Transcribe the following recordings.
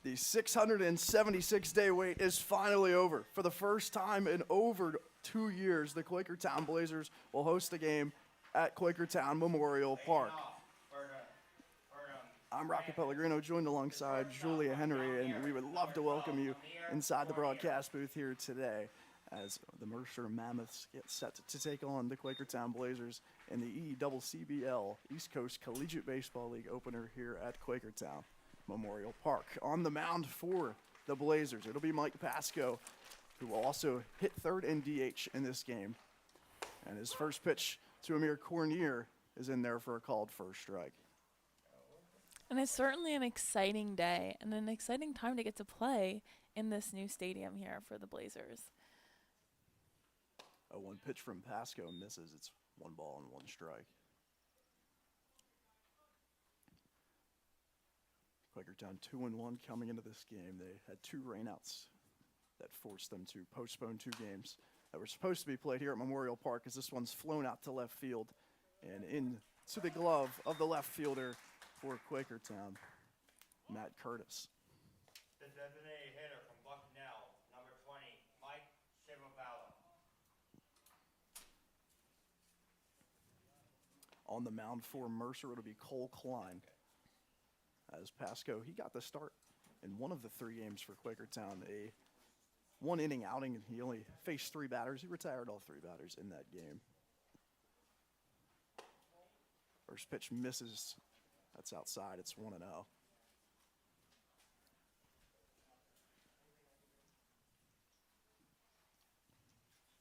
The 676-day wait is finally over. For the first time in over 2 years, the Quakertown Blazers will host a game at Quakertown Memorial Park. I'm Rocky Pellegrino, joined alongside Julia Henry, and we would love to welcome you inside the broadcast booth here today as the Mercer Mammoths get set to take on the Quakertown Blazers in the ECCBL East Coast Collegiate Baseball League opener here at Quakertown Memorial Park. On the mound for the Blazers, it'll be Mike Pasco, who will also hit third and DH in this game. And his first pitch to Amir Cornier is in there for a called first strike. And it's certainly an exciting day and an exciting time to get to play in this new stadium here for the Blazers. A one pitch from Pasco misses. It's 1 ball and 1 strike. Quakertown 2-1 coming into this game. They had 2 rainouts that forced them to postpone 2 games that were supposed to be played here at Memorial Park, as this one's flown out to left field and into the glove of the left fielder for Quakertown, Matt Curtis. The designated hitter from Bucknell, number 20, Mike Shivapala. On the mound for Mercer, it'll be Cole Klein. As Pasco, he got the start in one of the 3 games for Quakertown, a 1-inning outing, and he only faced 3 batters. He retired all 3 batters in that game. First pitch misses. That's outside. It's 1-0.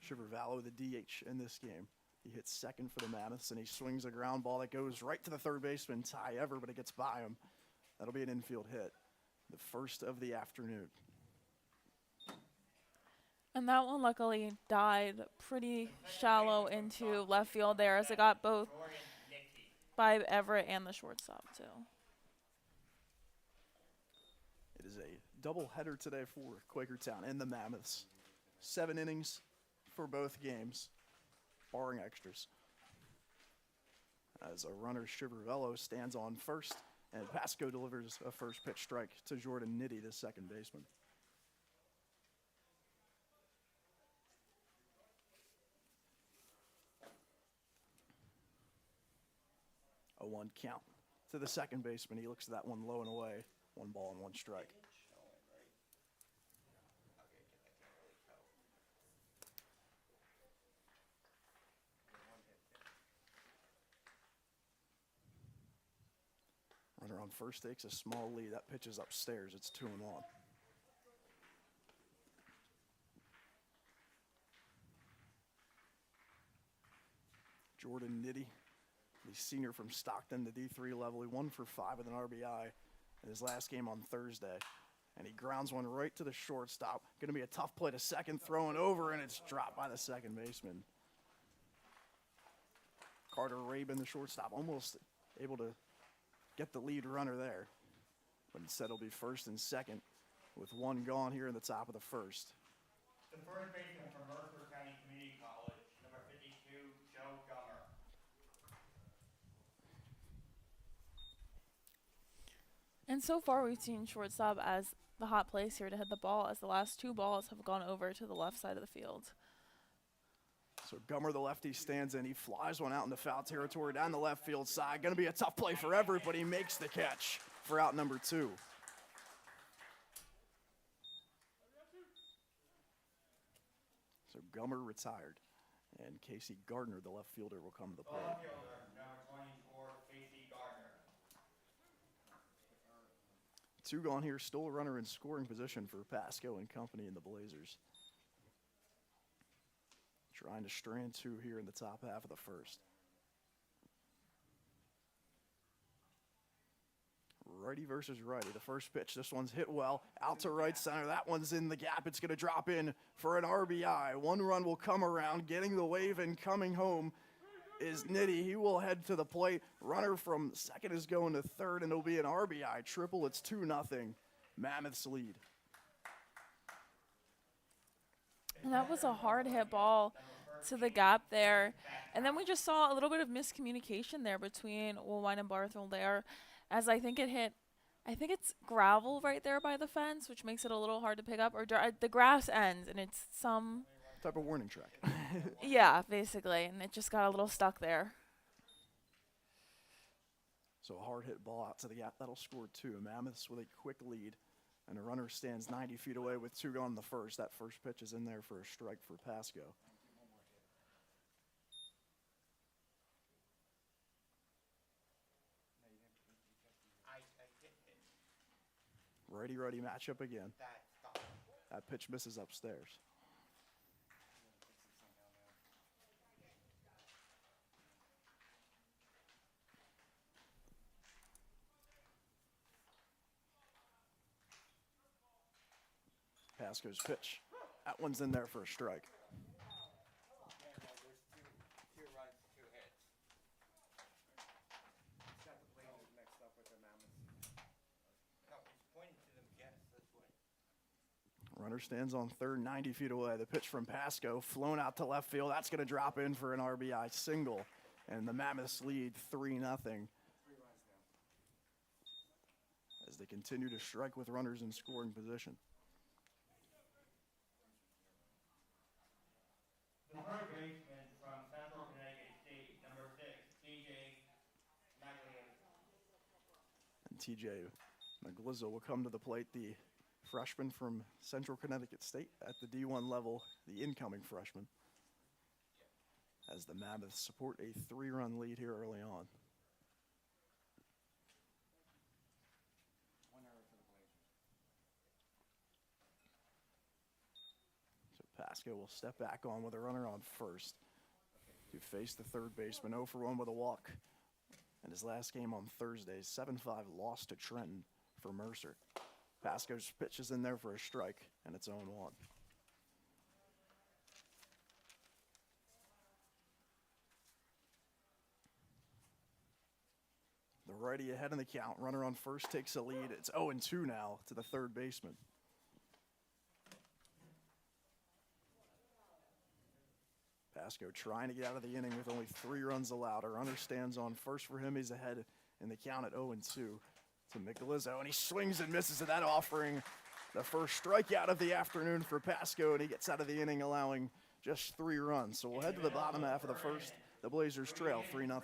Shivervallo, the DH in this game. He hits second for the Mammoths, and he swings a ground ball that goes right to the third baseman, Ty Ever, but it gets by him. That'll be an infield hit, the first of the afternoon. And that one luckily died pretty shallow into left field there, as it got both by Everett and the shortstop too. It is a doubleheader today for Quakertown and the Mammoths. 7 innings for both games, barring extras. As a runner, Shivervello stands on first, and Pasco delivers a first pitch strike to Jordan Nitty, the second baseman. A 1 count to the second baseman. He looks at that one low and away. 1 ball and 1 strike. Runner on first takes a small lead. That pitch is upstairs. It's 2-1. Jordan Nitty, the senior from Stockton, the D3 level. He 1 for 5 with an RBI in his last game on Thursday. And he grounds one right to the shortstop. Going to be a tough play to second, throwing over, and it's dropped by the second baseman. Carter Rabin, the shortstop, almost able to get the lead runner there. But instead it'll be first and second with 1 gone here in the top of the first. The first baseman from Mercer County Community College, number 52, Joe Gummer. And so far we've seen shortstop as the hot place here to hit the ball, as the last 2 balls have gone over to the left side of the field. So Gummer, the lefty, stands in. He flies one out into foul territory down the left field side. Going to be a tough play for Everett, but he makes the catch for out number 2. So Gummer retired, and Casey Gardner, the left fielder, will come to the plate. Left fielder, number 24, Casey Gardner. 2 gone here, still a runner in scoring position for Pasco and company in the Blazers. Trying to strand 2 here in the top half of the first. Righty versus righty. The first pitch, this one's hit well, out to right center. That one's in the gap. It's going to drop in for an RBI. 1 run will come around. Getting the wave and coming home is Nitty. He will head to the plate. Runner from second is going to third, and it'll be an RBI triple. It's 2-0. Mammoths lead. And that was a hard hit ball to the gap there. And then we just saw a little bit of miscommunication there between Woolwine and Barthel there, as I think it hit I think it's gravel right there by the fence, which makes it a little hard to pick up. Or the grass ends, and it's some, Type of warning track. yeah, basically, and it just got a little stuck there. So a hard hit ball out to the gap. That'll score two. Mammoths with a quick lead. And a runner stands 90 feet away with two gone in the first. That first pitch is in there for a strike for Pasco. Righty-righty matchup again. That pitch misses upstairs. Pasco's pitch. That one's in there for a strike. Two runs, two hits. It's got the Blazers mixed up with the Mammoths. No, he's pointing to them, yes, this way. Runner stands on third, 90 feet away. The pitch from Pasco, flown out to left field. That's going to drop in for an RBI single. And the Mammoths lead 3-0. As they continue to strike with runners in scoring position. The third baseman from Central Connecticut State, number 6, TJ McLeod. And TJ McGlizzle will come to the plate, the freshman from Central Connecticut State at the D1 level, the incoming freshman. As the Mammoths support a 3-run lead here early on. Pasco will step back on with a runner on first to face the third baseman. 0 for 1 with a walk. And his last game on Thursday, 7-5 loss to Trenton for Mercer. Pasco's pitch is in there for a strike, and it's 0-1. The righty ahead in the count. Runner on first takes a lead. It's 0-2 now to the third baseman. Pasco trying to get out of the inning with only 3 runs allowed. A runner stands on first for him. He's ahead in the count at 0-2 to Michelizzo, and he swings and misses at that, offering the first strikeout of the afternoon for Pasco, and he gets out of the inning allowing just 3 runs. So we'll head to the bottom half of the first. The Blazers trail 3-0.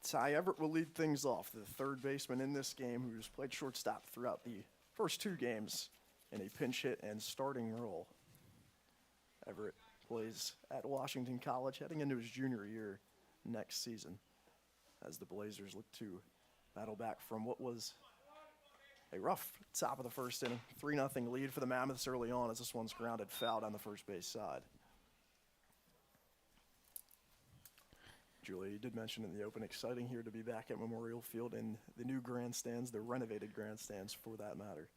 Ty Everett will lead things off, the third baseman in this game who's played shortstop throughout the first 2 games in a pinch hit and starting role. Everett plays at Washington College heading into his junior year next season as the Blazers look to battle back from what was a rough top of the first inning. 3-0 lead for the Mammoths early on as this one's grounded foul down the first base side. Julia, you did mention in the open, exciting here to be back at Memorial Field in the new grandstands, the renovated grandstands for that matter.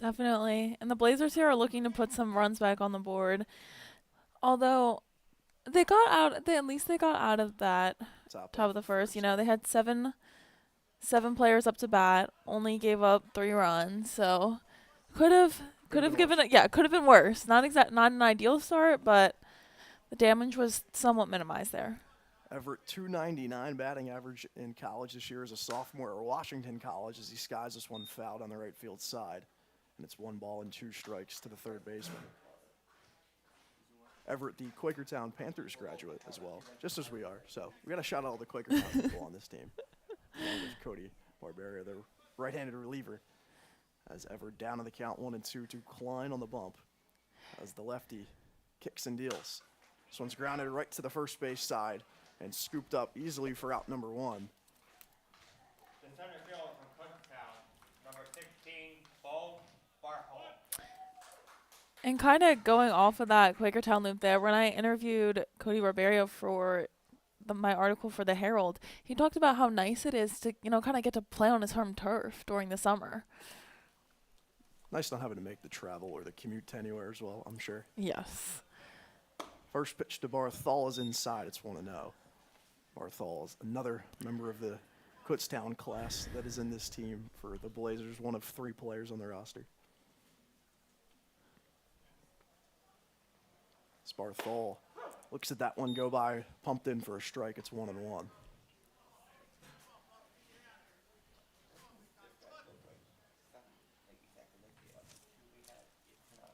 Definitely. And the Blazers here are looking to put some runs back on the board. Although they got out, at least they got out of that top of the first. You know, they had seven players up to bat, only gave up 3 runs. So could have given it. Yeah, could have been worse. Not an ideal start, but the damage was somewhat minimized there. Everett, .299 batting average in college this year as a sophomore at Washington College as he skies this one fouled on the right field side. And it's 1 ball and 2 strikes to the third baseman. Everett, the Quakertown Panthers graduate as well, just as we are. So we got to shout out all the Quakertown people on this team. Along with Cody Barberia, the right-handed reliever. As Everett down to the count 1-2 to Klein on the bump. As the lefty kicks and deals. This one's grounded right to the first base side and scooped up easily for out number 1. The center fielder from Quakertown, number 16, Bo Barhol. And kind of going off of that Quakertown loop there, when I interviewed Cody Barberio for my article for the Herald, he talked about how nice it is to, kind of get to play on his home turf during the summer. Nice not having to make the travel or the commute to anywhere as well, I'm sure. Yes. First pitch to Barthol is inside. It's 1-0. Barthol is another member of the Kutztown class that is in this team for the Blazers, one of 3 players on their roster. As Barthol looks at that one go by, pumped in for a strike. It's 1-1.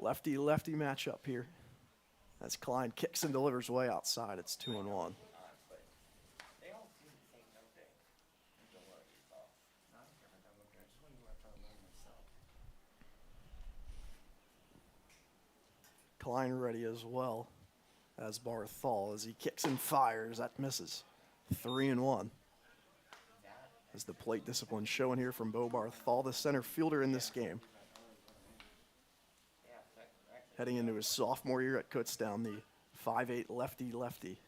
Lefty-lefty matchup here. As Klein kicks and delivers way outside, it's 2-1. Klein ready as well as Barthol as he kicks and fires. That misses. 3-1. As the plate discipline showing here from Bo Barthol, the center fielder in this game. Heading into his sophomore year at Kutztown, the 5'8" lefty-lefty.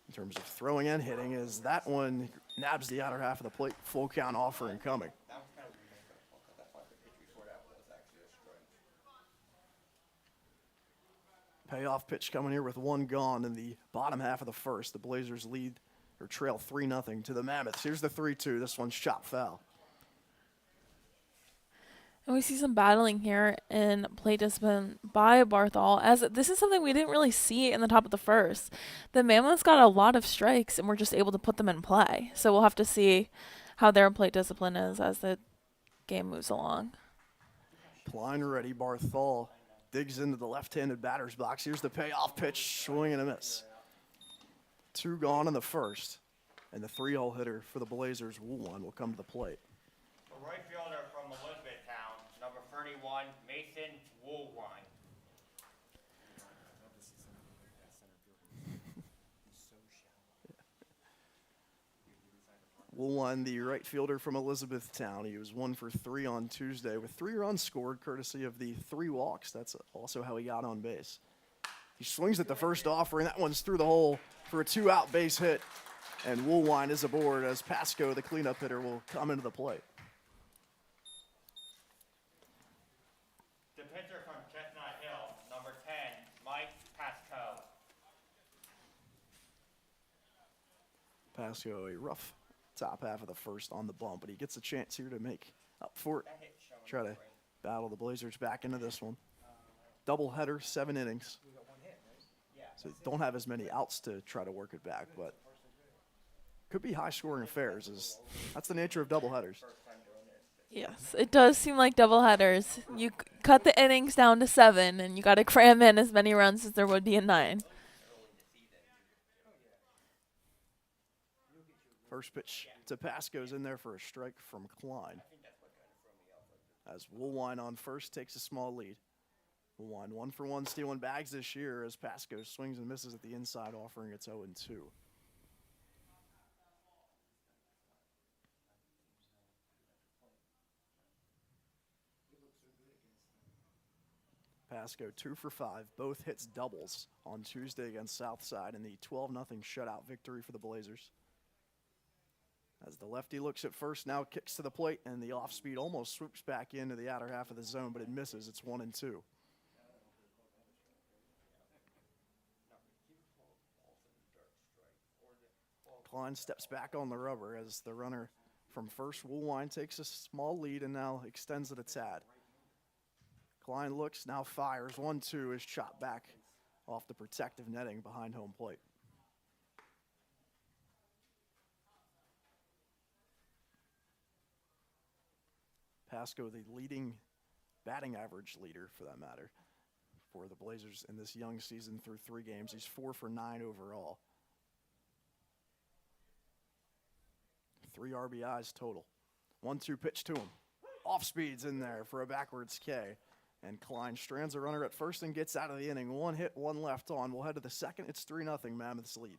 In terms of throwing and hitting, as that one nabs the outer half of the plate. Full count offer incoming. Payoff pitch coming here with 1 gone in the bottom half of the first. The Blazers lead or trail 3-0 to the Mammoths. Here's the 3-2. This one's chopped foul. And we see some battling here in plate discipline by Barthol, as this is something we didn't really see in the top of the first. The Mammoths got a lot of strikes, and we're just able to put them in play. So we'll have to see how their plate discipline is as the game moves along. Klein ready. Barthol digs into the left-handed batter's box. Here's the payoff pitch, swing and a miss. 2 gone in the first, and the 3-hole hitter for the Blazers, Woolwine, will come to the plate. The right fielder from Elizabethtown, number 31, Mason Woolwine. Woolwine, the right fielder from Elizabethtown. He was 1 for 3 on Tuesday with 3 runs scored, courtesy of the 3 walks. That's also how he got on base. He swings at the first offering. That one's through the hole for a 2-out base hit. And Woolwine is aboard as Pasco, the cleanup hitter, will come into the plate. The pitcher from Chestnut Hill, number 10, Mike Pasco. Pasco, a rough top half of the first on the bump, but he gets a chance here to make up for it. Try to battle the Blazers back into this one. Doubleheader, 7 innings. So don't have as many outs to try to work it back, but could be high-scoring affairs. That's the nature of doubleheaders. Yes, it does seem like doubleheaders. You cut the innings down to 7, and you got to cram in as many runs as there would be in 9. First pitch to Pasco's in there for a strike from Klein. As Woolwine on first takes a small lead. Woolwine 1-for-1 stealing bags this year as Pasco swings and misses at the inside, offering its 0-2. Pasco 2-for-5, both hits doubles on Tuesday against Southside in the 12-0 shutout victory for the Blazers. As the lefty looks at first, now kicks to the plate, and the off-speed almost swoops back into the outer half of the zone, but it misses. It's 1-2. Klein steps back on the rubber as the runner from first, Woolwine, takes a small lead and now extends it a tad. Klein looks, now fires. 1-2 is chopped back off the protective netting behind home plate. Pasco, the leading batting average leader, for that matter, for the Blazers in this young season through 3 games. He's 4-for-9 overall. 3 RBIs total. 1-2 pitch to him. Off speeds in there for a backwards K. And Klein strands a runner at first and gets out of the inning. 1 hit, 1 left on. We'll head to the second. It's 3-0 Mammoths lead.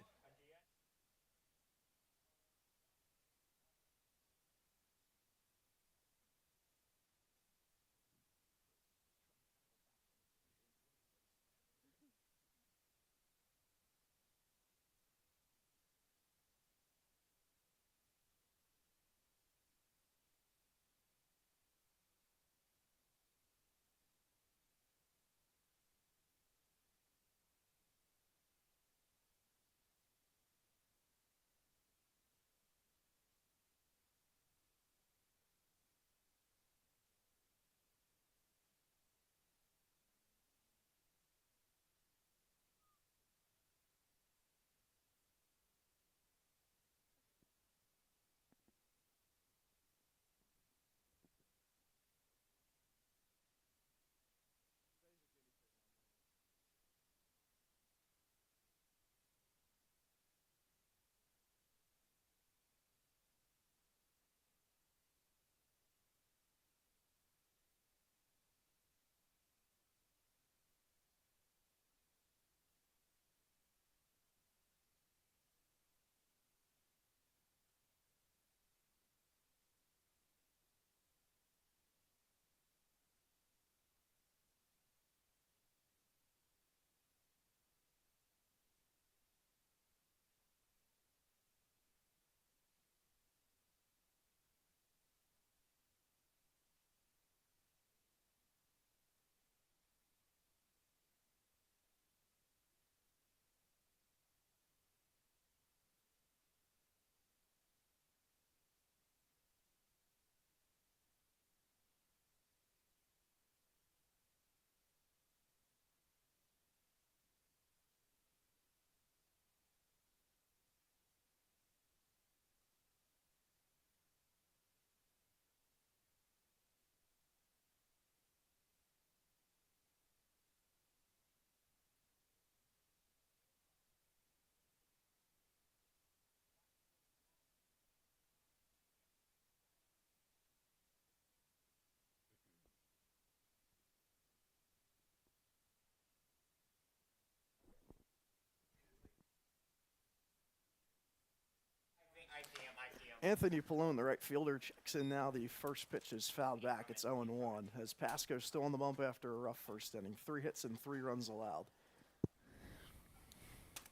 Anthony Pallone, the right fielder, checks in now. The first pitch is fouled back. It's 0-1 as Pasco's still on the bump after a rough first inning. 3 hits and 3 runs allowed.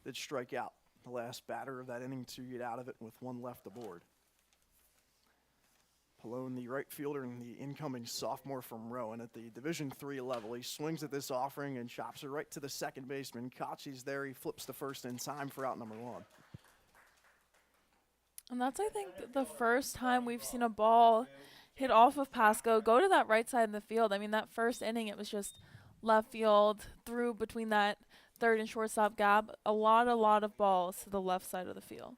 Did strike out the last batter of that inning to get out of it with 1 left aboard. Pallone, the right fielder and the incoming sophomore from Rowan at the Division III level. He swings at this offering and chops it right to the second baseman. Kochi's there. He flips the first in time for out number 1. And that's, I think, the first time we've seen a ball hit off of Pasco go to that right side of the field. I mean, that first inning, it was just left field, through between that third and shortstop gap. A lot of balls to the left side of the field.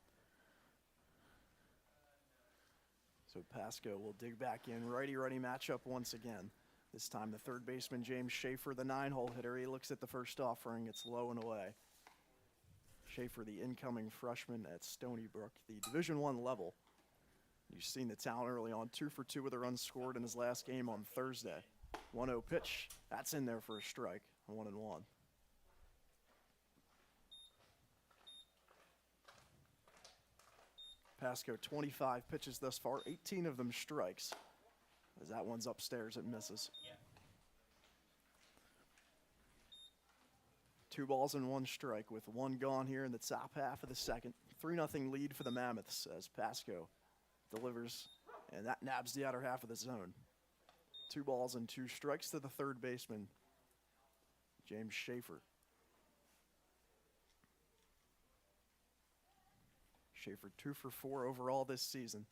So Pasco will dig back in. Righty-righty matchup once again. This time the third baseman, James Schaefer, the 9-hole hitter. He looks at the first offering. It's low and away. Schaefer, the incoming freshman at Stony Brook, the Division I level. You've seen the talent early on, 2 for 2 with a run scored in his last game on Thursday. 1-0 pitch, that's in there for a strike, 1-1. Pasco 25 pitches thus far, 18 of them strikes, as that one's upstairs, it misses. 2 balls and 1 strike with 1 gone here in the top half of the second. 3-0 lead for the Mammoths as Pasco delivers, and that nabs the outer half of the zone. 2 balls and 2 strikes to the third baseman, James Schaefer. Schaefer 2 for 4 overall this season,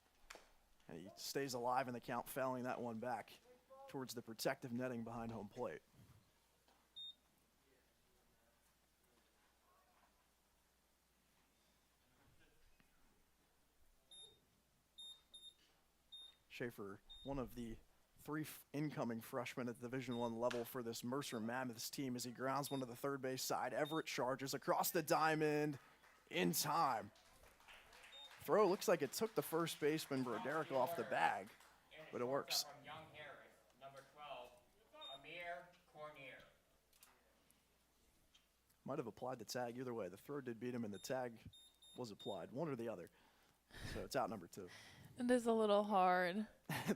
and he stays alive in the count, fouling that one back towards the protective netting behind home plate. Schaefer, one of the 3 incoming freshmen at the Division I level for this Mercer Mammoths team, as he grounds one to the third base side. Everett charges across the diamond in time. Throw looks like it took the first baseman Broderick off the bag, but it works. From Young Harris, number 12, Amir Cornier. Might have applied the tag either way. The throw did beat him and the tag was applied, one or the other. So it's out number 2. It is a little hard.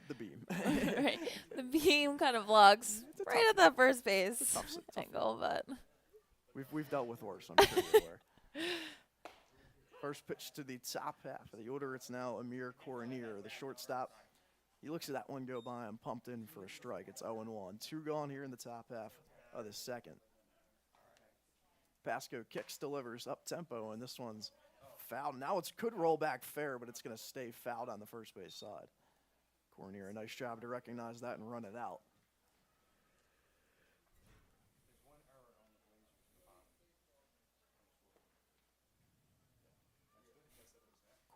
The beam. Right. The beam kind of blocks right at that first base tough angle, but We've dealt with worse, I'm sure you were. First pitch to the top half of the order. It's now Amir Cornier, the shortstop. He looks at that one go by and pumped in for a strike. It's 0-1. 2 gone here in the top half of the second. Pasco kicks, delivers up tempo, and this one's fouled. Now it could roll back fair, but it's going to stay fouled on the first base side. Cornier, a nice job to recognize that and run it out.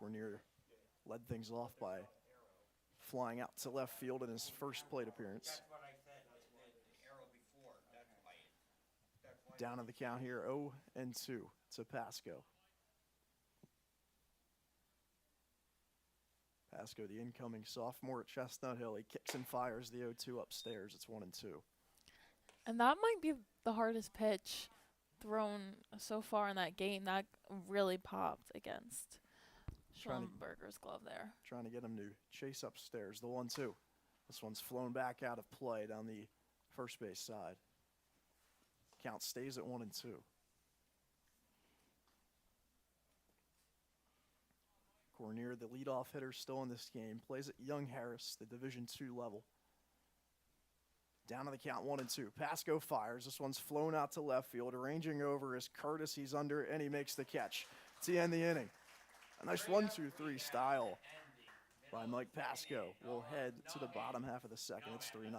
Cornier led things off by flying out to left field in his first plate appearance. That's what I said, the arrow before. That's why Down in the count here, 0-2 to Pasco. Pasco, the incoming sophomore at Chestnut Hill. He kicks and fires the 0-2 upstairs. It's 1-2. and that might be the hardest pitch thrown so far in that game. That really popped against Schellenberger's glove there. Trying to get him to chase upstairs. The 1-2. This one's flown back out of play down the first base side. Count stays at 1-2. Cornier, the leadoff hitter, still in this game, plays at Young Harris, the Division II level. Down to the count, 1-2. Pasco fires. This one's flown out to left field. Arranging over is Curtis. He's under, and he makes the catch to end the inning. A nice 1-2-3 style by Mike Pasco. We'll head to the bottom half of the second. It's 3-0.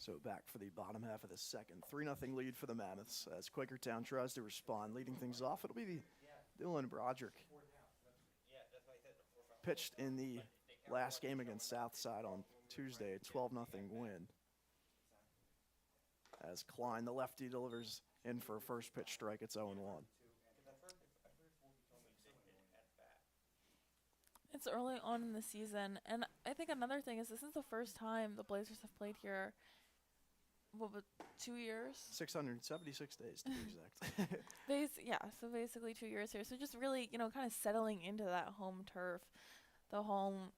So back for the bottom half of the second. 3-0 lead for the Mammoths as Quakertown tries to respond. Leading things off, it'll be the Dylan Broderick. Pitched in the last game against Southside on Tuesday, a 12-0 win. As Klein, the lefty, delivers in for a first pitch strike. It's 0-1. It's early on in the season, and I think another thing is this is the first time the Blazers have played here, what, 2 years? 676 days to be exact. So basically 2 years here. So just really, kind of settling into that home turf, the home,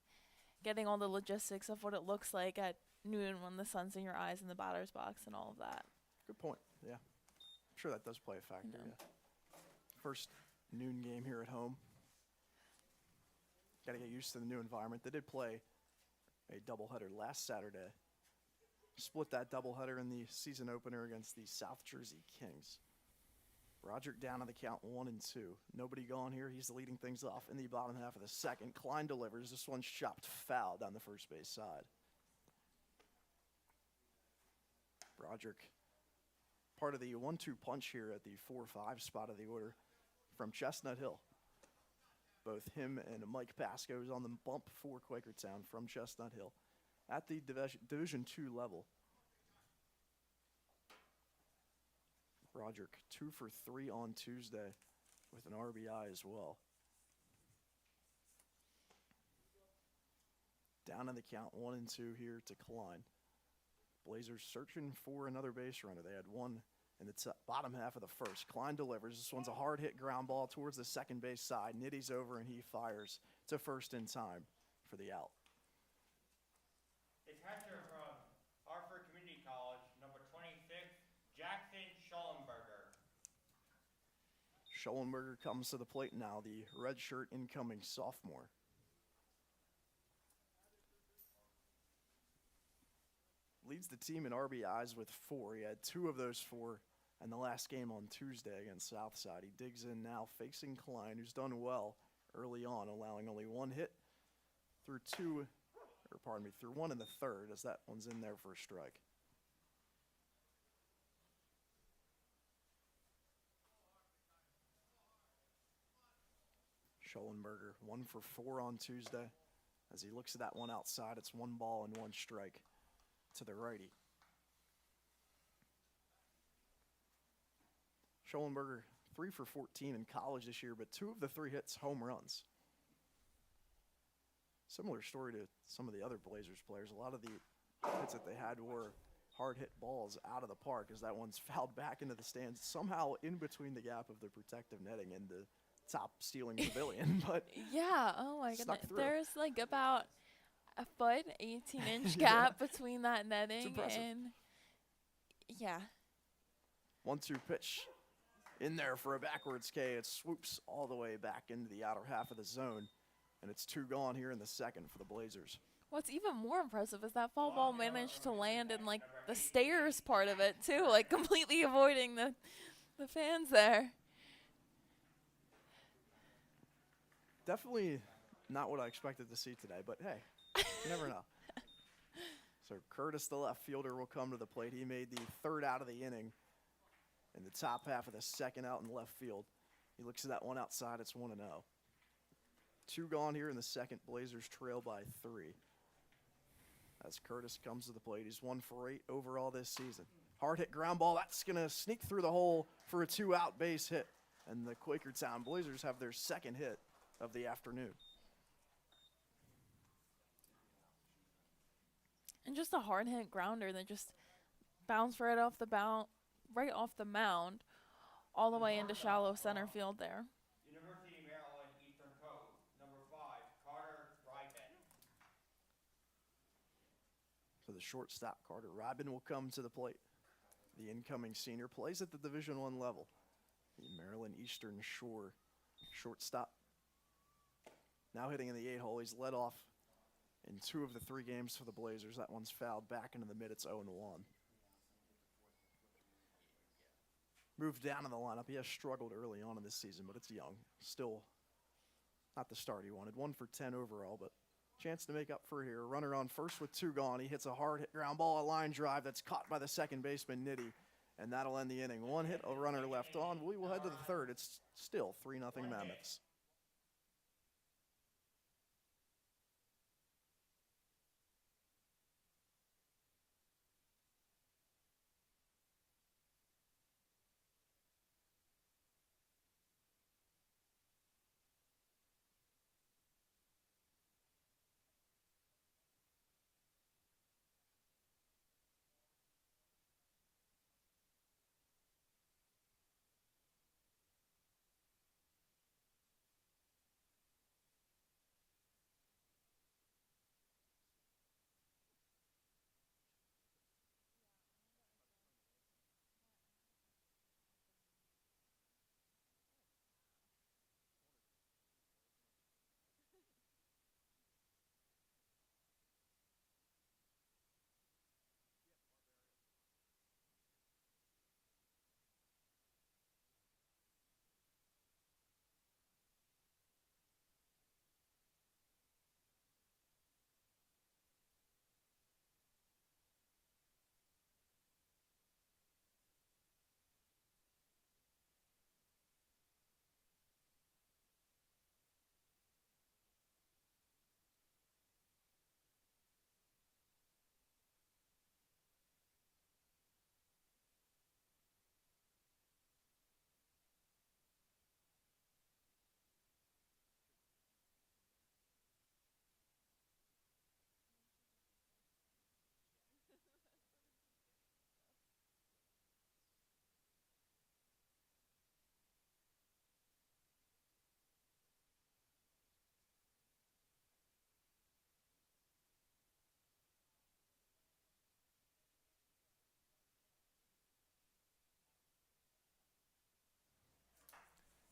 getting all the logistics of what it looks like at noon when the sun's in your eyes in the batter's box and all of that. Good point, yeah. I'm sure that does play a factor, No. yeah. First noon game here at home. Got to get used to the new environment. They did play a doubleheader last Saturday. Split that doubleheader in the season opener against the South Jersey Kings. Roderick down on the count 1-2. Nobody gone here. He's leading things off in the bottom half of the second. Klein delivers. This one's chopped foul down the first base side. Roderick, part of the 1-2 punch here at the 4-5 spot of the order from Chestnut Hill. Both him and Mike Pascoe is on the bump for Quakertown from Chestnut Hill at the Division II level. Roderick 2 for 3 on Tuesday with an RBI as well. Down in the count 1-2 here to Klein. Blazers searching for another base runner. They had one in the bottom half of the first. Klein delivers. This one's a hard hit ground ball towards the second base side. Nitty's over and he fires to first in time for the out. The catcher from Hartford Community College, number 26, Jackson Schollenberger. Schollenberger comes to the plate now, the redshirt incoming sophomore. Leads the team in RBIs with 4. He had 2 of those 4 in the last game on Tuesday against Southside. He digs in now facing Klein, who's done well early on, allowing only 1 hit through 1 in the third, as that one's in there for a strike. Schollenberger 1 for 4 on Tuesday. As he looks at that one outside, it's 1 ball and 1 strike to the righty. Schollenberger 3 for 14 in college this year, but 2 of the 3 hits home runs. Similar story to some of the other Blazers players. A lot of the hits that they had were hard hit balls out of the park, as that one's fouled back into the stands, somehow in between the gap of the protective netting and the top ceiling pavilion. But yeah, oh my stuck goodness. through. There's like about a foot, 18-inch gap between that netting and yeah. 1-2 pitch in there for a backwards K. It swoops all the way back into the outer half of the zone, and it's 2 gone here in the second for the Blazers. What's even more impressive is that foul ball managed to land in like the stairs part of it too, like completely avoiding the fans there. Definitely not what I expected to see today, but hey, you never know. So Curtis, the left fielder, will come to the plate. He made the 3rd out of the inning in the top half of the second out in left field. He looks at that one outside. It's 1-0. 2 gone here in the second. Blazers trail by 3. As Curtis comes to the plate, he's 1 for 8 overall this season. Hard hit ground ball. That's going to sneak through the hole for a 2-out base hit. And the Quakertown Blazers have their 2nd hit of the afternoon. And just a hard hit grounder that just bounced right off the mound, all the way into shallow center field there. University of Maryland Eastern Cove, number 5, Carter Ryben. So the shortstop, Carter Ryben, will come to the plate. The incoming senior plays at the Division I level. The Maryland Eastern Shore shortstop. Now hitting in the 8-hole. He's led off in 2 of the 3 games for the Blazers. That one's fouled back into the mid. It's 0-1. Moved down in the lineup. He has struggled early on in this season, but it's young. Still not the start he wanted. 1 for 10 overall, but chance to make up for here. Runner on first with 2 gone. He hits a hard hit ground ball, a line drive that's caught by the second baseman, Nitty. And that'll end the inning. 1 hit, a runner left on. We will head to the third. It's still 3-0 Mammoths.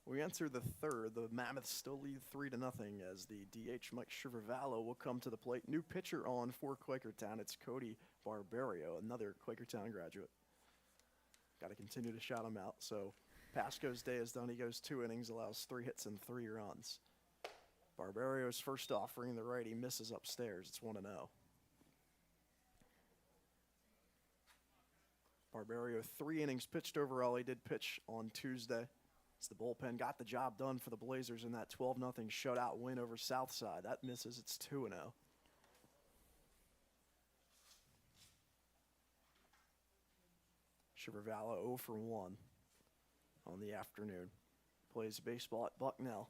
We enter the third. The Mammoths still lead 3-0 as the DH Mike Shivervallo will come to the plate. New pitcher on for Quakertown. It's Cody Barbario, another Quakertown graduate. Got to continue to shout him out. So Pasco's day is done. He goes 2 innings, allows 3 hits and 3 runs. Barbario's first offering, the righty misses upstairs. It's 1-0. Barbario 3 innings pitched overall. He did pitch on Tuesday. As the bullpen got the job done for the Blazers in that 12-0 shutout win over Southside. That misses. It's 2-0. Shivervallo 0 for 1 on the afternoon. Plays baseball at Bucknell.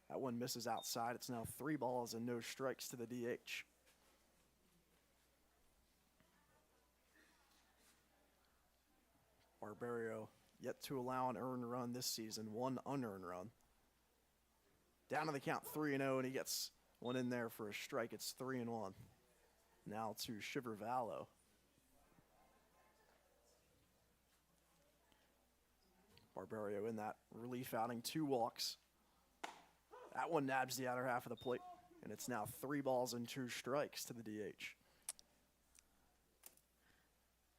That one misses outside. It's now 3 balls and no strikes to the DH. Barbario yet to allow an earned run this season, 1 unearned run. Down to the count 3-0, and he gets one in there for a strike. It's 3-1. Now to Shivervallo. Barbario in that relief outing, 2 walks. That one nabs the outer half of the plate, and it's now 3 balls and 2 strikes to the DH.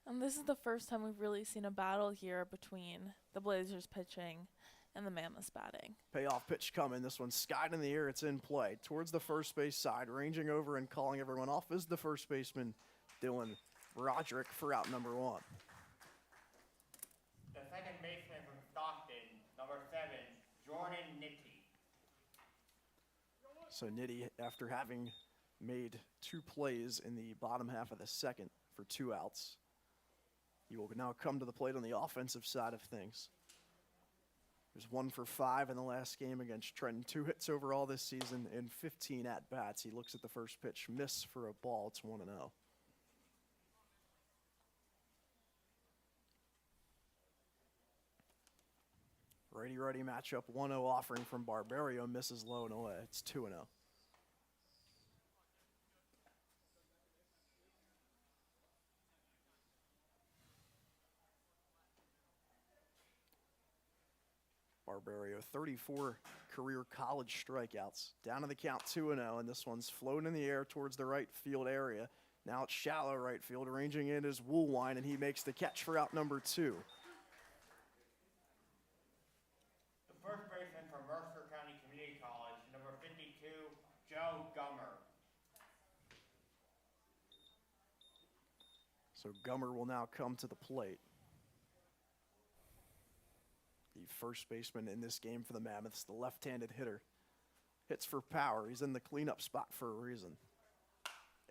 And this is the first time we've really seen a battle here between the Blazers pitching and the Mammoths batting. Payoff pitch coming. This one's skied in the air. It's in play. Towards the first base side, ranging over and calling everyone off is the first baseman, Dylan Roderick, for out number 1. The second baseman from Stockton, number 7, Jordan Nitti. So Nitty, after having made 2 plays in the bottom half of the second for 2 outs, he will now come to the plate on the offensive side of things. There's 1 for 5 in the last game against Trenton. 2 hits overall this season in 15 at-bats. He looks at the first pitch, miss for a ball. It's 1-0. Righty-righty matchup, 1-0 offering from Barbario, misses low and away. It's 2-0. Barbario, 34 career college strikeouts. Down to the count 2-0, and this one's floating in the air towards the right field area. Now it's shallow right field, ranging in is Woolwine, and he makes the catch for out number 2. The first baseman from Mercer County Community College, number 52, So Gummer will now come to the plate. The first baseman in this game for the Mammoths, the left-handed hitter. Hits for power. He's in the cleanup spot for a reason.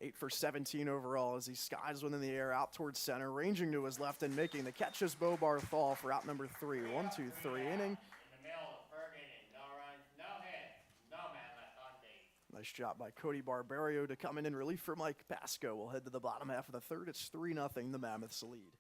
8 for 17 overall as he skies one in the air out towards center, ranging to his left and making the catch is Bo Barthol for out number 3. 1-2-3 inning. In the middle of the third inning, no runs, no hits, no man left on base. Nice job by Cody Barbario to come in relief for Mike Pasco. We'll head to the bottom half of the third. It's 3-0, the Mammoths lead.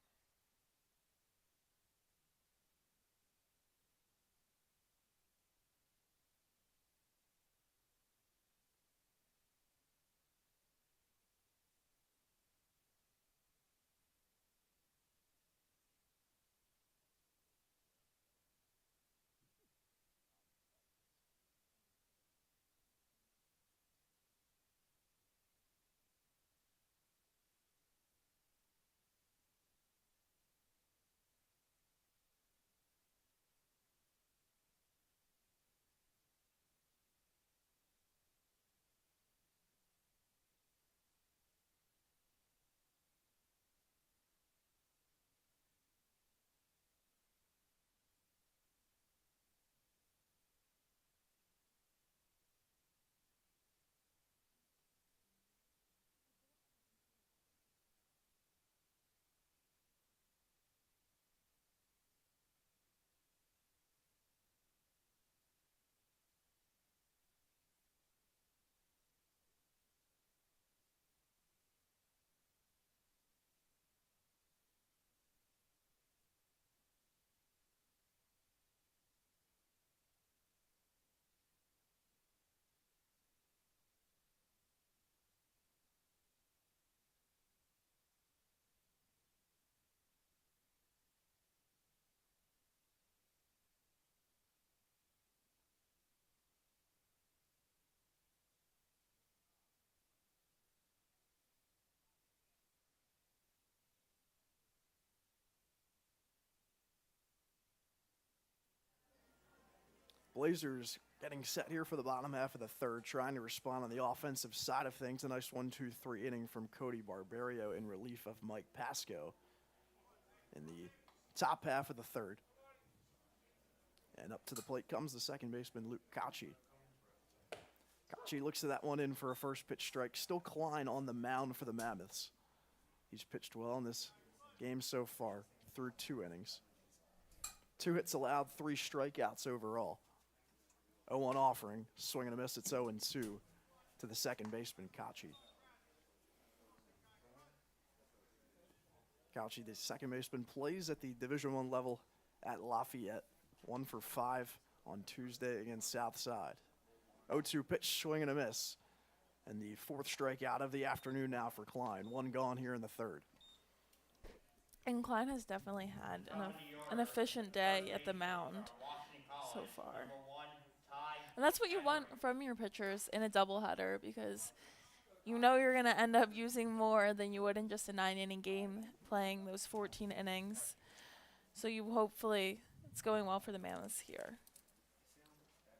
Blazers getting set here for the bottom half of the third, trying to respond on the offensive side of things. A nice 1-2-3 inning from Cody Barbario in relief of Mike Pasco in the top half of the third. And up to the plate comes the second baseman, Luke Kachi. Kachi looks to that one in for a first pitch strike. Still Klein on the mound for the Mammoths. He's pitched well in this game so far through 2 innings. 2 hits allowed, 3 strikeouts overall. 0-1 offering, swing and a miss. It's 0-2 to the second baseman, Kachi. Kachi, the second baseman, plays at the Division I level at Lafayette. 1 for 5 on Tuesday against Southside. 0-2 pitch, swing and a miss. And the 4th strikeout of the afternoon now for Klein. 1 gone here in the third. And Klein has definitely had an efficient day at the mound so far. And that's what you want from your pitchers in a doubleheader, because you know you're going to end up using more than you would in just a 9-inning game playing those 14 innings. So you hopefully it's going well for the Mammoths here.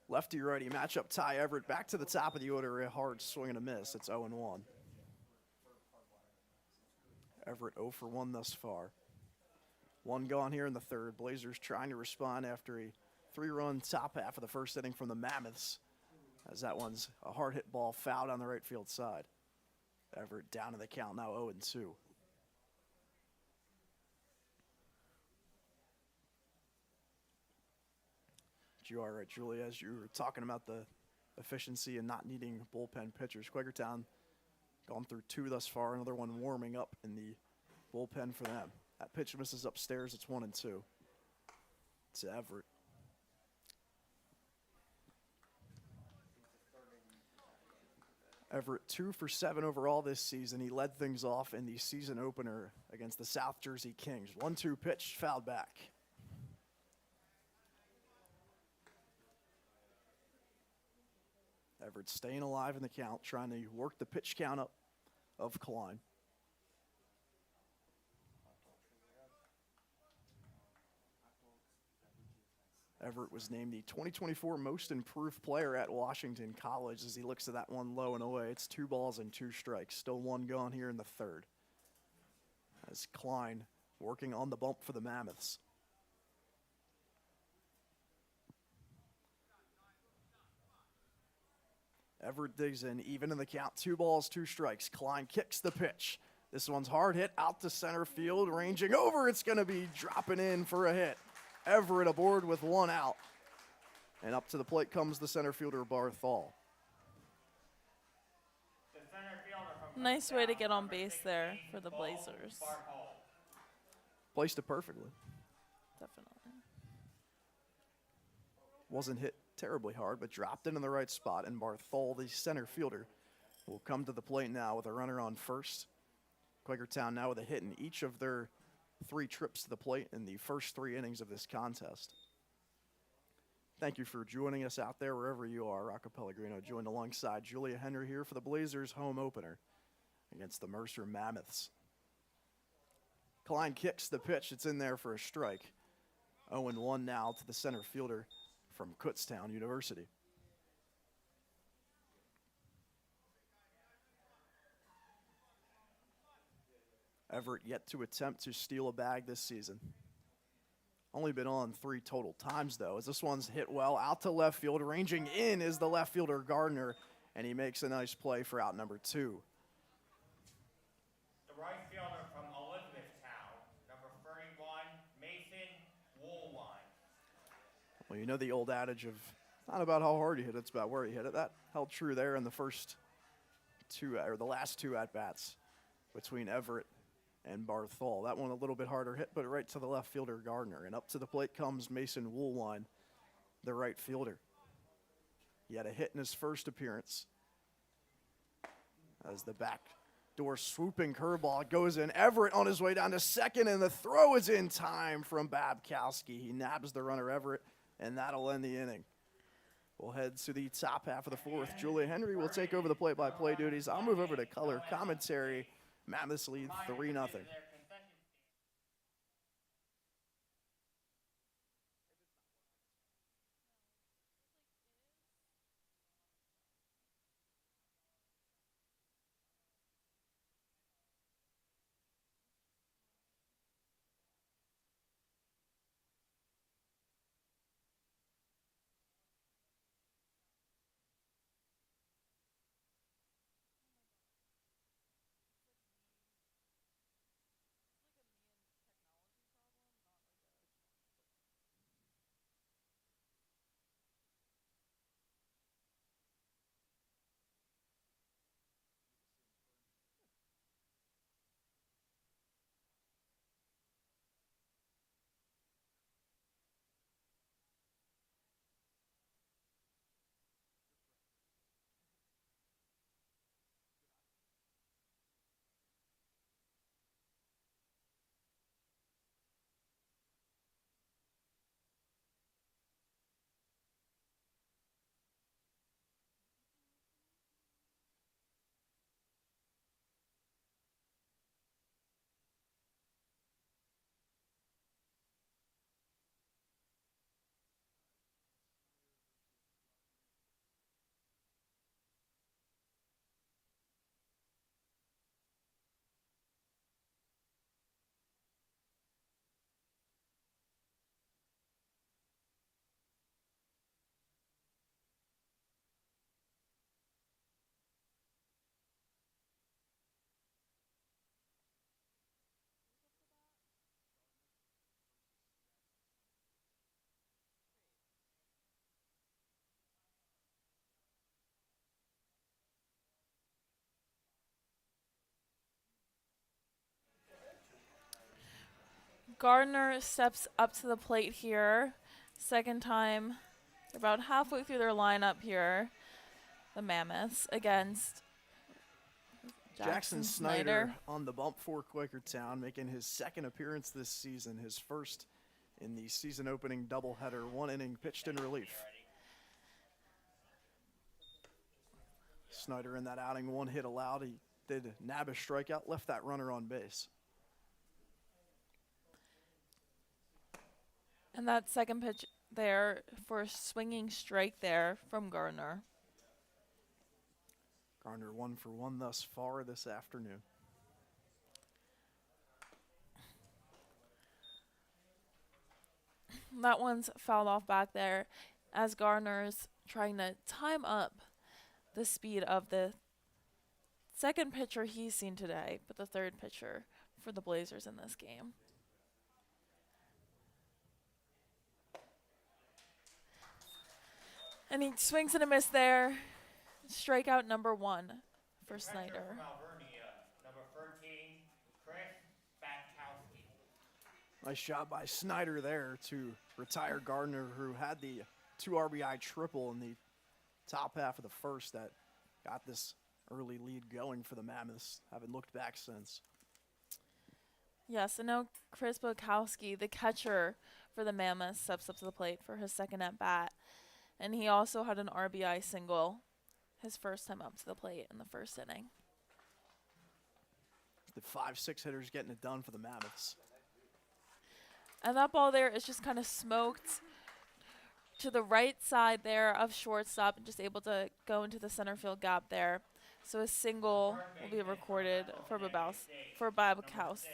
Lefty righty matchup, Ty Everett back to the top of the order, a hard swing and a miss. It's 0-1. Everett 0 for 1 thus far. 1 gone here in the third. Blazers trying to respond after a 3-run top half of the first inning from the Mammoths, as that one's a hard hit ball fouled on the right field side. Everett down to the count now 0-2. You are right, Julie, as you were talking about the efficiency and not needing bullpen pitchers. Quakertown gone through 2 thus far, another one warming up in the bullpen for them. That pitch misses upstairs, it's 1-2. It's Everett. Everett 2 for 7 overall this season. He led things off in the season opener against the South Jersey Kings. 1-2 pitch, fouled back. Everett staying alive in the count, trying to work the pitch count up of Klein. Everett was named the 2024 Most Improved Player at Washington College as he looks to that one low and away. It's 2 balls and 2 strikes. Still 1 gone here in the third. as Klein working on the bump for the Mammoths. Everett digs in, even in the count. 2 balls, 2 strikes. Klein kicks the pitch. This one's hard hit out to center field, ranging over. It's going to be dropping in for a hit. Everett aboard with 1 out. And up to the plate comes the center fielder, Barthol. The center fielder from Nice way to get on number base there 16, for the Bo Blazers. Barthol. Placed it perfectly. Definitely. Wasn't hit terribly hard, but dropped in the right spot. And Barthol, the center fielder, will come to the plate now with a runner on first. Quakertown now with a hit in each of their 3 trips to the plate in the first 3 innings of this contest. Thank you for joining us out there wherever you are. Rocco Pellegrino joined alongside Julia Henry here for the Blazers home opener against the Mercer Mammoths. Klein kicks the pitch. It's in there for a strike. 0-1 now to the center fielder from Kutztown University. Everett yet to attempt to steal a bag this season. Only been on 3 total times, though, as this one's hit well out to left field. Ranging in is the left fielder, Gardner, and he makes a nice play for out number 2. The right fielder from Elizabethtown, number 31, Mason Woolwine. Well, you know the old adage of not about how hard you hit it, it's about where you hit it. That held true there in the the last 2 at-bats between Everett and Barthol. That one a little bit harder hit, but right to the left fielder, Gardner. And up to the plate comes Mason Woolwine, the right fielder. He had a hit in his first appearance. As the back door swooping curveball goes in. Everett on his way down to second, and the throw is in time from Babkowski. He nabs the runner, Everett, and that'll end the inning. We'll head to the top half of the 4th. Julia Henry will take over the play-by-play duties. I'll move over to color commentary. Mammoths lead 3-0. Gardner steps up to the plate here. Second time. They're about halfway through their lineup here. The Mammoths against Jackson Snyder on the bump for Quakertown, making his 2nd appearance this season, his first in the season-opening doubleheader, 1 inning pitched in relief. Snyder in that outing, 1 hit allowed. He did nab a strikeout, left that runner on base. And that second pitch there for a swinging strike there from Gardner. Gardner 1 for 1 thus far this afternoon. That one's fouled off back there as Gardner's trying to time up the speed of the second pitcher he's seen today, but the third pitcher for the Blazers in this game. And he swings and a miss there. Strikeout number 1 for Snyder. From Alvernia, number 13, Chris Batkowski. Nice job by Snyder there to retire Gardner, who had the 2 RBI triple in the top half of the first that got this early lead going for the Mammoths. Haven't looked back since. Yes, and now Chris Batkowski, the catcher for the Mammoths, steps up to the plate for his second at bat. And he also had an RBI single his first time up to the plate in the first inning. The 5-6 hitters getting it done for the Mammoths. And that ball there is just kind of smoked to the right side there of shortstop and just able to go into the center field gap there. So a single will be recorded for Batkowski.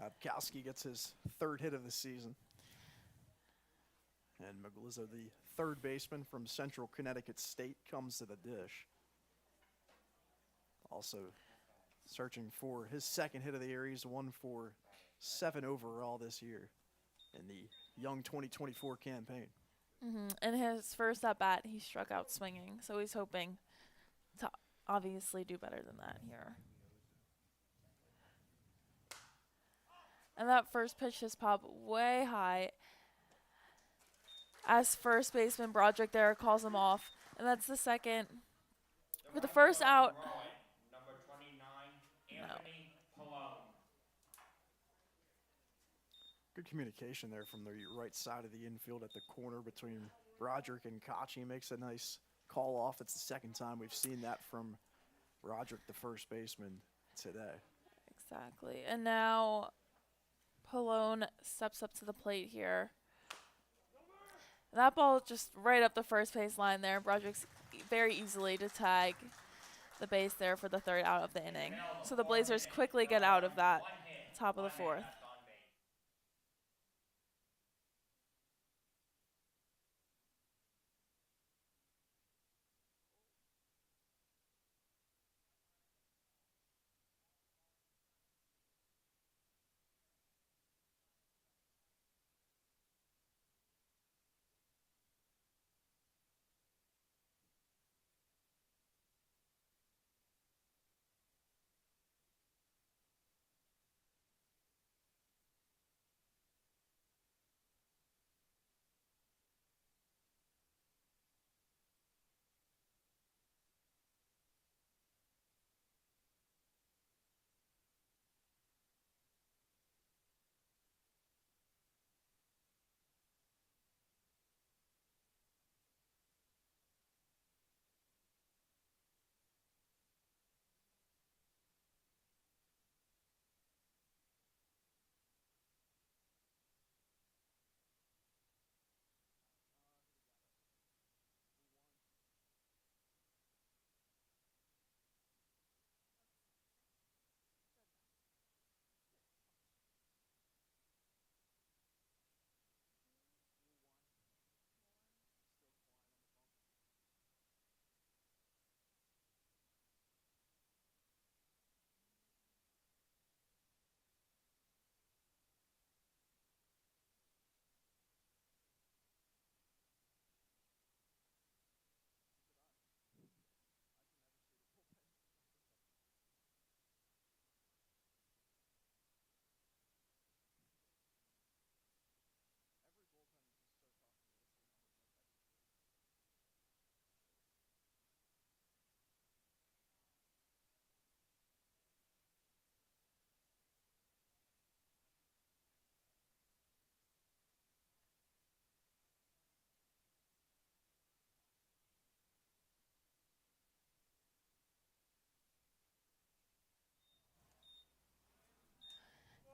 Batkowski gets his 3rd hit of the season. And Maglizzo, the 3rd baseman from Central Connecticut State, comes to the dish. Also searching for his 2nd hit of the year. He's 1 for 7 overall this year in the Young 2024 campaign. In his first at bat, he struck out swinging, so he's hoping to obviously do better than that here. And that first pitch is popped way high as first baseman Broderick there calls him off. And that's the second. For the first out. Number 29, Anthony Palone. Good communication there from the right side of the infield at the corner between Broderick and Kachi. Makes a nice call off. It's the 2nd time we've seen that from Broderick, the first baseman, today. Exactly. And now Palone steps up to the plate here. That ball just right up the first base line there. Broderick's very easily to tag the base there for the 3rd out of the inning. So the Blazers quickly get out of that top of the 4th.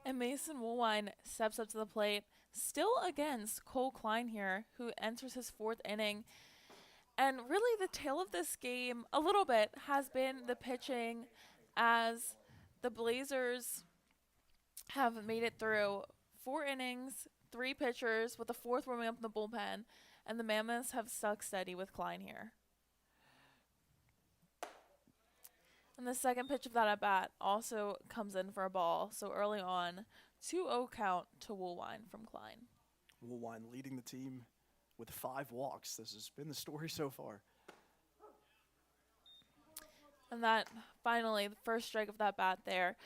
And Mason Woolwine steps up to the plate, still against Cole Klein here, who enters his 4th inning. And really the tale of this game, a little bit, has been the pitching as the Blazers have made it through 4 innings, 3 pitchers, with the fourth warming up in the bullpen, and the Mammoths have stuck steady with Klein here. And the second pitch of that at bat also comes in for a ball. So early on, 2-0 count to Woolwine from Klein. Woolwine leading the team with 5 walks. This has been the story so far. And that finally, the first strike of that bat there.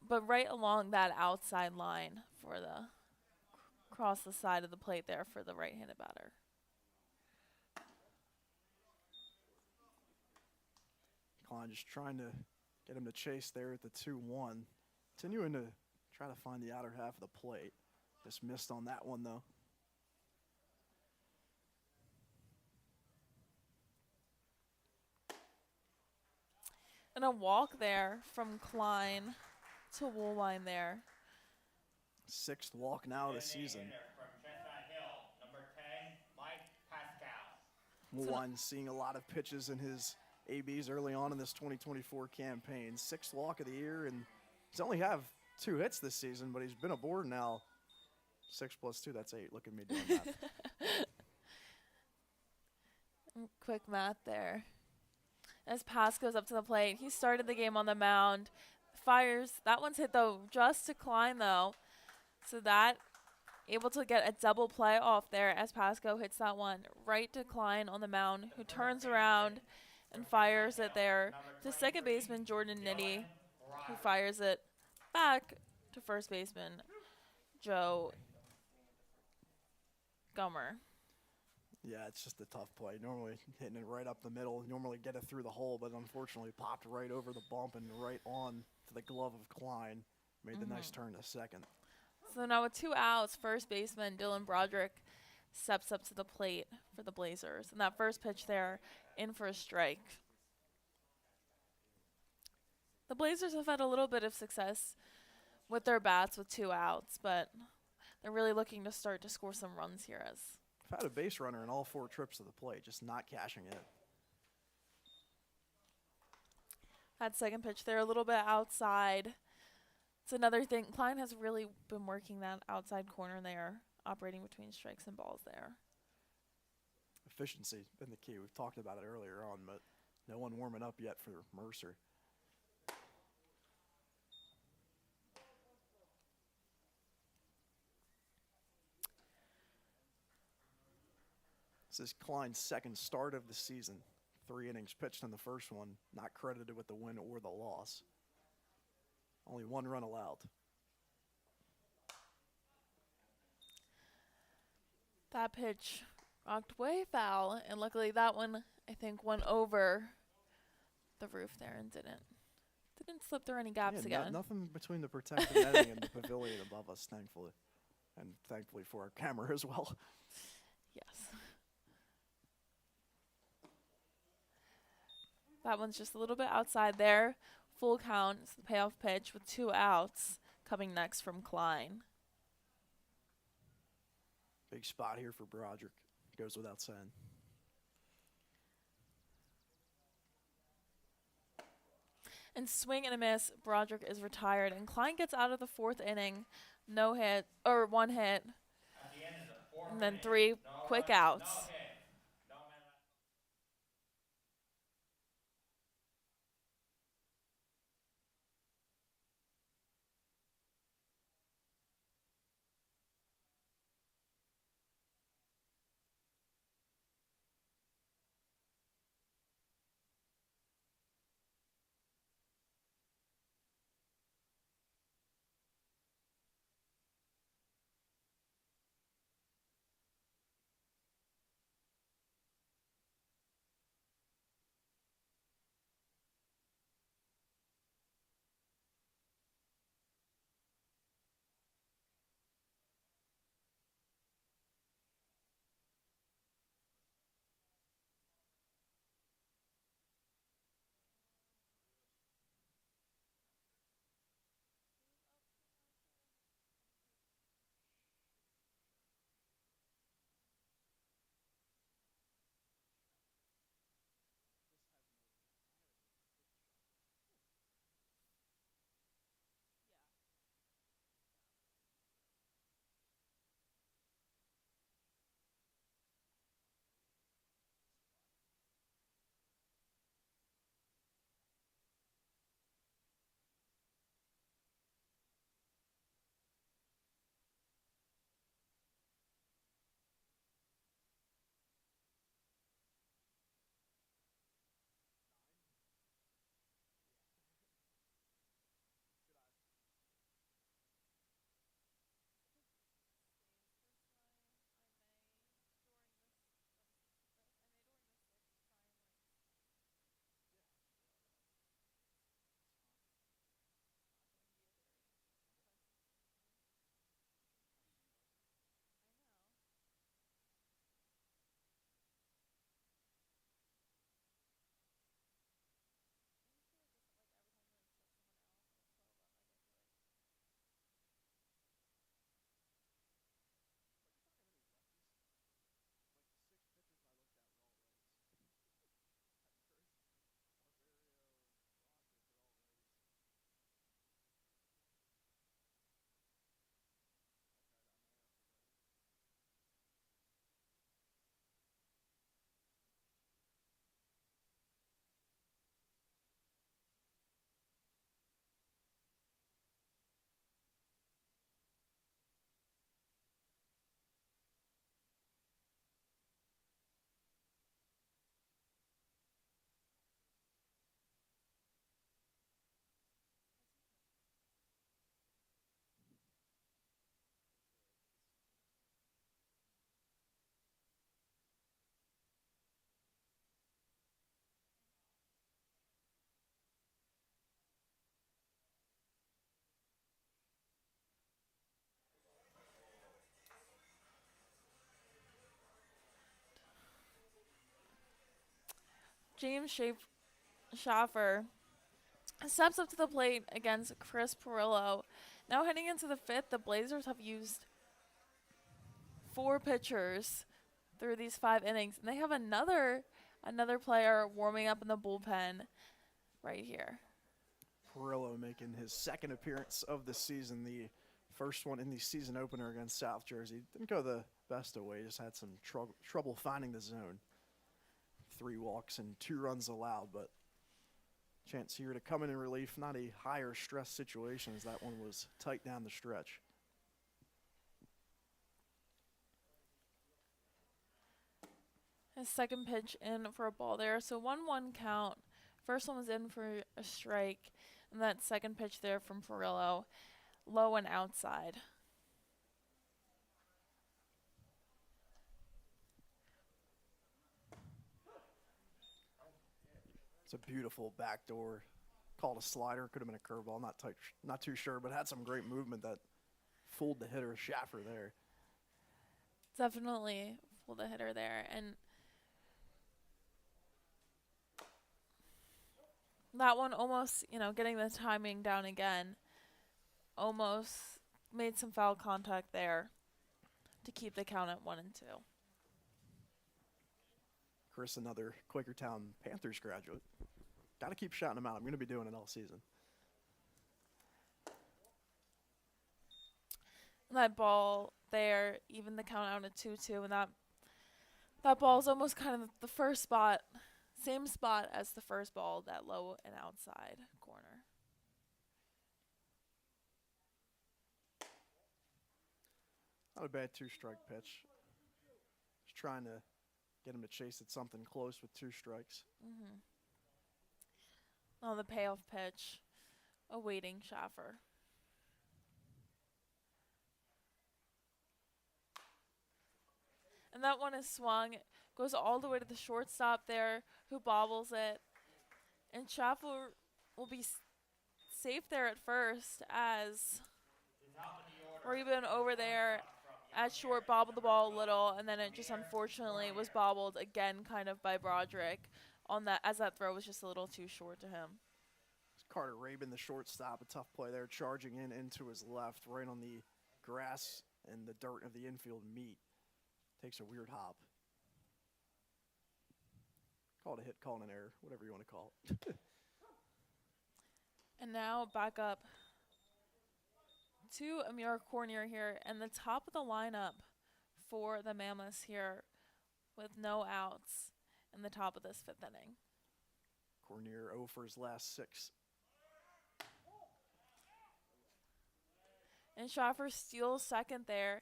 But right along that outside line for the across the side of the plate there for the right-handed batter. Klein just trying to get him to chase there at the 2-1. Continuing to try to find the outer half of the plate. Just missed on that one, though. And a walk there from Klein to Woolwine there. 6th walk now of the season. From Chestnut Hill, number 10, Mike Pascal. Woolwine seeing a lot of pitches in his ABs early on in this 2024 campaign. 6th walk of the year, and he's only have 2 hits this season, but he's been aboard now. 6 + 2, that's 8. Look at me doing that. Quick math there. As Pass goes up to the plate, he started the game on the mound. Fires. That one's hit, though, just to Klein, though. So that, able to get a double play off there as Pasco hits that one right to Klein on the mound, who turns around and fires it there to second baseman Jordan Nitty, who fires it back to first baseman Joe Gummer. Yeah, it's just a tough play. Normally hitting it right up the middle. Normally get it through the hole, but unfortunately popped right over the bump and right on to the glove of Klein. Made the nice turn to second. So now with 2 outs, first baseman Dylan Broderick steps up to the plate for the Blazers. And that first pitch there, in for a strike. The Blazers have had a little bit of success with their bats with 2 outs, but they're really looking to start to score some runs here as I've had a base runner in all 4 trips to the plate, just not cashing it. that second pitch there a little bit outside. It's another thing. Klein has really been working that outside corner there, operating between strikes and balls there. Efficiency has been the key. We've talked about it earlier on, but no one warming up yet for Mercer. This is Klein's 2nd start of the season. 3 innings pitched in the first one, not credited with the win or the loss. Only 1 run allowed. That pitch rocked way foul, and luckily that one, I think, went over the roof there and didn't slip through any gaps again. Nothing between the protected netting and the pavilion above us, thankfully. And thankfully for our camera as well. Yes. That one's just a little bit outside there. Full count. It's the payoff pitch with 2 outs coming next from Klein. Big spot here for Broderick. Goes without saying. And swing and a miss. Broderick is retired. And Klein gets out of the 4th inning. No hit, or 1 hit. At the end of the 4th And then inning, 3 no quick run, outs. No hit. No man left. James Schaffer steps up to the plate against Chris Perillo. Now heading into the fifth, the Blazers have used 4 pitchers through these 5 innings, and they have another player warming up in the bullpen right here. Perillo making his second appearance of the season, the first one in the season opener against South Jersey. Didn't go the best of way, just had some trouble finding the zone. 3 walks and 2 runs allowed, but chance here to come in relief. Not a higher stress situation as that one was tight down the stretch. His second pitch in for a ball there. So 1-1 count. First one was in for a strike. And that second pitch there from Perillo, low and outside. It's a beautiful backdoor. Called a slider. Could have been a curveball. Not too sure, but had some great movement that fooled the hitter, Schaffer, there. Definitely fooled the hitter there. And that one almost, getting the timing down again, almost made some foul contact there to keep the count at 1-2. Chris, another Quakertown Panthers graduate. Got to keep shouting him out. I'm going to be doing it all season. That ball there, even the count out at 2-2, and that ball is almost kind of the first spot, same spot as the first ball, that low and outside corner. Not a bad 2-strike pitch. Just trying to get him to chase at something close with 2 strikes. Mm-hmm. On the payoff pitch, awaiting Schaffer. And that one is swung, goes all the way to the shortstop there, who bobbles it. And Schaffer will be safe there at first, as we're even over there at short, bobbled the ball a little, and then it just unfortunately was bobbled again kind of by Broderick on that, as that throw was just a little too short to him. Carter Rabin, the shortstop, a tough play there, charging into his left, right on the grass and the dirt of the infield meet. Takes a weird hop. Call it a hit, call it an error, whatever you want to call it. And now back up to Amir Cornier here, and the top of the lineup for the Mammoths here with no outs in the top of this 5th inning. Cornier 0 for his last 6. And Schaffer steals second there,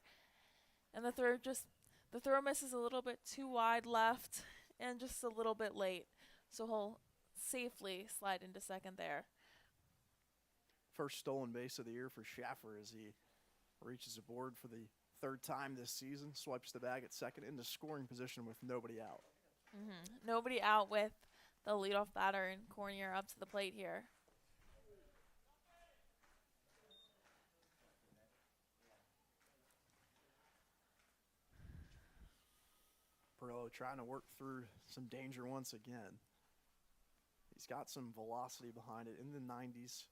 and the throw misses a little bit too wide left and just a little bit late, so he'll safely slide into second there. First stolen base of the year for Schaffer as he reaches the board for the 3rd time this season, swipes the bag at second into scoring position with nobody out. Mm-hmm. Nobody out with the leadoff batter and Cornier up to the plate here. Perillo trying to work through some danger once again. He's got some velocity behind it in the 90s, as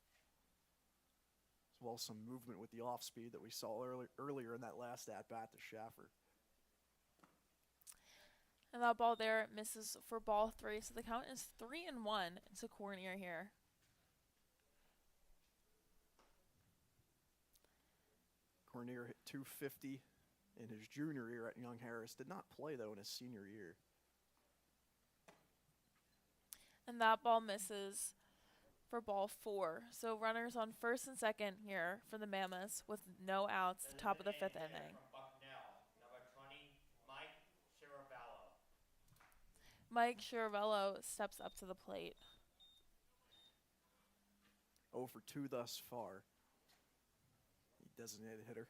well as some movement with the off speed that we saw earlier in that last at-bat to Schaffer. And that ball there misses for ball 3, so the count is 3-1 to Cornier here. Cornier hit .250 in his junior year at Young Harris. Did not play, though, in his senior year. And that ball misses for ball 4. So runners on first and second here for the Mammoths with no outs, top of the 5th inning. Number 20, Mike Chiravello. Mike Chiravello steps up to the plate. 0 for 2 thus far. The designated hitter.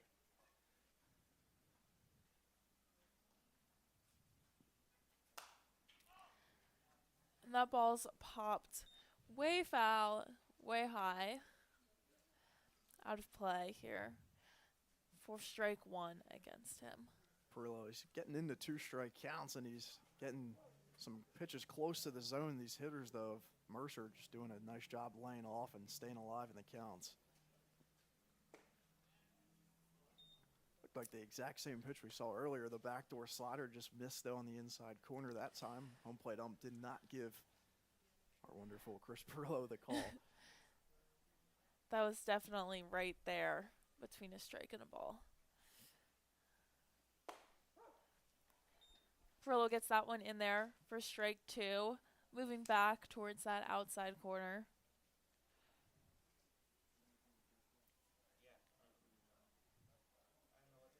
And that ball's popped way foul, way high. Out of play here for strike 1 against him. Perillo is getting into 2-strike counts, and he's getting Some pitches close to the zone. These hitters, though, of Mercer just doing a nice job laying off and staying alive in the counts. Looked like the exact same pitch we saw earlier. The backdoor slider just missed, though, on the inside corner that time. Home plate ump did not give our wonderful Chris Perillo the call. That was definitely right there between a strike and a ball. Perillo gets that one in there for strike 2, moving back towards that outside corner.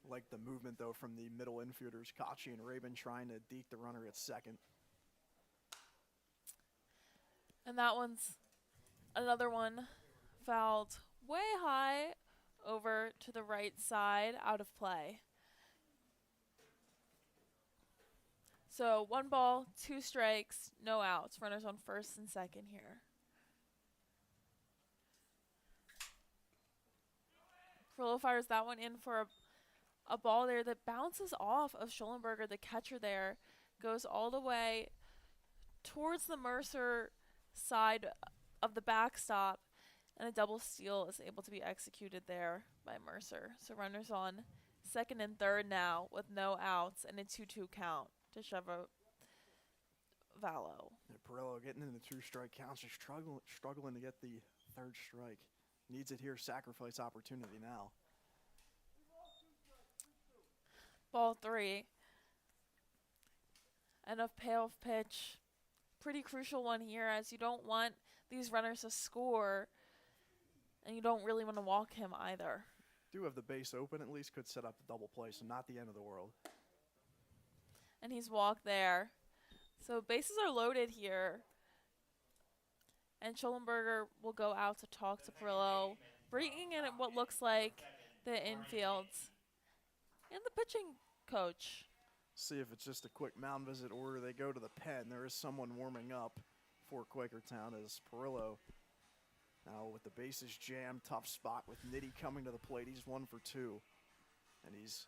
Like the movement, though, from the middle infielders, Kachi and Rabin, trying to deke the runner at second. And that one's another one fouled way high over to the right side, out of play. So 1 ball, 2 strikes, no outs. Runners on first and second here. Perillo fires that one in for a ball there that bounces off of Schollenberger, the catcher there, goes all the way towards the Mercer side of the backstop, and a double steal is able to be executed there by Mercer. So runners on second and third now with no outs and a 2-2 count to Chevrolet Vallow. Yeah, Perillo getting into 2 strike counts, just struggling to get the 3rd strike. Needs it here, sacrifice opportunity now. Ball 3. And a payoff pitch. Pretty crucial one here, as you don't want these runners to score, and you don't really want to walk him either. Do have the base open, at least could set up the double play, so not the end of the world. And he's walked there. So bases are loaded here. And Schollenberger will go out to talk to Perillo, bringing in what looks like the infields and the pitching coach. See if it's just a quick mound visit or they go to the pen. There is someone warming up for Quakertown as Perillo. Now with the bases jammed, tough spot with Nitty coming to the plate. He's 1 for 2. And he's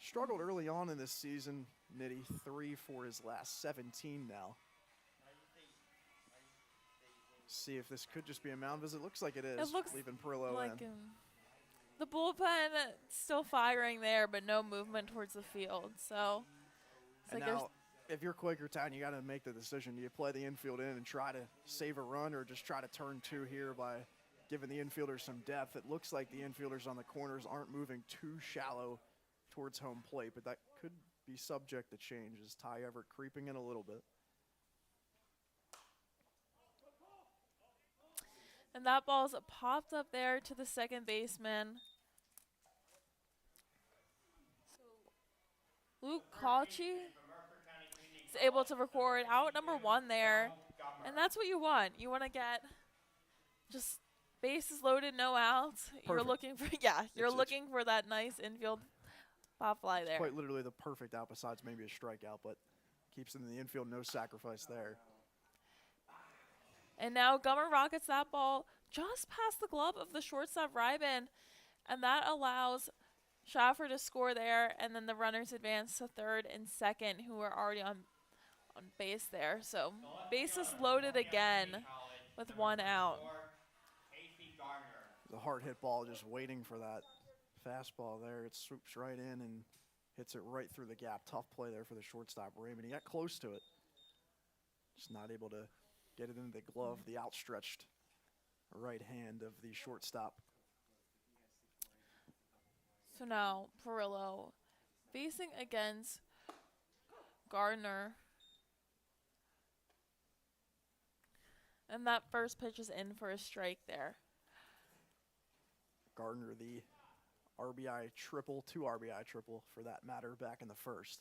struggled early on in this season. Nitty 3 for his last 17 now. See if this could just be a mound visit. Looks like it is. It looks leaving Perillo like in. the bullpen still firing there, but no movement towards the field. So it's And like there's now, if you're Quakertown, you got to make the decision. Do you play the infield in and try to save a run, or just try to turn 2 here by giving the infielders some depth? It looks like the infielders on the corners aren't moving too shallow towards home plate, but that could be subject to change. Is Ty Everett creeping in a little bit? And that ball's popped up there to the second baseman. Luke Kachi is able to record out number 1 there. And that's what you want. You want to get just bases loaded, no outs. You're Perfect. looking for, yeah, you're It's- looking for that nice infield pop fly there. Quite literally the perfect out, besides maybe a strikeout, but keeps it in the infield, no sacrifice there. And now Gummer rockets that ball just past the glove of the shortstop Ryben, and that allows Schaffer to score there, and then the runners advance to third and second, who are already on base there. So bases loaded again with 1 out. The hard hit ball, just waiting for that fastball there. It swoops right in and hits it right through the gap. Tough play there for the shortstop Raymond. He got close to it, just not able to get it into the glove, the outstretched right hand of the shortstop. So now Perillo facing against Gardner. And that first pitch is in for a strike there. Gardner, the RBI triple, 2 RBI triple for that matter, back in the first.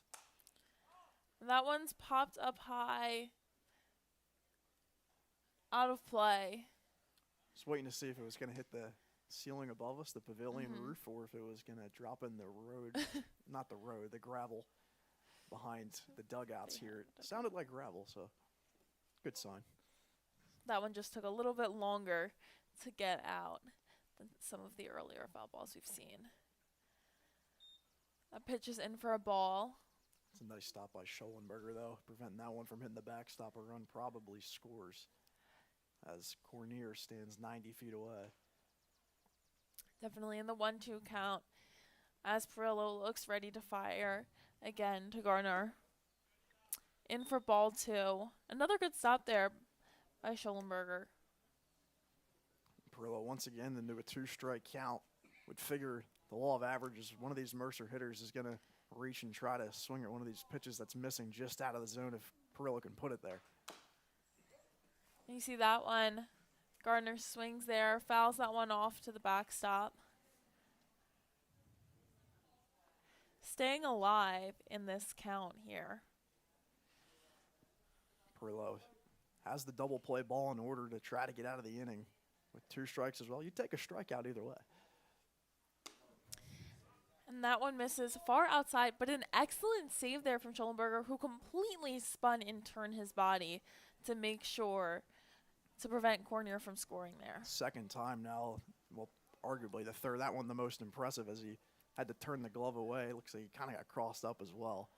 And that one's popped up high, out of play. Just waiting to see if it was going to hit the ceiling above us, the pavilion roof, or if it was going to drop in the road, not the road, the gravel behind the dugouts here. It sounded like gravel, so good sign. That one just took a little bit longer to get out than some of the earlier foul balls we've seen. That pitch is in for a ball. It's a nice stop by Schollenberger, though, preventing that one from hitting the backstop. A run probably scores as Cornier stands 90 feet away. Definitely in the 1-2 count as Perillo looks ready to fire again to Garner. In for ball 2. Another good stop there by Schollenberger. Perillo once again into a 2-strike count. Would figure the law of averages, one of these Mercer hitters is going to reach and try to swing at one of these pitches that's missing just out of the zone if Perillo can put it there. You see that one. Gardner swings there, fouls that one off to the backstop. Staying alive in this count here. Perillo has the double play ball in order to try to get out of the inning with 2 strikes as well. You take a strikeout either way. And that one misses far outside, but an excellent save there from Schollenberger, who completely spun and turned his body to make sure to prevent Cornier from scoring there. Second time now, well, arguably the third. That one the most impressive as he had to turn the glove away. Looks like he kind of got crossed up as well.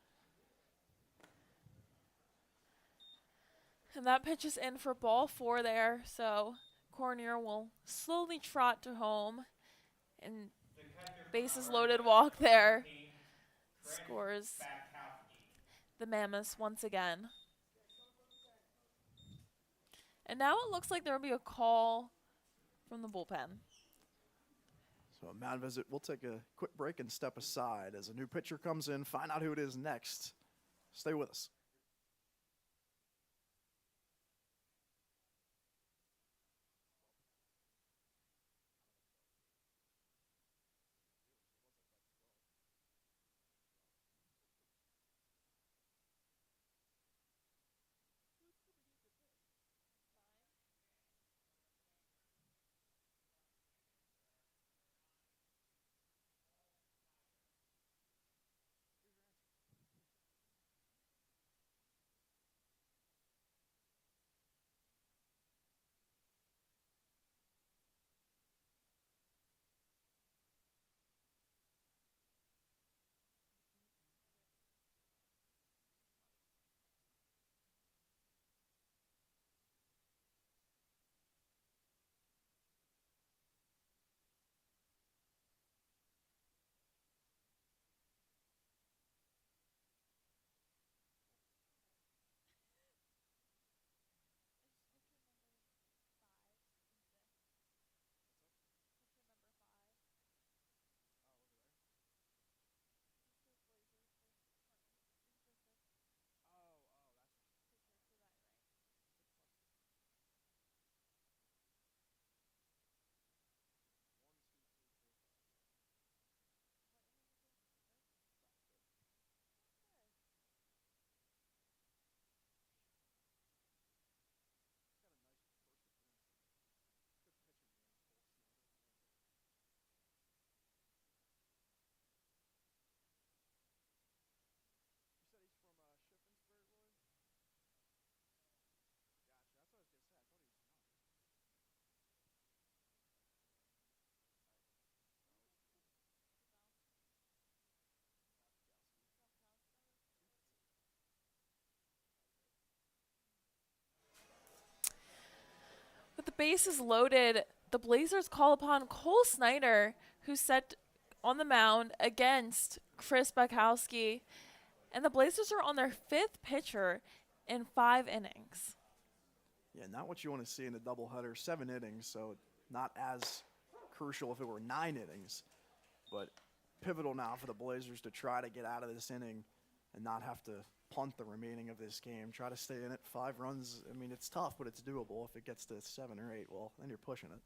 And that pitch is in for ball 4 there, so Cornier will slowly trot to home. And bases loaded walk there. Scores the Mammoths once again. And now it looks like there will be a call from the bullpen. So a mound visit. We'll take a quick break and step aside as a new pitcher comes in. Find out who it is next. Stay with us. With the bases loaded, the Blazers call upon Cole Snyder, who's set on the mound against Chris Bukowski. And the Blazers are on their 5th pitcher in 5 innings. Yeah, not what you want to see in a doubleheader. 7 innings, so not as crucial if it were 9 innings. But pivotal now for the Blazers to try to get out of this inning and not have to punt the remaining of this game. Try to stay in it. 5 runs, I mean, it's tough, but it's doable. If it gets to 7 or 8, well, then you're pushing it.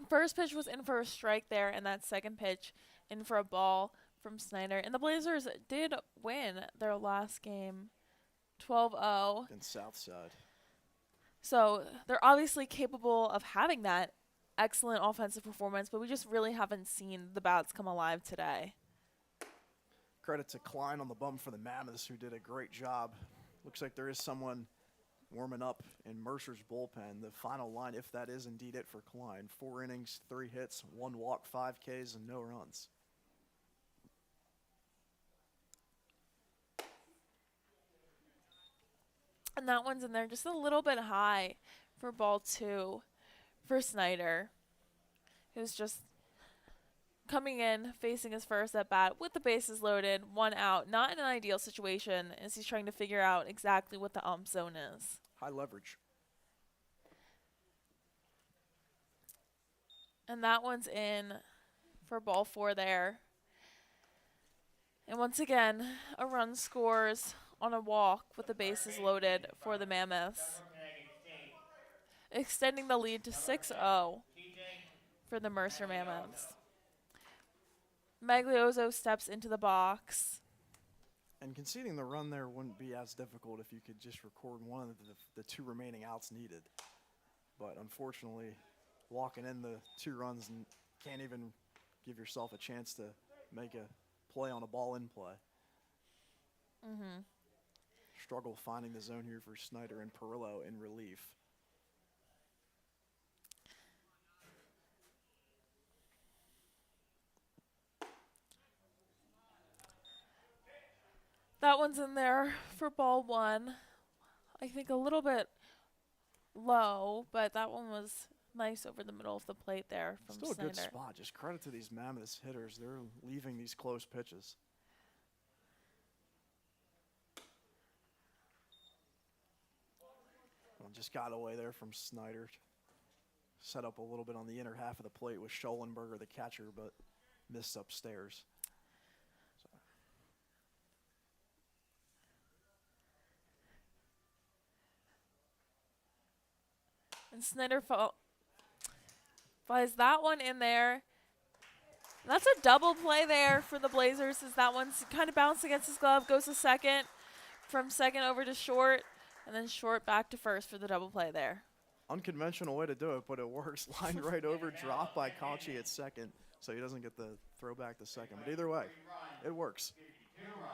First pitch was in for a strike there, and that second pitch in for a ball from Snyder. And the Blazers did win their last game 12-0. And Southside. So they're obviously capable of having that excellent offensive performance, but we just really haven't seen the bats come alive today. Credit to Klein on the bump for the Mammoths, who did a great job. Looks like there is someone warming up in Mercer's bullpen. The final line, if that is indeed it for Klein: 4 innings, 3 hits, 1 walk, 5 Ks, and no runs. And that one's in there just a little bit high for ball 2 for Snyder, who's just coming in, facing his first at bat with the bases loaded, 1 out. Not in an ideal situation as he's trying to figure out exactly what the ump zone is. High leverage. And that one's in for ball 4 there. And once again, a run scores on a walk with the bases loaded for the Mammoths, Central Connecticut State, extending the lead to 6-0 TJ for the Mercer Mammoths. Maglioso steps into the box. And conceding the run there wouldn't be as difficult if you could just record one of the 2 remaining outs needed. But unfortunately, walking in the 2 runs and can't even give yourself a chance to make a play on a ball in play. Struggle finding the zone here for Snyder and Perillo in relief. That one's in there for ball 1. I think a little bit low, but that one was nice over the middle of the plate there from Still a Snyder. good spot. Just credit to these Mammoths hitters. They're leaving these close pitches. Well, just got away there from Snyder. Set up a little bit on the inner half of the plate with Schollenberger, the catcher, but missed upstairs. And Snyder flies that one in there. That's a double play there for the Blazers as that one's kind of bounced against his glove, goes to second, from second over to short, and then short back to first for the double play there. Unconventional way to do it, but it works. Line right over, drop by Conchi at second, so he doesn't get the throw back to second. But either way, it works. 2 runs.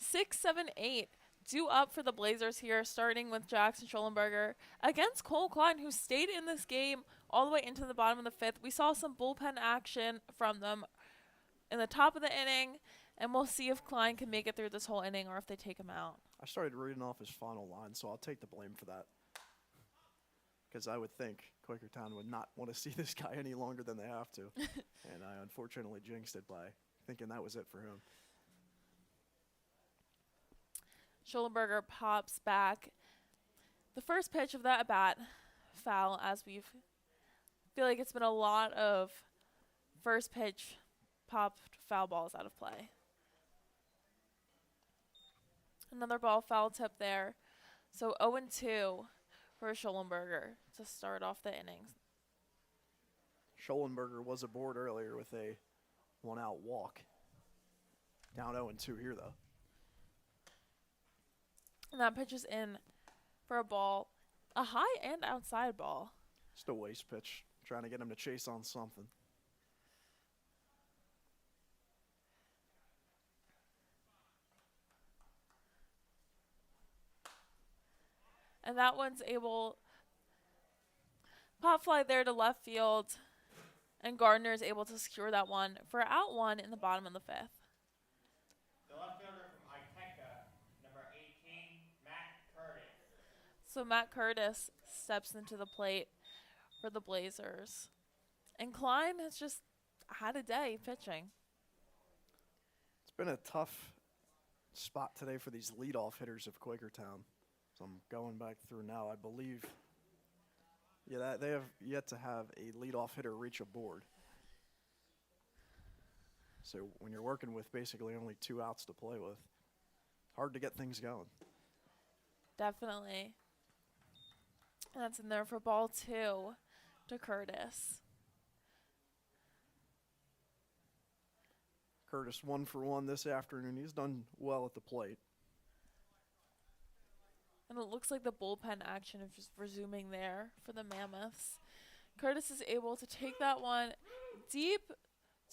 6, 7, 8 due up for the Blazers here, starting with Jackson Schollenberger against Cole Klein, who stayed in this game all the way into the bottom of the 5th. We saw some bullpen action from them in the top of the inning, and we'll see if Klein can make it through this whole inning or if they take him out. I started reading off his final line, so I'll take the blame for that. Because I would think Quakertown would not want to see this guy any longer than they have to. And I unfortunately jinxed it by thinking that was it for him. Schollenberger pops back. The first pitch of that at bat, foul, as we feel like it's been a lot of first pitch popped foul balls out of play. Another ball foul tip there. So 0-2 for Schollenberger to start off the innings. Schollenberger was aboard earlier with a one-out walk. Down 0-2 here, though. And that pitch is in for a ball, a high and outside ball. Just a waste pitch, trying to get him to chase on something. And that one's able, pop fly there to left field, and Gardner is able to secure that one for out one in the bottom of the fifth. The left fielder from Iteka, number 18, Matt Curtis. So Matt Curtis steps into the plate for the Blazers. And Klein has just had a day pitching. It's been a tough spot today for these leadoff hitters of Quakertown. So I'm going back through now. I believe, they have yet to have a leadoff hitter reach a board. So when you're working with basically only 2 outs to play with, hard to get things going. Definitely. And that's in there for ball 2 to Curtis. Curtis 1 for 1 this afternoon. He's done well at the plate. And it looks like the bullpen action is just resuming there for the Mammoths. Curtis is able to take that one deep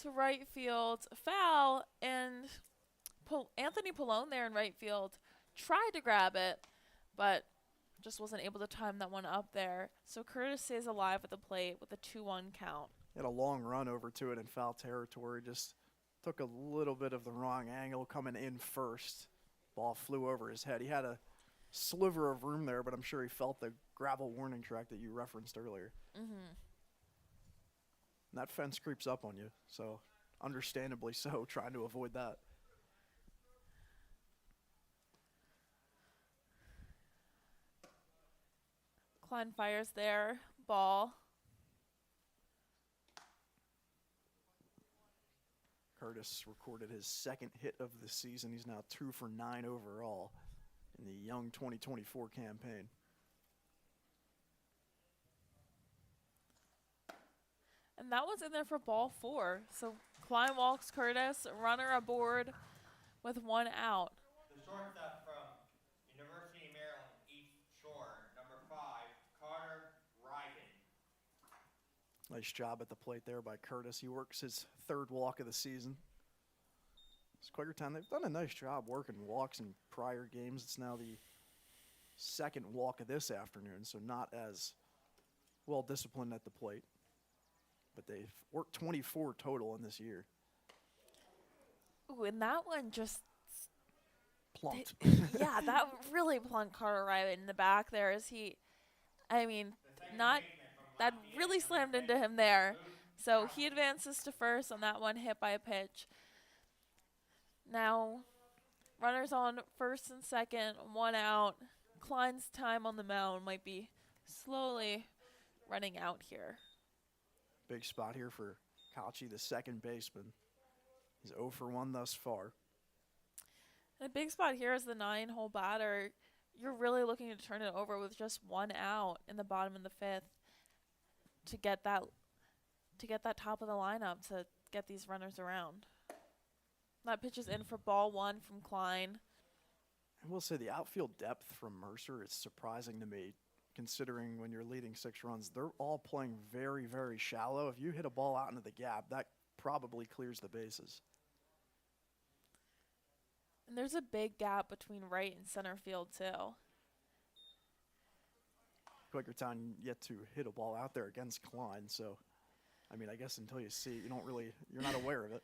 to right field, foul, and Anthony Pallone there in right field tried to grab it, but just wasn't able to time that one up there. So Curtis stays alive at the plate with a 2-1 count. He had a long run over to it in foul territory. Just took a little bit of the wrong angle coming in first. Ball flew over his head. He had a sliver of room there, but I'm sure he felt the gravel warning track that you referenced earlier. Mm-hmm. And that fence creeps up on you, so understandably so, trying to avoid that. Klein fires there, ball. Curtis recorded his second hit of the season. He's now 2 for 9 overall in the young 2024 campaign. And that was in there for ball 4. So Klein walks Curtis, runner aboard with 1 out. The shortstop from University of Maryland, East Shore, number 5, Carter Ryden. Nice job at the plate there by Curtis. He works his 3rd walk of the season. It's Quakertown, they've done a nice job working walks in prior games. It's now the 2nd walk of this afternoon, so not as well disciplined at the plate. But they've worked 24 total in this year. Ooh, and that one just Plunked. yeah, that really plunked Carter Ryden in the back there as he, I mean, not, that really slammed into him there. So he advances to first on that one hit by a pitch. Now, runners on first and second, 1 out. Klein's time on the mound might be slowly running out here. Big spot here for Kachi, the second baseman. He's 0 for 1 thus far. And a big spot here is the 9-hole batter. You're really looking to turn it over with just 1 out in the bottom of the 5th to get that top of the lineup to get these runners around. That pitch is in for ball 1 from Klein. I will say the outfield depth from Mercer is surprising to me, considering when you're leading 6 runs. They're all playing very, very shallow. If you hit a ball out into the gap, that probably clears the bases. And there's a big gap between right and center field, too. Quakertown yet to hit a ball out there against Klein, so, I mean, I guess until you see it, you're not aware of it.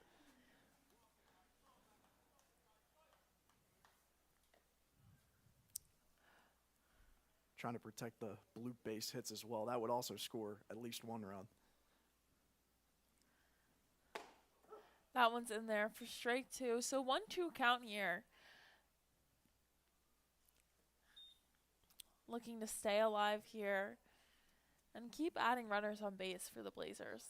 trying to protect the blue base hits as well. That would also score at least 1 run. That one's in there for strike 2. So 1-2 count here. Looking to stay alive here and keep adding runners on base for the Blazers.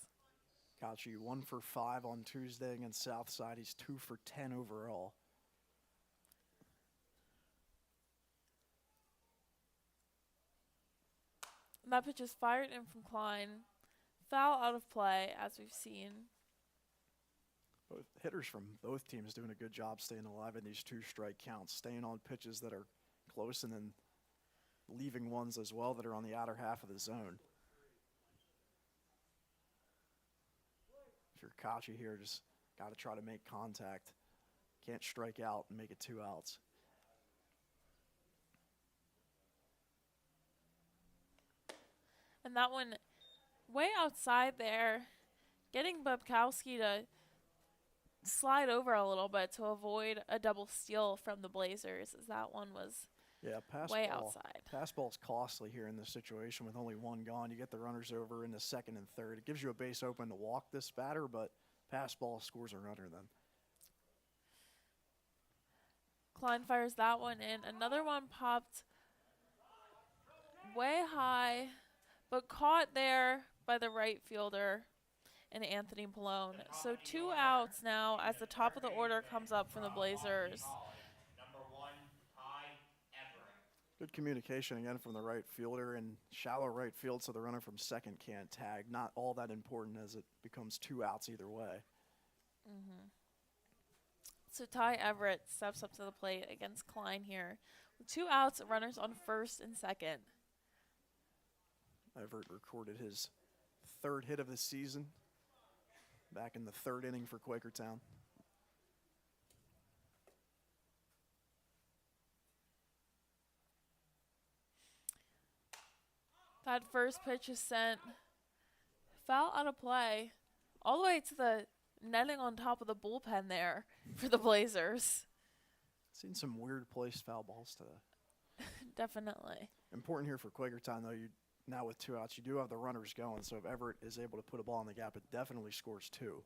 Kachi 1 for 5 on Tuesday against Southside. He's 2 for 10 overall. And that pitch is fired in from Klein. Foul out of play, as we've seen. Both hitters from both teams doing a good job staying alive in these 2 strike counts, staying on pitches that are close and then leaving ones as well that are on the outer half of the zone. If you're Kachi here, just got to try to make contact. Can't strike out and make it 2 outs. And that one way outside there, getting Bubkowski to slide over a little bit to avoid a double steal from the Blazers, as that one was way outside. Pass ball's costly here in this situation with only 1 gone. You get the runners over in the second and third. It gives you a base open to walk this batter, but pass ball scores a runner then. Klein fires that one in. Another one popped way high, but caught there by the right fielder and Anthony Pallone. So 2 outs now as the top of the order comes up from the Blazers. Number 1, Ty Everett. Good communication again from the right fielder and shallow right field, so the runner from second can't tag. Not all that important as it becomes 2 outs either way. So Ty Everett steps up to the plate against Klein here. With 2 outs, runners on first and second. Everett recorded his 3rd hit of the season back in the 3rd inning for Quakertown. That first pitch is sent foul out of play all the way to the netting on top of the bullpen there for the Blazers. Seen some weird placed foul balls today. Definitely. Important here for Quakertown, though. Now with 2 outs, you do have the runners going, so if Everett is able to put a ball in the gap, it definitely scores 2.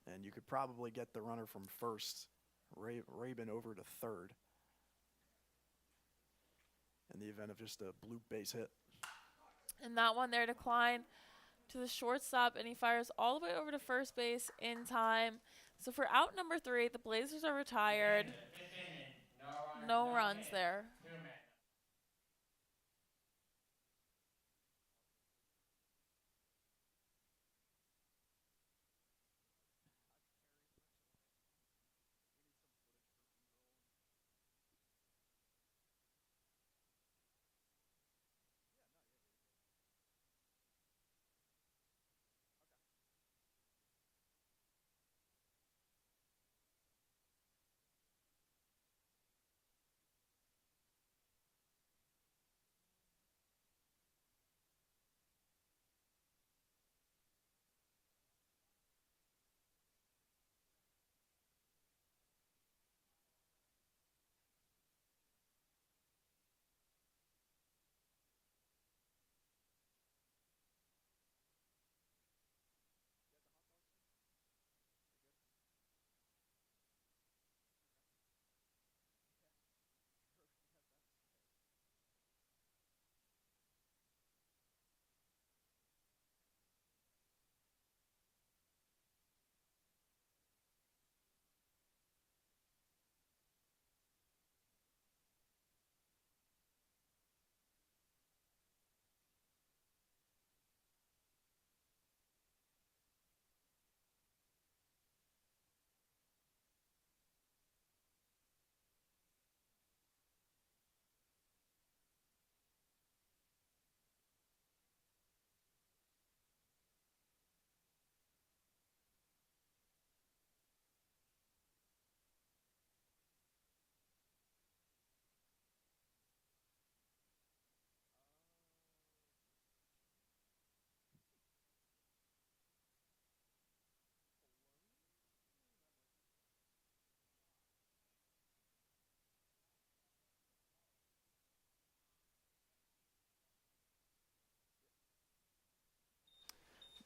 And you could probably get the runner from first, Rabin, over to third in the event of just a blue base hit. And that one there to Klein to the shortstop, and he fires all the way over to first base in time. So for out number 3, the Blazers are retired. No runs there.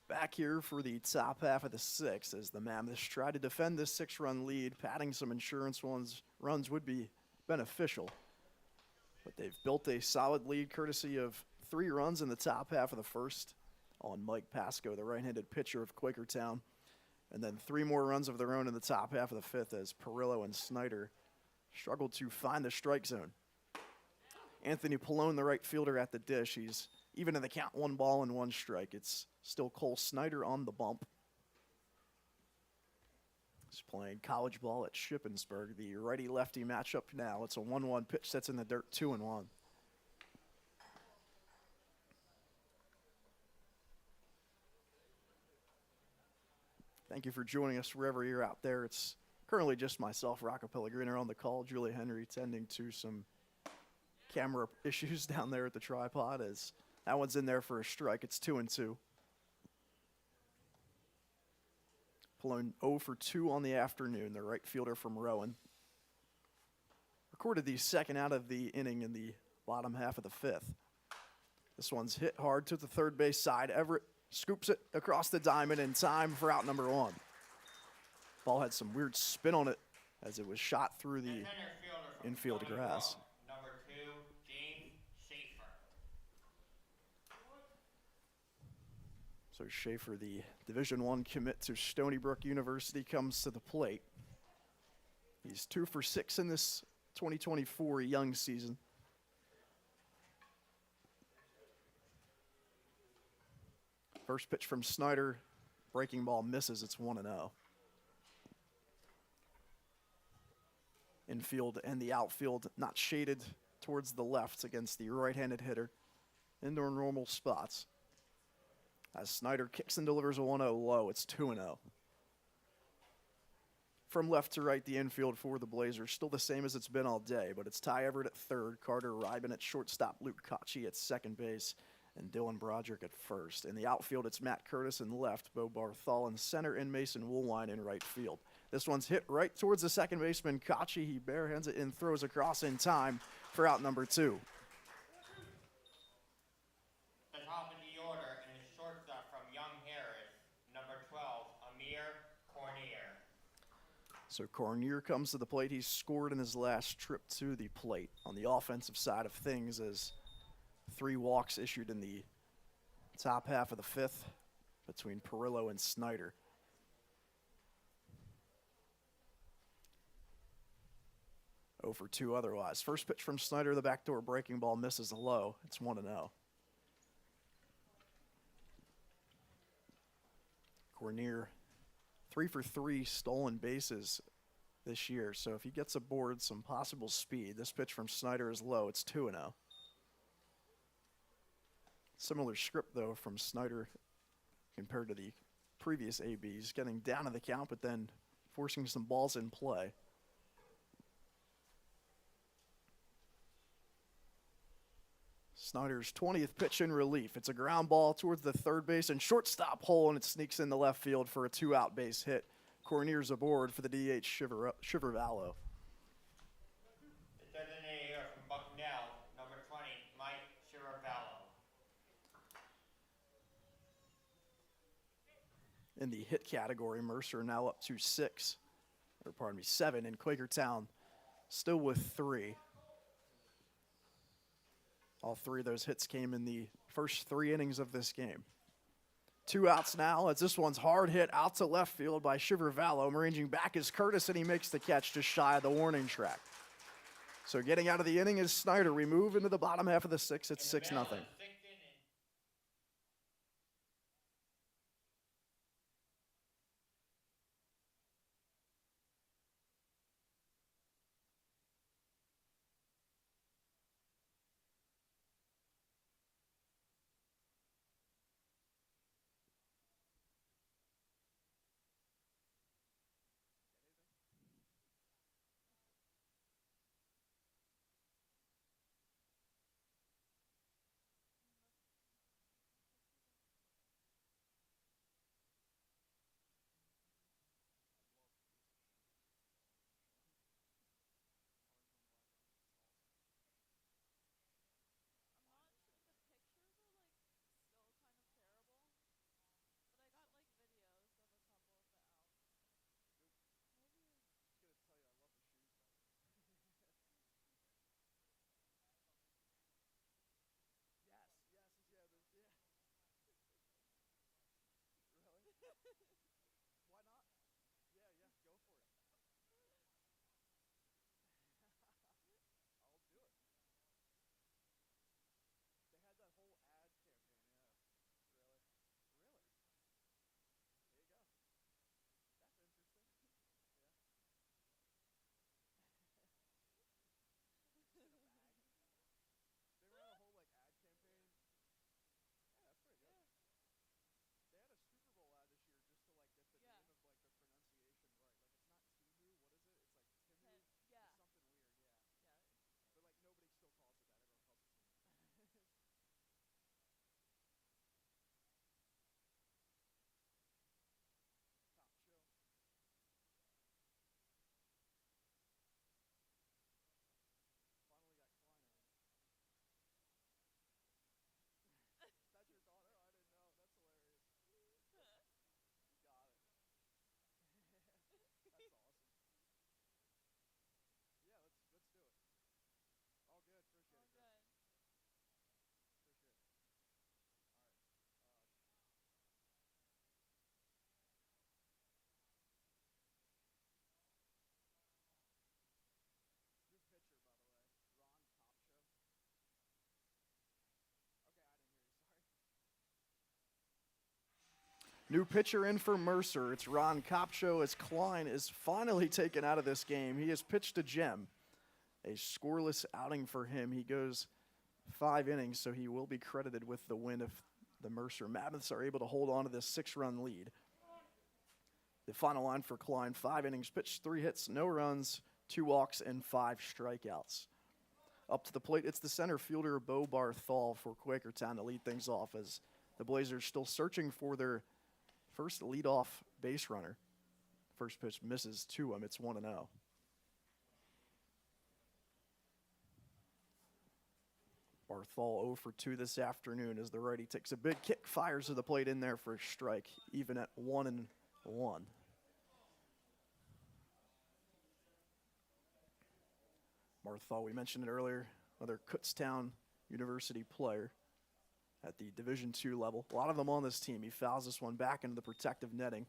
Back here for the top half of the sixth as the Mammoths try to defend this 6-run lead. Padding some insurance runs would be beneficial. But they've built a solid lead courtesy of 3 runs in the top half of the first on Mike Pasco, the right-handed pitcher of Quakertown. And then 3 more runs of their own in the top half of the fifth as Perillo and Snyder struggled to find the strike zone. Anthony Pallone, the right fielder at the dish. He's even in the count, 1 ball and 1 strike. It's still Cole Snyder on the bump. He's playing college ball at Shippensburg. The righty-lefty matchup now. It's a 1-1 pitch that's in the dirt, 2-1. Thank you for joining us wherever you're out there. It's currently just myself, Rocco Pellegrino, on the call. Julia Henry tending to some camera issues down there at the tripod as that one's in there for a strike. It's 2-2. Pallone 0 for 2 on the afternoon, the right fielder from Rowan. Recorded the second out of the inning in the bottom half of the fifth. This one's hit hard to the third base side. Everett scoops it across the diamond in time for out number 1. Ball had some weird spin on it as it was shot through the infield grass. Number 2, James Schaefer. So Schaefer, the Division I commit to Stony Brook University, comes to the plate. He's 2 for 6 in this 2024 young season. First pitch from Snyder, breaking ball misses. It's 1-0. Infield and the outfield not shaded towards the left against the right-handed hitter in their normal spots. As Snyder kicks and delivers a 1-0 low, it's 2-0. From left to right, the infield for the Blazers, still the same as it's been all day, but it's Ty Everett at third, Carter Ryben at shortstop, Luke Kochi at second base, and Dylan Broderick at first. In the outfield, it's Matt Curtis in left, Bo Barthol in center, and Mason Woolwine in right field. This one's hit right towards the second baseman, Kochi. He barehands it and throws across in time for out number 2. The top of the order and the shortstop from Young Harris, number 12, Amir Cornier. So Cornier comes to the plate. He's scored in his last trip to the plate on the offensive side of things as 3 walks issued in the top half of the fifth between Perillo and Snyder. For 2 otherwise. First pitch from Snyder, the backdoor breaking ball misses low. It's 1-0. Cornier 3 for 3 stolen bases this year. So if he gets aboard some possible speed, this pitch from Snyder is low. It's 2-0. Similar script, though, from Snyder compared to the previous ABs. Getting down to the count, but then forcing some balls in play. Snyder's 20th pitch in relief. It's a ground ball towards the third base and shortstop hole, and it sneaks in the left field for a 2-out base hit. Cornier's aboard for the DH, Shivervallo. The designated hitter from Bucknell, number 20, Mike Shivervallo. In the hit category, Mercer now up to 7 in Quakertown, still with 3. All 3 of those hits came in the first 3 innings of this game. 2 outs now as this one's hard hit out to left field by Shivervallo. Arranging back is Curtis, and he makes the catch just shy of the warning track. So getting out of the inning is Snyder. We move into the bottom half of the 6th. It's 6-0. New pitcher in for Mercer. It's Ron Kopcho as Klein is finally taken out of this game. He has pitched a gem. A scoreless outing for him. He goes 5 innings, so he will be credited with the win if the Mercer Mammoths are able to hold on to this 6-run lead. The final line for Klein, 5 innings pitched, 3 hits, no runs, 2 walks, and 5 strikeouts. Up to the plate, it's the center fielder, Bo Barthol, for Quakertown to lead things off as the Blazers still searching for their first leadoff base runner. First pitch misses to him. It's 1-0. Barthol 0 for 2 this afternoon as the righty takes a big kick, fires to the plate in there for a strike, even at 1-1. Barthol, we mentioned it earlier, another Kutztown University player at the Division II level. A lot of them on this team. He fouls this one back into the protective netting.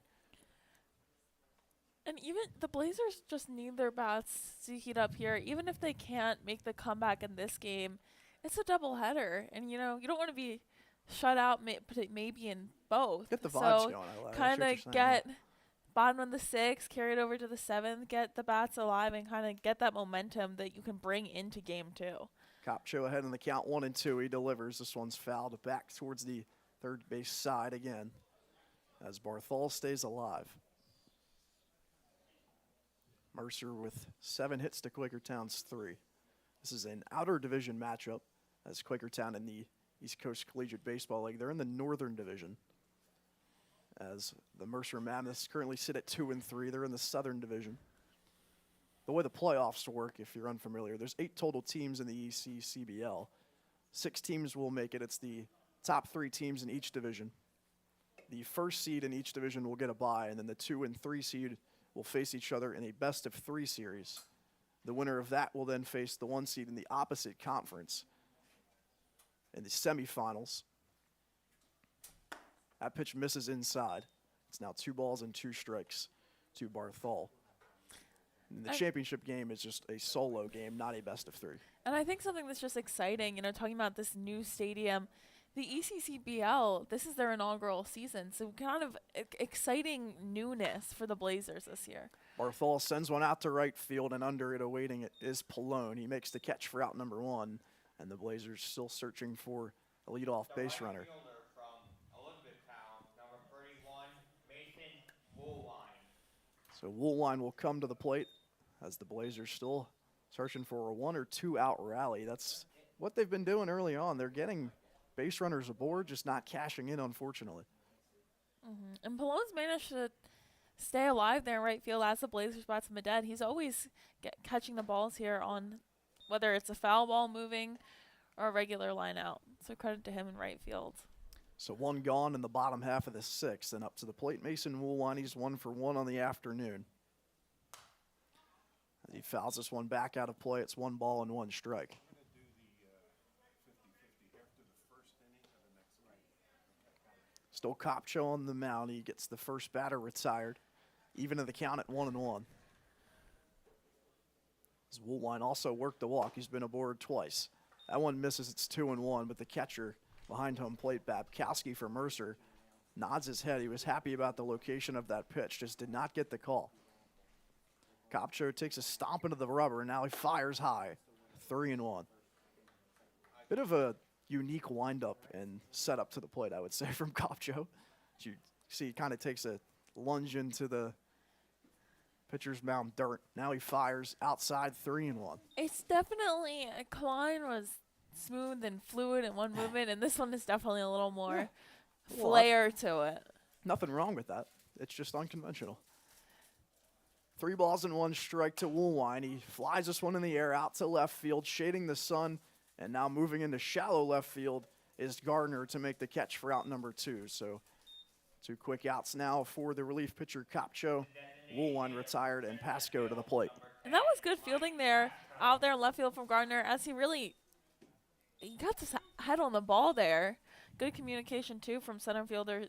And even the Blazers just need their bats to heat up here. Even if they can't make the comeback in this game, it's a doubleheader. And, you don't want to be shut out maybe in both. Get the vibes so going. kind of get bottom of the 6th, carry it over to the 7th, get the bats alive, and kind of get that momentum that you can bring into game 2. Kopcho ahead in the count, 1-2. He delivers. This one's fouled back towards the third base side again as Barthol stays alive. Mercer with 7 hits to Quakertown's 3. This is an outer division matchup as Quakertown in the East Coast Collegiate Baseball League. They're in the Northern Division as the Mercer Mammoths currently sit at 2-3. They're in the Southern Division. The way the playoffs work, if you're unfamiliar, there's 8 total teams in the ECCBL. 6 teams will make it. It's the top 3 teams in each division. The first seed in each division will get a bye, and then the 2 and 3 seed will face each other in a best-of-3 series. The winner of that will then face the 1 seed in the opposite conference in the semifinals. That pitch misses inside. It's now 2 balls and 2 strikes to Barthol. And the championship game is just a solo game, not a best-of-3. And I think something that's just exciting, talking about this new stadium, the ECCBL, this is their inaugural season, so kind of exciting newness for the Blazers this year. Barthol sends one out to right field, and under it awaiting it is Pallone. He makes the catch for out number 1, and the Blazers still searching for a leadoff base runner. Fielder from Elizabethtown, number 31, Mason Woolwine. So Woolwine will come to the plate as the Blazers still searching for a 1 or 2 out rally. That's what they've been doing early on. They're getting base runners aboard, just not cashing in, unfortunately. And Pallone's managed to stay alive there in right field as the Blazers bats him dead. He's always catching the balls here on whether it's a foul ball moving or a regular line out. So credit to him in right field. So 1 gone in the bottom half of the 6th, and up to the plate, Mason Woolwine. He's 1 for 1 on the afternoon. As he fouls this one back out of play. It's 1 ball and 1 strike. Still Kopcho on the mound. He gets the first batter retired. Even in the count at 1-1. As Woolwine also worked the walk. He's been aboard twice. That one misses. It's 2-1, but the catcher behind home plate, Babkowski for Mercer, nods his head. He was happy about the location of that pitch, just did not get the call. Kopcho takes a stomp into the rubber, and now he fires high. 3-1. Bit of a unique windup and setup to the plate, I would say, from Kopcho. As you see, he kind of takes a lunge into the pitcher's mound dirt. Now he fires outside, 3-1. It's definitely, Klein was smooth and fluid in one movement, and this one is definitely a little more flair to it. Nothing wrong with that. It's just unconventional. 3 balls and 1 strike to Woolwine. He flies this one in the air out to left field, shading the sun, and now moving into shallow left field is Gardner to make the catch for out number 2. So 2 quick outs now for the relief pitcher Kopcho. Woolwine retired, and Pasco to the plate. And that was good fielding there, out there in left field from Gardner, as he got his head on the ball there. Good communication, too, from center fielder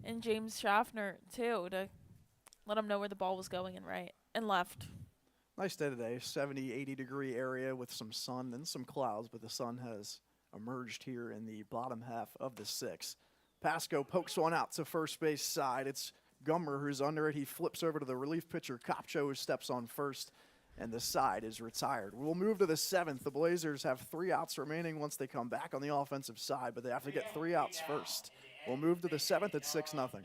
and James Schaffner, too, to let him know where the ball was going and right and left. Nice day today, 70, 80-degree area with some sun and some clouds, but the sun has emerged here in the bottom half of the 6th. Pasco pokes one out to first base side. It's Gummer who's under it. He flips over to the relief pitcher, Kopcho, who steps on first, and the side is retired. We'll move to the 7th. The Blazers have 3 outs remaining once they come back on the offensive side, but they have to get 3 outs first. We'll move to the 7th at 6-0.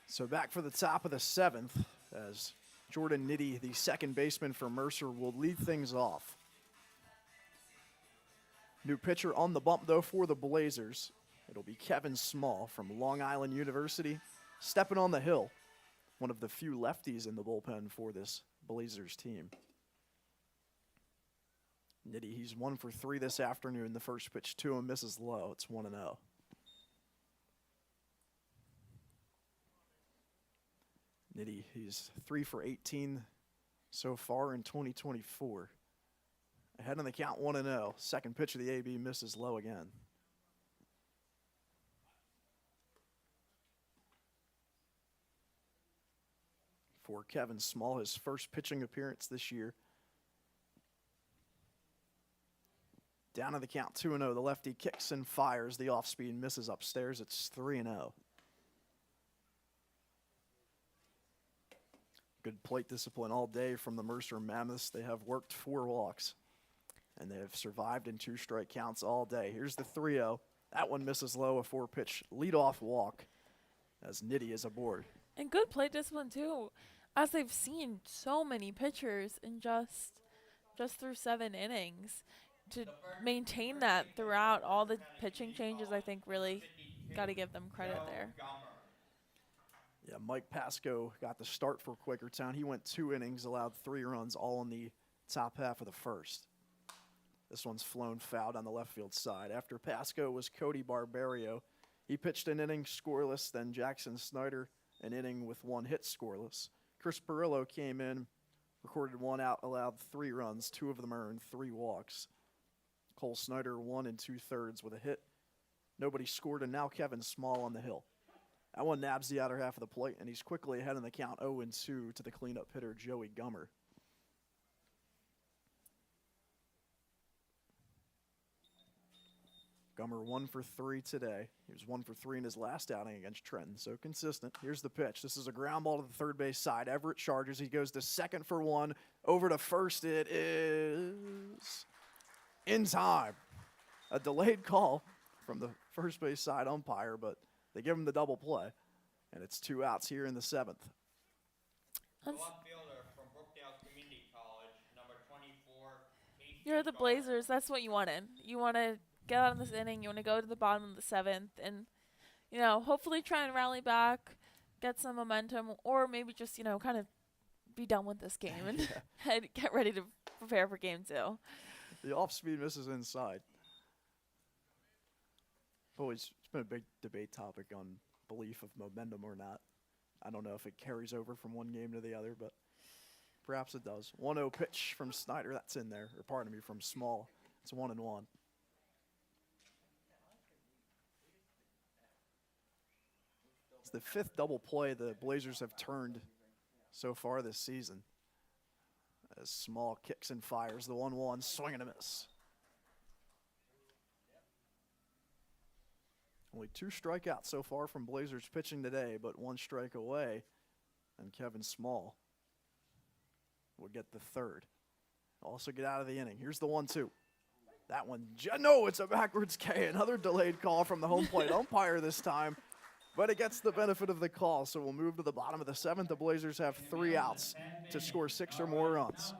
So back for the top of the 7th as Jordan Nitty, the second baseman for Mercer, will lead things off. New pitcher on the bump, though, for the Blazers. It'll be Kevin Small from Long Island University, stepping on the hill. One of the few lefties in the bullpen for this Blazers team. Nitty, he's 1 for 3 this afternoon. The first pitch to him misses low. It's 1-0. Nitty, he's 3 for 18 so far in 2024. Ahead on the count, 1-0. Second pitch of the AB misses low again. For Kevin Small, his first pitching appearance this year. Down to the count, 2-0. The lefty kicks and fires. The off-speed misses upstairs. It's 3-0. Good plate discipline all day from the Mercer Mammoths. They have worked 4 walks, and they have survived in 2 strike counts all day. Here's the 3-0. That one misses low, a 4-pitch leadoff walk as Nitty is aboard. And good plate discipline, too, as they've seen so many pitchers in just through 7 innings. To maintain that throughout all the pitching changes, I think really got to give them credit there. Yeah, Mike Pasco got the start for Quakertown. He went 2 innings, allowed 3 runs, all in the top half of the first. This one's flown foul down the left field side. After Pasco was Cody Barbario. He pitched an inning scoreless, then Jackson Snyder an inning with 1 hit scoreless. Chris Perillo came in, recorded 1 out, allowed 3 runs, 2 of them earned, 3 walks. Cole Snyder 1 2/3 with a hit. Nobody scored, and now Kevin Small on the hill. That one nabs the outer half of the plate, and he's quickly ahead in the count 0-2 to the cleanup hitter, Joey Gummer. Gummer 1 for 3 today. He was 1 for 3 in his last outing against Trenton, so consistent. Here's the pitch. This is a ground ball to the third base side. Everett charges. He goes to second for 1. Over to first. It is in time. A delayed call from the first base side umpire, but they give him the double play, and it's 2 outs here in the 7th. The left fielder from Brookdale Community College, number 24, Casey You're the Garner. Blazers. That's what you wanted. You want to get out of this inning. You want to go to the bottom of the 7th and, hopefully try and rally back, get some momentum, or maybe just, kind of be done with this game and and get ready to prepare for game 2. The off-speed misses inside. It's been a big debate topic on belief of momentum or not. I don't know if it carries over from one game to the other, but perhaps it does. 1-0 pitch from Snyder. That's in there. Or pardon me, from Small. It's 1-1. It's the 5th double play the Blazers have turned so far this season. As Small kicks and fires the 1-1, swing and a miss. Only 2 strikeouts so far from Blazers pitching today, but 1 strike away, and Kevin Small will get the 3rd. Also get out of the inning. Here's the 1-2. That one, no, it's a backwards K. Another delayed call from the home plate umpire this time, but it gets the benefit of the call, so we'll move to the bottom of the 7th. The Blazers have 3 outs to score 6 or more runs.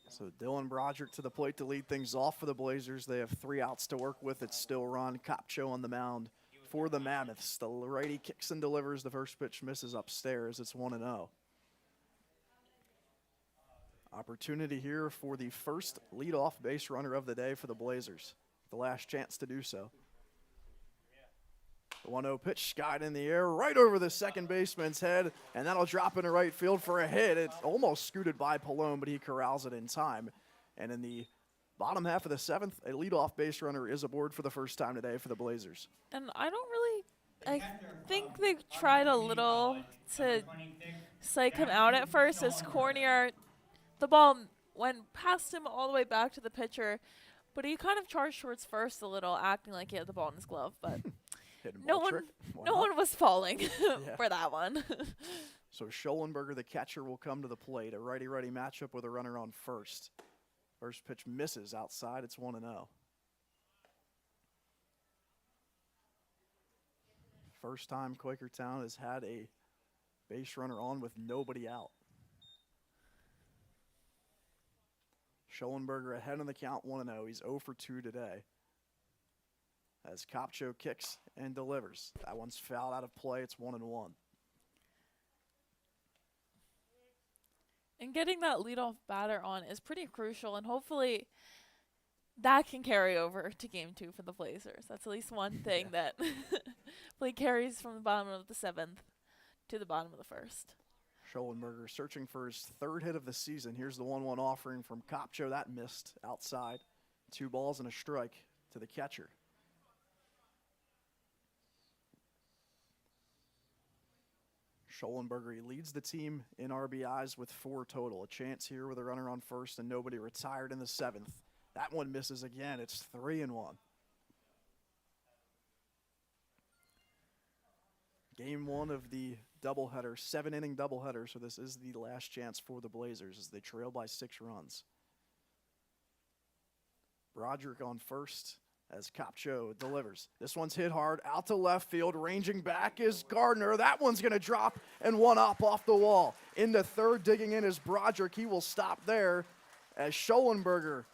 So Dylan Broderick to the plate to lead things off for the Blazers. They have 3 outs to work with. It's still Ron Kopcho on the mound for the Mammoths. The righty kicks and delivers. The first pitch misses upstairs. It's 1-0. Opportunity here for the first leadoff base runner of the day for the Blazers. The last chance to do so. The 1-0 pitch skied in the air right over the second baseman's head, and that'll drop into right field for a hit. It's almost scooted by Palone, but he corrals it in time. And in the bottom half of the 7th, a leadoff base runner is aboard for the first time today for the Blazers. And I think they tried a little to psych him out at first as Cornier, the ball went past him all the way back to the pitcher, but he kind of charged towards first a little, acting like he had the ball in his glove, but no one was falling for that one. So Schollenberger, the catcher, will come to the plate. A righty-righty matchup with a runner on first. First pitch misses outside. It's 1-0. First time Quakertown has had a base runner on with nobody out. Schollenberger ahead in the count 1-0. He's 0 for 2 today. As Kopcho kicks and delivers. That one's fouled out of play. It's 1-1. And getting that leadoff batter on is pretty crucial, and hopefully that can carry over to game 2 for the Blazers. That's at least one thing that play carries from the bottom of the 7th to the bottom of the 1st. Schollenberger searching for his 3rd hit of the season. Here's the 1-1 offering from Kopcho. That missed outside. 2 balls and a strike to the catcher. Schollenberger, he leads the team in RBIs with 4 total. A chance here with a runner on first and nobody retired in the 7th. That one misses again. It's 3-1. Game 1 of the doubleheader, 7-inning doubleheader, so this is the last chance for the Blazers as they trail by 6 runs. Broderick on first as Kopcho delivers. This one's hit hard, out to left field, ranging back is Gardner. That one's gonna drop and one up off the wall. Into third, digging in is Broderick. He will stop there as Schollenberger,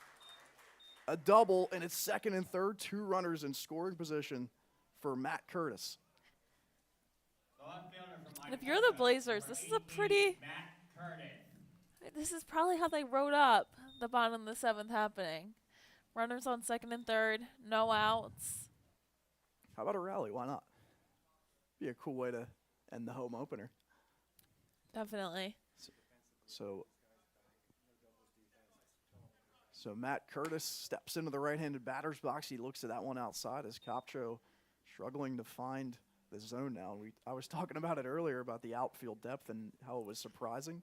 a double, and it's second and third, 2 runners in scoring position for Matt Curtis. And if you're the Blazers, this is a pretty, this is probably how they wrote up the bottom of the 7th happening. Runners on second and third, no outs. How about a rally? Why not? Be a cool way to end the home opener. Definitely. So Matt Curtis steps into the right-handed batter's box. He looks at that one outside as Kopcho struggling to find the zone now. I was talking about it earlier about the outfield depth and how it was surprising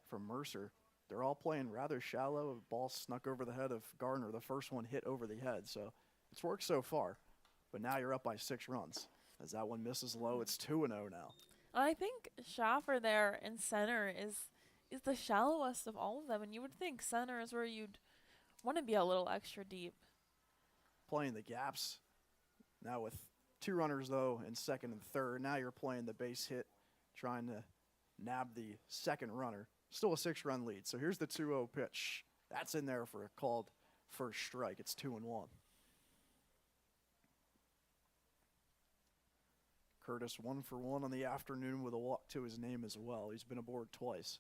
from Mercer. They're all playing rather shallow. A ball snuck over the head of Gardner. The first one hit over the head. So it's worked so far. But now you're up by 6 runs. As that one misses low, it's 2-0 now. I think Schaffer there in center is the shallowest of all of them. And you would think center is where you'd want to be a little extra deep. Playing the gaps. Now with 2 runners, though, in second and third. Now you're playing the base hit, trying to nab the second runner. Still a 6-run lead. So here's the 2-0 pitch. That's in there for a called first strike. It's 2-1. Curtis 1 for 1 on the afternoon with a walk to his name as well. He's been aboard twice.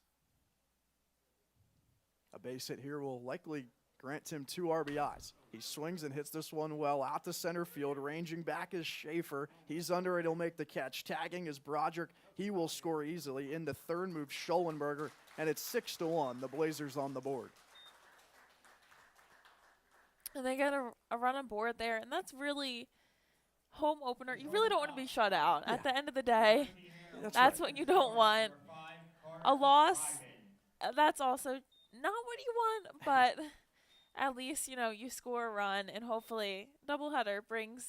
A base hit here will likely grant him 2 RBIs. He swings and hits this one well out to center field. Ranging back is Schaefer. He's under it. He'll make the catch. Tagging is Broderick. He will score easily. Into third moves Schollenberger, and it's 6-1. The Blazers on the board. And they get a run on board there, and that's really home opener. You really don't want to be shut out. Yeah. At the end of the day, that's right. what you don't want. A loss, that's also not what you want, but at least, you score a run, and hopefully doubleheader brings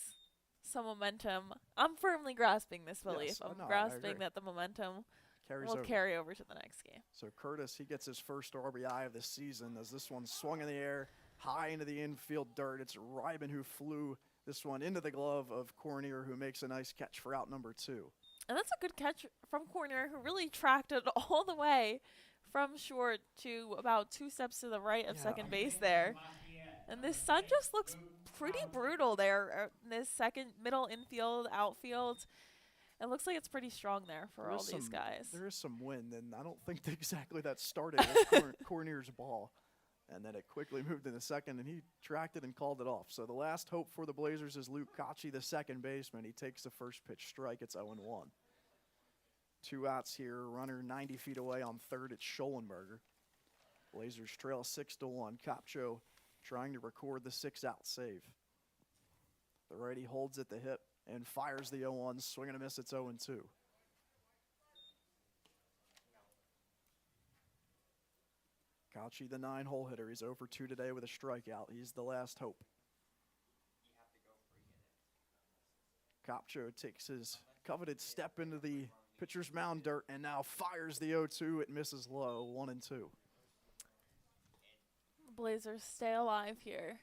some momentum. I'm firmly grasping this belief. Yes. I'm No, I grasping agree. that the momentum Carries will over. carry over to the next game. So Curtis, he gets his first RBI of the season as this one swung in the air, high into the infield dirt. It's Ryman who flew this one into the glove of Cornier, who makes a nice catch for out number 2. And that's a good catch from Cornier, who really tracked it all the way from short to about 2 steps to the right of second base there. And this sun just looks pretty brutal there in this second middle infield, outfield. It looks like it's pretty strong there for all these guys. There is some wind, and I don't think exactly that started with Cornier's ball. And then it quickly moved in the second, and he tracked it and called it off. So the last hope for the Blazers is Luke Kochi, the second baseman. He takes the first pitch strike. It's 0-1. 2 outs here. Runner 90 feet away on third. It's Schollenberger. Blazers trail 6-1. Kopcho trying to record the 6-out save. The righty holds at the hip and fires the 0-1. Swing and a miss. It's 0-2. Kochi, the 9-hole hitter. He's 0 for 2 today with a strikeout. He's the last hope. Kopcho takes his coveted step into the pitcher's mound dirt and now fires the 0-2. It misses low, 1-2. Blazers stay alive here.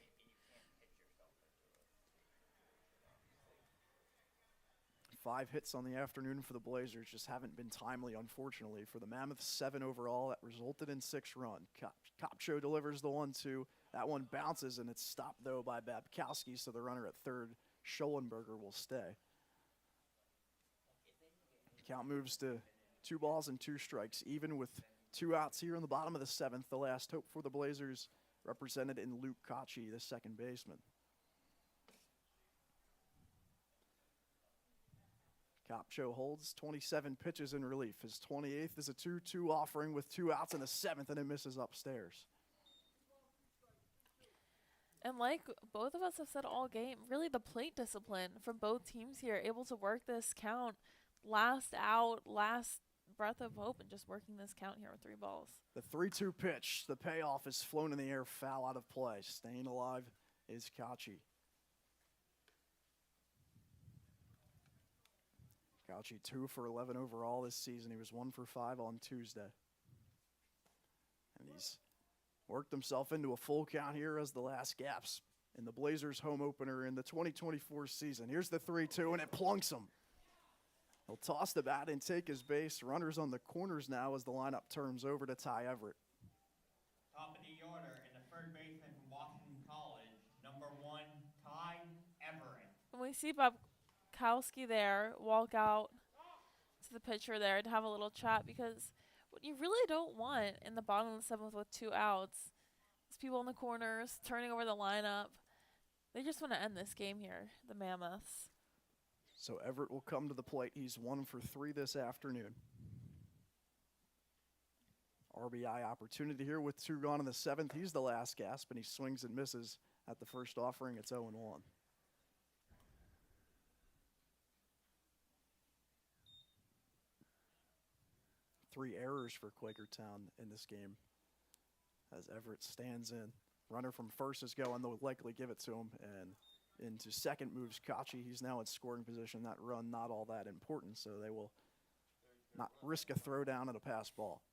5 hits on the afternoon for the Blazers, just haven't been timely, unfortunately. For the Mammoths, 7 overall. That resulted in 6 runs. Kopcho delivers the 1-2. That one bounces, and it's stopped, though, by Babkowski, so the runner at third, Schollenberger, will stay. Count moves to 2 balls and 2 strikes, even with 2 outs here in the bottom of the 7th. The last hope for the Blazers, represented in Luke Kochi, the second baseman. Kopcho holds 27 pitches in relief. His 28th is a 2-2 offering with 2 outs in the 7th, and it misses upstairs. And like both of us have said all game, really the plate discipline from both teams here, able to work this count, last out, last breath of hope, and just working this count here with 3 balls. The 3-2 pitch, the payoff is flown in the air, foul out of play. Staying alive is Kochi. Kochi 2 for 11 overall this season. He was 1 for 5 on Tuesday. And he's worked himself into a full count here as the last gaps in the Blazers home opener in the 2024 season. Here's the 3-2, and it plunks him. He'll toss the bat and take his base. Runners on the corners now as the lineup turns over to Ty Everett. Top of the order, and the third baseman from Washington College, number 1, Ty Everett. And we see Babkowski there walk out to the pitcher there to have a little chat, because what you really don't want in the bottom of the 7th with 2 outs is people in the corners turning over the lineup. They just want to end this game here, the Mammoths. So Everett will come to the plate. He's 1 for 3 this afternoon. RBI opportunity here with 2 gone in the 7th. He's the last gasp, and he swings and misses at the first offering. It's 0-1. Three errors for Quakertown in this game as Everett stands in. Runner from first is going. They'll likely give it to him, and into second moves Kochi. He's now in scoring position. That run not all that important, so they will not risk a throwdown at a pass ball.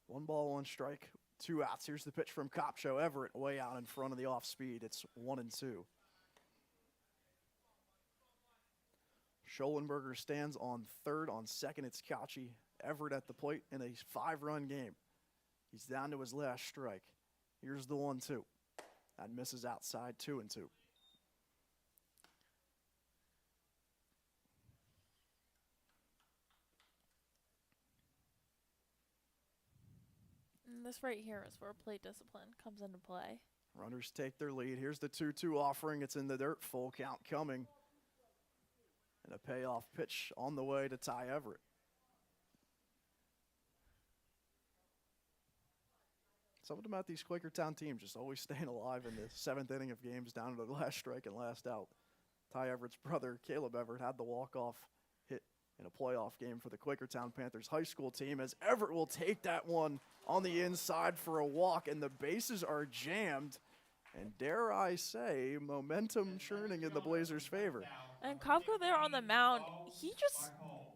One ball, 1 strike, 2 outs. Here's the pitch from Kopcho. Everett way out in front of the off speed. It's 1-2. Schollenberger stands on third. On second, it's Kochi. Everett at the plate in a 5-run game. He's down to his last strike. Here's the 1-2. That misses outside, 2-2. And this right here is where plate discipline comes into play. Runners take their lead. Here's the 2-2 offering. It's in the dirt. Full count coming. And a payoff pitch on the way to Ty Everett. Something about these Quakertown teams just always staying alive in the 7th inning of games down to the last strike and last out. Ty Everett's brother, Caleb Everett, had the walk-off hit in a playoff game for the Quakertown Panthers high school team, as Everett will take that one on the inside for a walk, and the bases are jammed. And dare I say, momentum churning in the Blazers' favor. And Kopko there on the mound, he just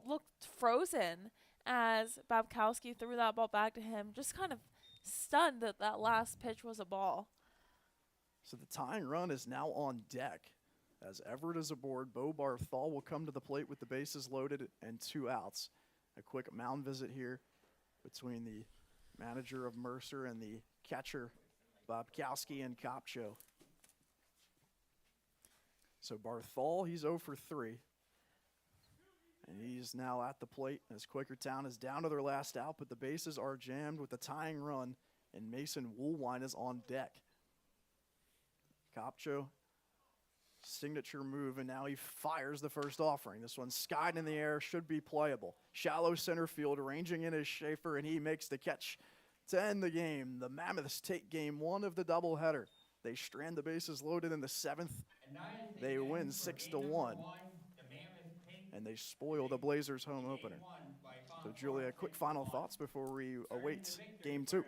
looked frozen as Babkowski threw that ball back to him, just kind of stunned that that last pitch was a ball. So the tying run is now on deck. As Everett is aboard, Bo Barthol will come to the plate with the bases loaded and 2 outs. A quick mound visit here between the manager of Mercer and the catcher, Babkowski and Kopcho. So Barthol, he's 0 for 3. And he's now at the plate as Quakertown is down to their last out, but the bases are jammed with the tying run, and Mason Woolwine is on deck. Kopcho, signature move, and now he fires the first offering. This one's skied in the air, should be playable. Shallow center field, ranging in is Schaefer, and he makes the catch to end the game. The Mammoths take game 1 of the doubleheader. They strand the bases loaded in the 7th. They win 6-1. And they spoil the Blazers' home opener. So, Julia, quick final thoughts before we await game 2.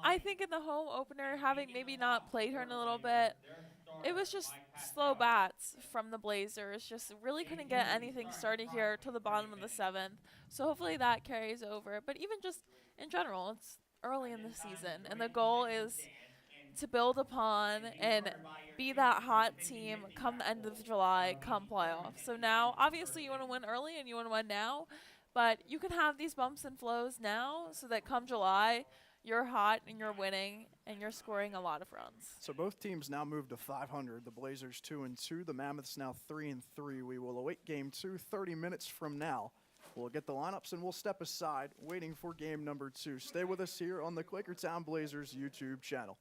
I think in the home opener, having maybe not played her in a little bit, it was just slow bats from the Blazers. Just really couldn't get anything started here till the bottom of the 7th. So hopefully that carries over. But even just in general, it's early in the season, and the goal is to build upon and be that hot team come the end of July, come playoffs. So now, obviously, you want to win early and you want to win now, but you can have these bumps and flows now so that come July, you're hot and you're winning and you're scoring a lot of runs. So both teams now move to 500. The Blazers 2-2. The Mammoths now 3-3. We will await game 2 30 minutes from now. We'll get the lineups and we'll step aside, waiting for game number 2. Stay with us here on the Quakertown Blazers YouTube channel.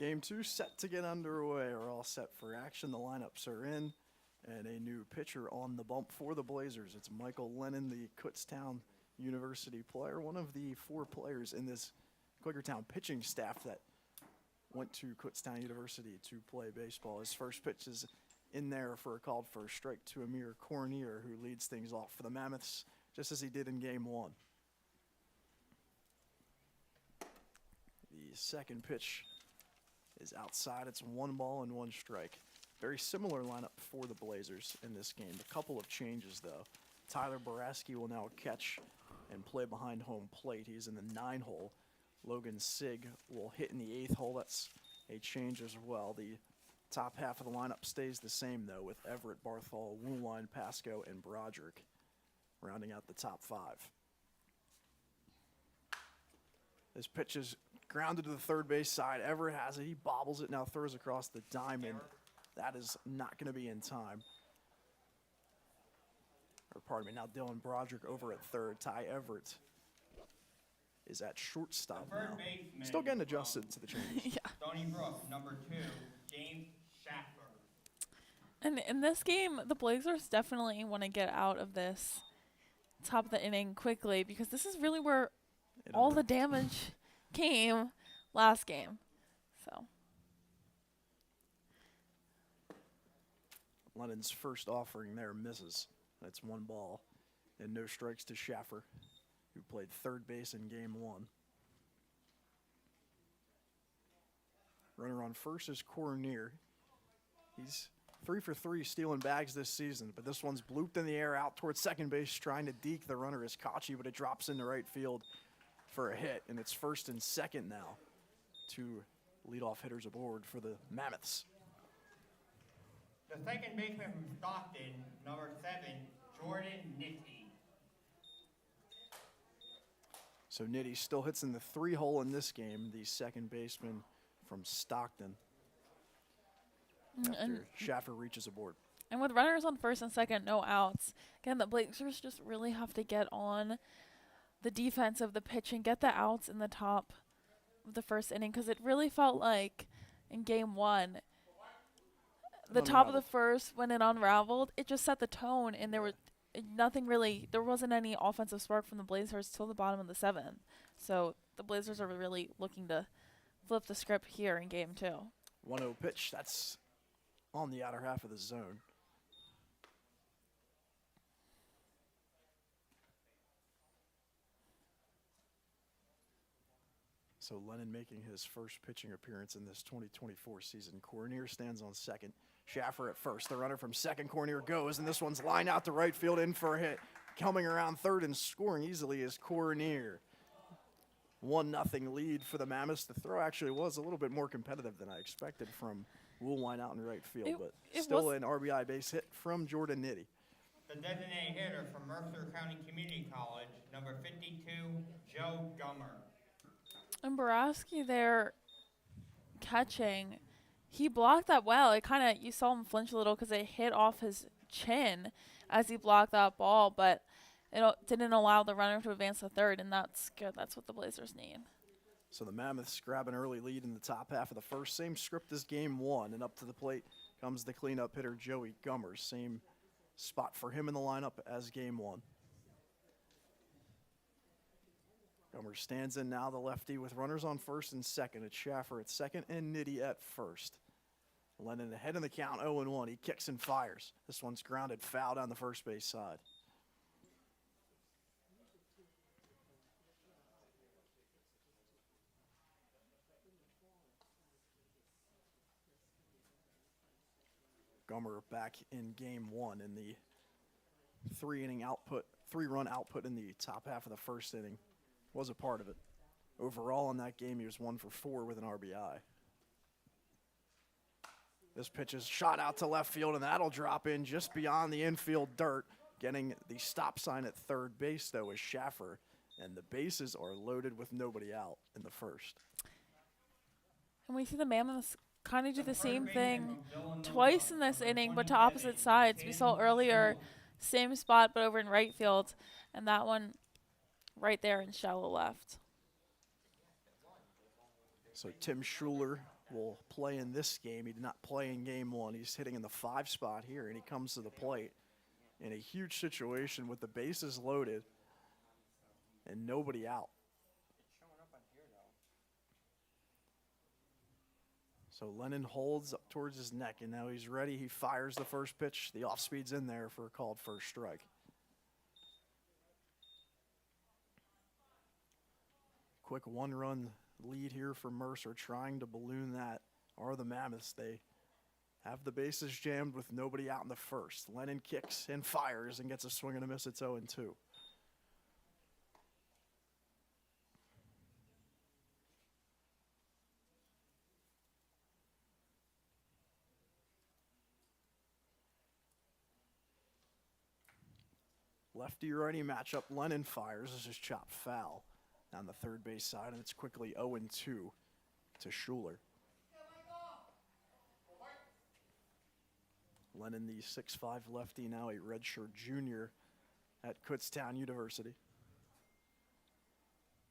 Game 2 set to get underway. We're all set for action. The lineups are in. And a new pitcher on the bump for the Blazers. It's Michael Lennon, the Quakertown University player, one of the 4 players in this Quakertown pitching staff that went to Quakertown University to play baseball. His first pitch is in there for a called first strike to Amir Cornier, who leads things off for the Mammoths, just as he did in Game 1. The second pitch is outside. It's 1 ball and 1 strike. Very similar lineup for the Blazers in this game. A couple of changes, though. Tyler Boraski will now catch and play behind home plate. He's in the 9 hole. Logan Sig will hit in the 8th hole. That's a change as well. The top half of the lineup stays the same, though, with Everett, Barthol, Woonline, Pasco, and Broderick rounding out the top 5. This pitch is grounded to the third base side. Everett has it. He bobbles it, now throws across the diamond. That is not going to be in time. Or pardon me, now Dylan Broderick over at third. Ty Everett is at shortstop now. Still getting adjusted to the changes. Yeah. Stony Brook, number 2, James Schaffer. And in this game, the Blazers definitely want to get out of this top of the inning quickly, because this is really where all the damage came last game. So Lennon's first offering there misses. That's 1 ball and no strikes to Schaffer, who played third base in Game 1. Runner on first is Cornier. He's 3 for 3 stealing bags this season, but this one's blooped in the air out towards second base, trying to deke the runner is Kachi, but it drops into right field for a hit, and it's first and second now. 2 leadoff hitters aboard for the Mammoths. The second baseman from Stockton, number 7, Jordan Nitti. So Nitti still hits in the 3 hole in this game, the second baseman from Stockton, after Schaffer reaches aboard. And with runners on first and second, no outs, again, the Blazers just really have to get on the defense of the pitch and get the outs in the top of the first inning, because it really felt like in Game 1, the top of the first, when it unraveled, it just set the tone, and there wasn't any offensive spark from the Blazers till the bottom of the 7th. So the Blazers are really looking to flip the script here in Game 2. 1-0 pitch, that's on the outer half of the zone. So Lennon making his first pitching appearance in this 2024 season. Cornier stands on second. Schaffer at first. The runner from second, Cornier goes, and this one's lined out to right field, in for a hit. Coming around third and scoring easily is Cornier. 1-0 lead for the Mammoths. The throw actually was a little bit more competitive than I expected from Woolline out in right field, but still an RBI base hit from Jordan Nitti. The designated hitter from Mercer County Community College, number 52, Joe Gummer. And Boraski there catching, he blocked that well. It kind of, you saw him flinch a little because it hit off his chin as he blocked that ball, but it didn't allow the runner to advance to third, and that's good. That's what the Blazers need. So the Mammoths grab an early lead in the top half of the first. Same script as Game 1, and up to the plate comes the cleanup hitter Joey Gummer. Same spot for him in the lineup as Game 1. Gummer stands in now, the lefty, with runners on first and second. It's Schaffer at second and Nitti at first. Lennon ahead in the count, 0-1. He kicks and fires. This one's grounded foul down the first base side. Gummer back in Game 1, in the 3-run output in the top half of the first inning was a part of it. Overall in that game, he was 1 for 4 with an RBI. This pitch is shot out to left field, and that'll drop in just beyond the infield dirt. Getting the stop sign at third base, though, is Schaffer, and the bases are loaded with nobody out in the first. And we see the Mammoths kind of do the same thing twice in this inning, but to opposite sides. We saw earlier, same spot, but over in right field, and that one right there in shallow left. So Tim Schuler will play in this game. He did not play in game 1. He's hitting in the 5 spot here, and he comes to the plate in a huge situation with the bases loaded and nobody out. So Lennon holds up towards his neck, and now he's ready. He fires the first pitch. The off-speed's in there for a called first strike. Quick 1-run lead here for Mercer, trying to balloon that are the Mammoths. They have the bases jammed with nobody out in the first. Lennon kicks and fires and gets a swing and a miss. It's 0-2. Lefty-righty matchup. Lennon fires. This is chopped foul on the third base side, and it's quickly 0-2 to Schuler. Lennon, the 6'5 lefty, now a redshirt junior at Quakertown University.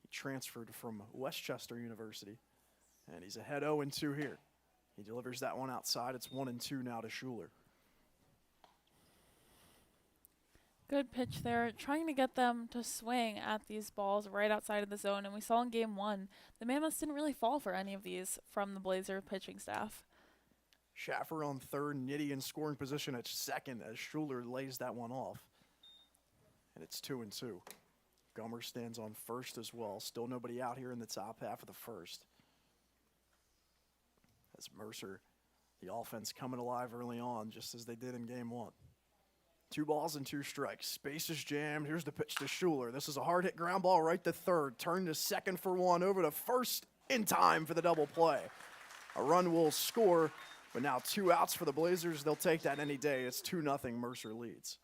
He transferred from Westchester University, and he's ahead 0-2 here. He delivers that one outside. It's 1-2 now to Schuler. Good pitch there, trying to get them to swing at these balls right outside of the zone. And we saw in game 1, the Mammoths didn't really fall for any of these from the Blazer pitching staff. Schaffer on third, Nitty in scoring position at second as Schuler lays that one off. And it's 2-2. Gummer stands on first as well. Still nobody out here in the top half of the first. As Mercer, the offense coming alive early on, just as they did in game 1. 2 balls and 2 strikes. Base is jammed. Here's the pitch to Schuler. This is a hard hit ground ball right to third. Turn to second for 1. Over to first in time for the double play. A run will score, but now 2 outs for the Blazers. They'll take that any day. It's 2-0. Mercer leads.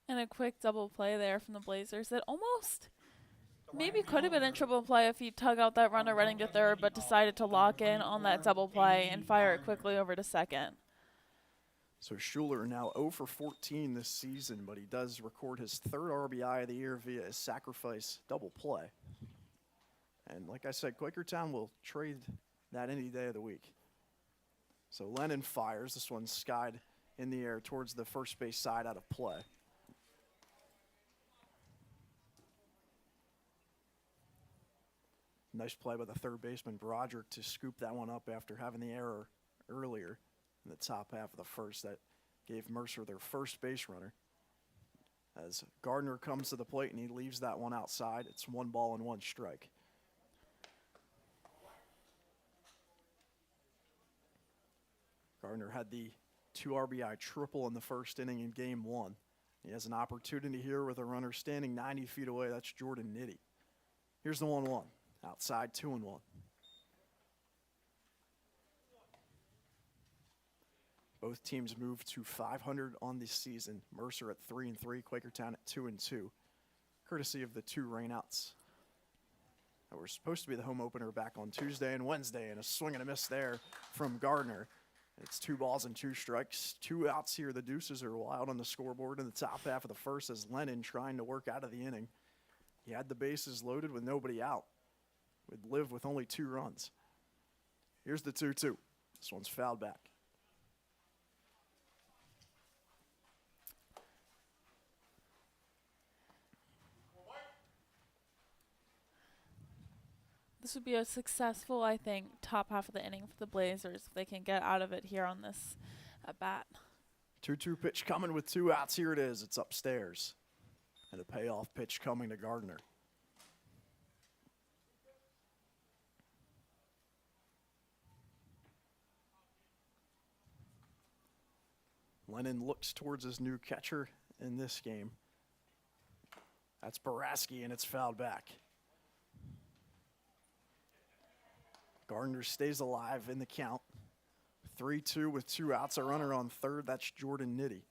And a quick double play there from the Blazers that almost maybe could have been a triple play if he tug out that runner running to third, but decided to lock in on that double play and fire it quickly over to second. So Schuler now 0 for 14 this season, but he does record his 3rd RBI of the year via his sacrifice double play. And like I said, Quakertown will trade that any day of the week. So Lennon fires. This one's skied in the air towards the first base side out of play. Nice play by the third baseman, Broderick, to scoop that one up after having the error earlier in the top half of the first. That gave Mercer their first base runner. As Gardner comes to the plate and he leaves that one outside, it's 1 ball and 1 strike. Gardner had the 2 RBI triple in the first inning in game 1. He has an opportunity here with a runner standing 90 feet away. That's Jordan Nitty. Here's the 1-1. Outside, 2-1. Both teams move to 500 on the season. Mercer at 3-3, Quakertown at 2-2. Courtesy of the 2 rainouts that were supposed to be the home opener back on Tuesday and Wednesday, and a swing and a miss there from Gardner. It's 2 balls and 2 strikes. 2 outs here. The deuces are wild on the scoreboard in the top half of the first as Lennon trying to work out of the inning. He had the bases loaded with nobody out. Would live with only 2 runs. Here's the 2-2. This one's fouled back. This would be a successful, I think, top half of the inning for the Blazers if they can get out of it here on this at bat. 2-2 pitch coming with 2 outs. Here it is. It's upstairs. And a payoff pitch coming to Gardner. Lennon looks towards his new catcher in this game. That's Baraski, and it's fouled back. Gardner stays alive in the count. 3-2 with 2 outs. A runner on third. That's Jordan Nitty.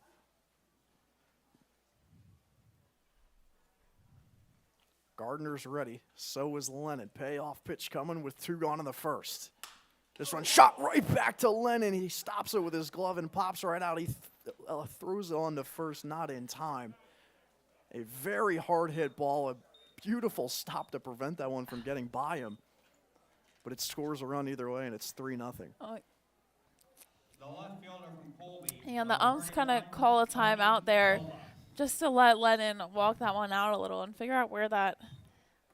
Gardner's ready. So is Lennon. Payoff pitch coming with 2 gone in the first. This one shot right back to Lennon. He stops it with his glove and pops right out. He throws it on to first, not in time. A very hard hit ball. A beautiful stop to prevent that one from getting by him. but it scores a run either way, and it's 3-0. Oh, The left fielder from Colby. and the number umps kind of 31, call a timeout there Silva. just to let Lennon walk that one out a little and figure out where that.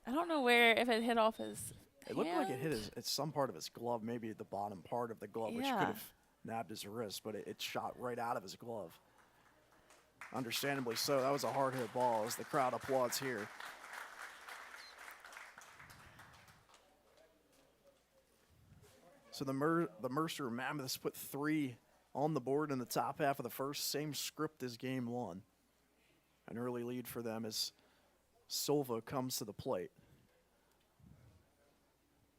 I don't know if it hit off his. It looked like it hit hand. it's some part of his glove, maybe the bottom part of the glove, which Yeah. could have nabbed his wrist, but it shot right out of his glove. Understandably so. That was a hard hit ball as the crowd applauds here. So the Mercer Mammoths put 3 on the board in the top half of the first. Same script as game 1. An early lead for them as Silva comes to the plate.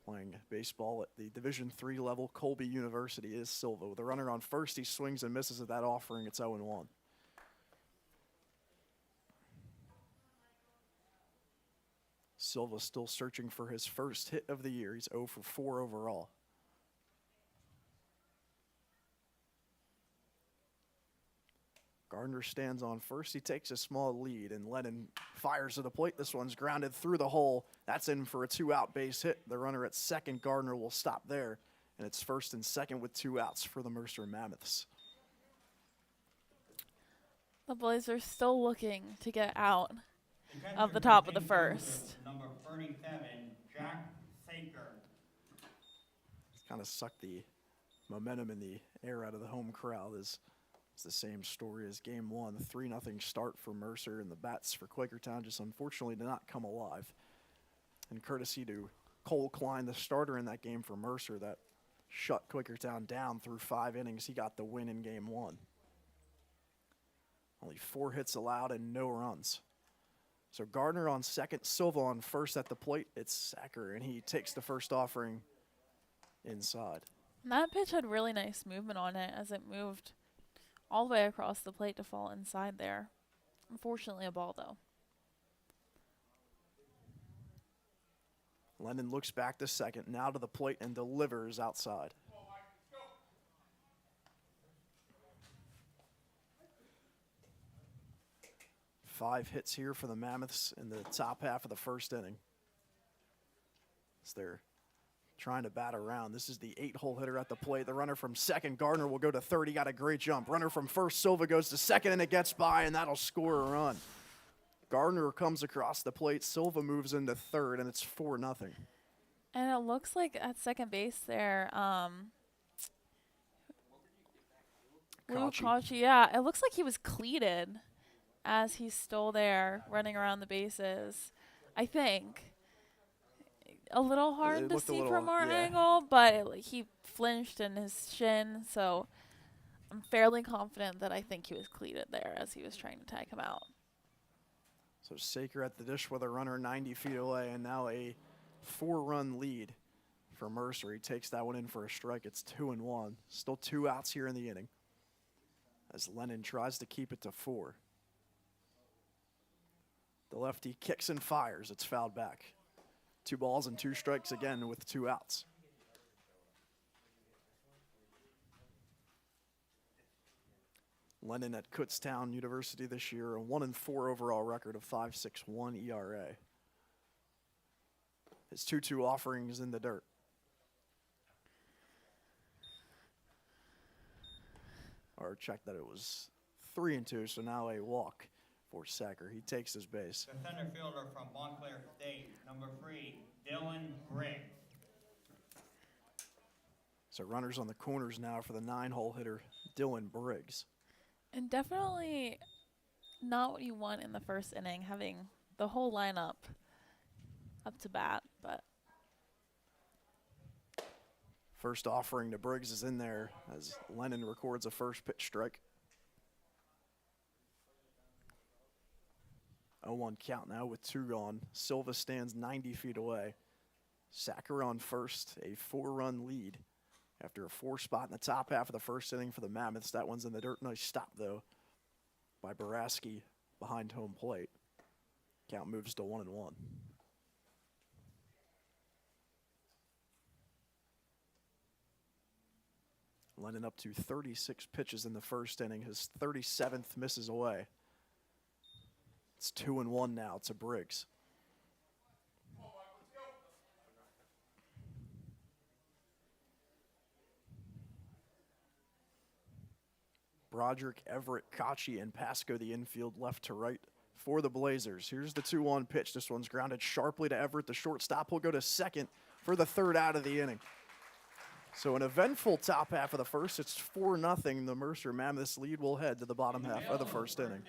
Playing baseball at the Division III level, Colby University is Silva. With a runner on first, he swings and misses at that offering. It's 0-1. Silva still searching for his first hit of the year. He's 0 for 4 overall. Gardner stands on first. He takes a small lead, and Lennon fires to the plate. This one's grounded through the hole. That's in for a 2-out base hit. The runner at second, Gardner, will stop there, and it's first and second with 2 outs for the Mercer Mammoths. The Blazers still looking to get out The catcher of the for top of the St. first. Joseph, Number 37, Jack Saker. Kind of sucked the momentum in the air out of the home crowd. It's the same story as game 1. The 3-0 start for Mercer, and the bats for Quakertown just unfortunately did not come alive. And courtesy to Cole Klein, the starter in that game for Mercer that shut Quakertown down through 5 innings, he got the win in game 1. Only 4 hits allowed and no runs. So Gardner on second, Silva on first at the plate. It's Sacker, and he takes the first offering inside. And that pitch had really nice movement on it as it moved all the way across the plate to fall inside there. Unfortunately, a ball, though. Lennon looks back to second, now to the plate, and delivers outside. Five hits here for the Mammoths in the top half of the first inning. As they're trying to bat around. This is the 8-hole hitter at the plate. The runner from second, Gardner, will go to third. He got a great jump. Runner from first, Silva, goes to second, and it gets by, and that'll score a run. Gardner comes across the plate. Silva moves into third, and it's 4-0. And it looks like at second base there, Lou Kachi, yeah, it looks like he was cleated as he's still there running around the bases. I think. A little hard to see from our angle, but he flinched in his shin, so I'm fairly confident that I think he was cleated there as he was trying to tag him out. So Saker at the dish with a runner 90 feet away, and now a 4-run lead for Mercer. He takes that one in for a strike. It's 2-1. Still 2 outs here in the inning as Lennon tries to keep it to 4. The lefty kicks and fires. It's fouled back. 2 balls and 2 strikes again with 2 outs. Lennon at Quakertown University this year, a 1-4 overall record of 5.61 ERA. His 2-2 offering is in the dirt. Or check that it was 3-2, so now a walk for Sacker. He takes his base. The center fielder from Montclair State, number 3, Dylan Briggs. So runners on the corners now for the 9-hole hitter, Dylan Briggs. And definitely not what you want in the first inning, having the whole lineup up to bat, but. First offering to Briggs is in there as Lennon records a first pitch strike. 0-1 count now with 2 gone. Silva stands 90 feet away. Sacker on first, a 4-run lead after a 4 spot in the top half of the first inning for the Mammoths. That one's in the dirt. Nice stop, though, by Baraski behind home plate. Count moves to 1-1. Lennon up to 36 pitches in the first inning. His 37th misses away. It's 2-1 now to Briggs. Broderick, Everett, Kochi, and Pasco the infield left to right for the Blazers. Here's the 2-1 pitch. This one's grounded sharply to Everett. The shortstop will go to second for the third out of the inning. So an eventful top half of the first. It's 4-0. The Mercer Mammoths lead will head to the bottom half of the first inning.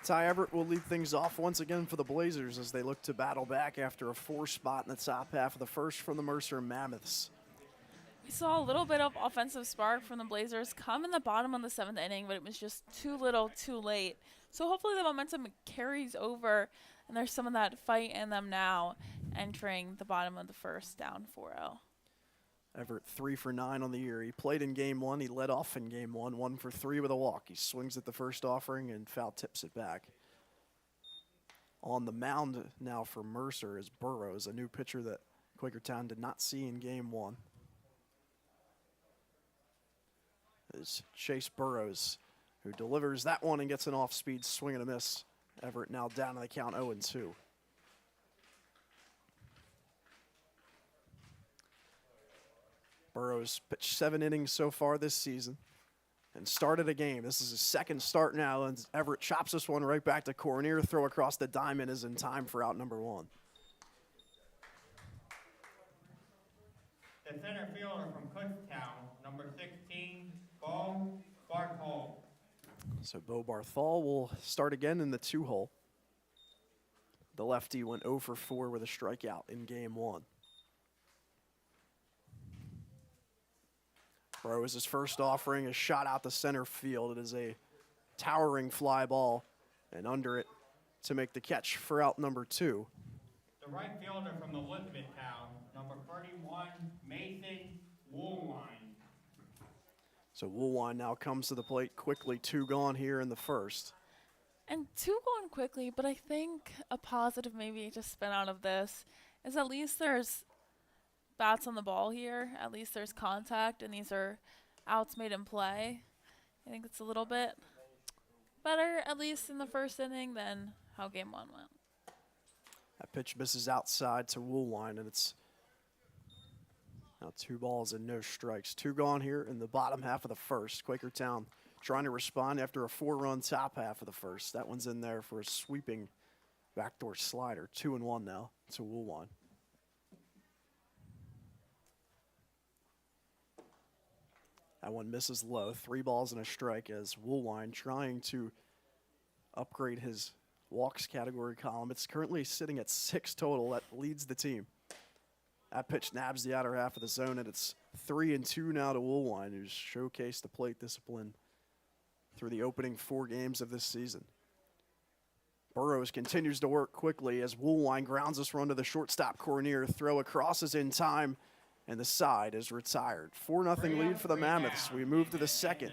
Ty Everett will lead things off once again for the Blazers as they look to battle back after a 4 spot in the top half of the first from the Mercer Mammoths. We saw a little bit of offensive spark from the Blazers come in the bottom of the 7th inning, but it was just too little, too late. So hopefully the momentum carries over, and there's some of that fight in them now, entering the bottom of the first, down 4-0. Everett 3 for 9 on the year. He played in game 1. He led off in game 1, 1 for 3 with a walk. He swings at the first offering and foul tips it back. On the mound now for Mercer is Burrows, a new pitcher that Quakertown did not see in game 1. Is Chase Burrows, who delivers that one and gets an off-speed swing and a miss. Everett now down to the count 0-2. Burrows pitched 7 innings so far this season and started a game. This is his second start now, and Everett chops this one right back to Cornier. Throw across the diamond is in time for out number 1. The center fielder from Quakertown, number 16, Bo Barthol. So Bo Barthol will start again in the 2-hole. The lefty went 0 for 4 with a strikeout in game 1. Burrows, his first offering, is shot out to center field. It is a towering fly ball, and under it to make the catch for out number 2. The right fielder from Elizabethtown, number 31, Mason Woolwine. So Woolwine now comes to the plate quickly. 2 gone here in the first. And 2 going quickly, but I think a positive maybe to spin out of this is at least there's bats on the ball here. At least there's contact, and these are outs made in play. I think it's a little bit better, at least in the first inning, than how game 1 went. That pitch misses outside to Woolwine, and it's now 2 balls and no strikes. 2 gone here in the bottom half of the first. Quakertown trying to respond after a 4-run top half of the first. That one's in there for a sweeping backdoor slider. 2-1 now to Woolwine. That one misses low. 3 balls and a strike as Woolwine trying to upgrade his walks category column. It's currently sitting at 6 total. That leads the team. That pitch nabs the outer half of the zone, and it's 3-2 now to Woolwine, who's showcased the plate discipline through the opening 4 games of this season. Burrows continues to work quickly as Woolwine grounds this run to the shortstop Cornier. Throw across is in time, and the side is retired. 4-0 lead for the Mammoths. We move to the second.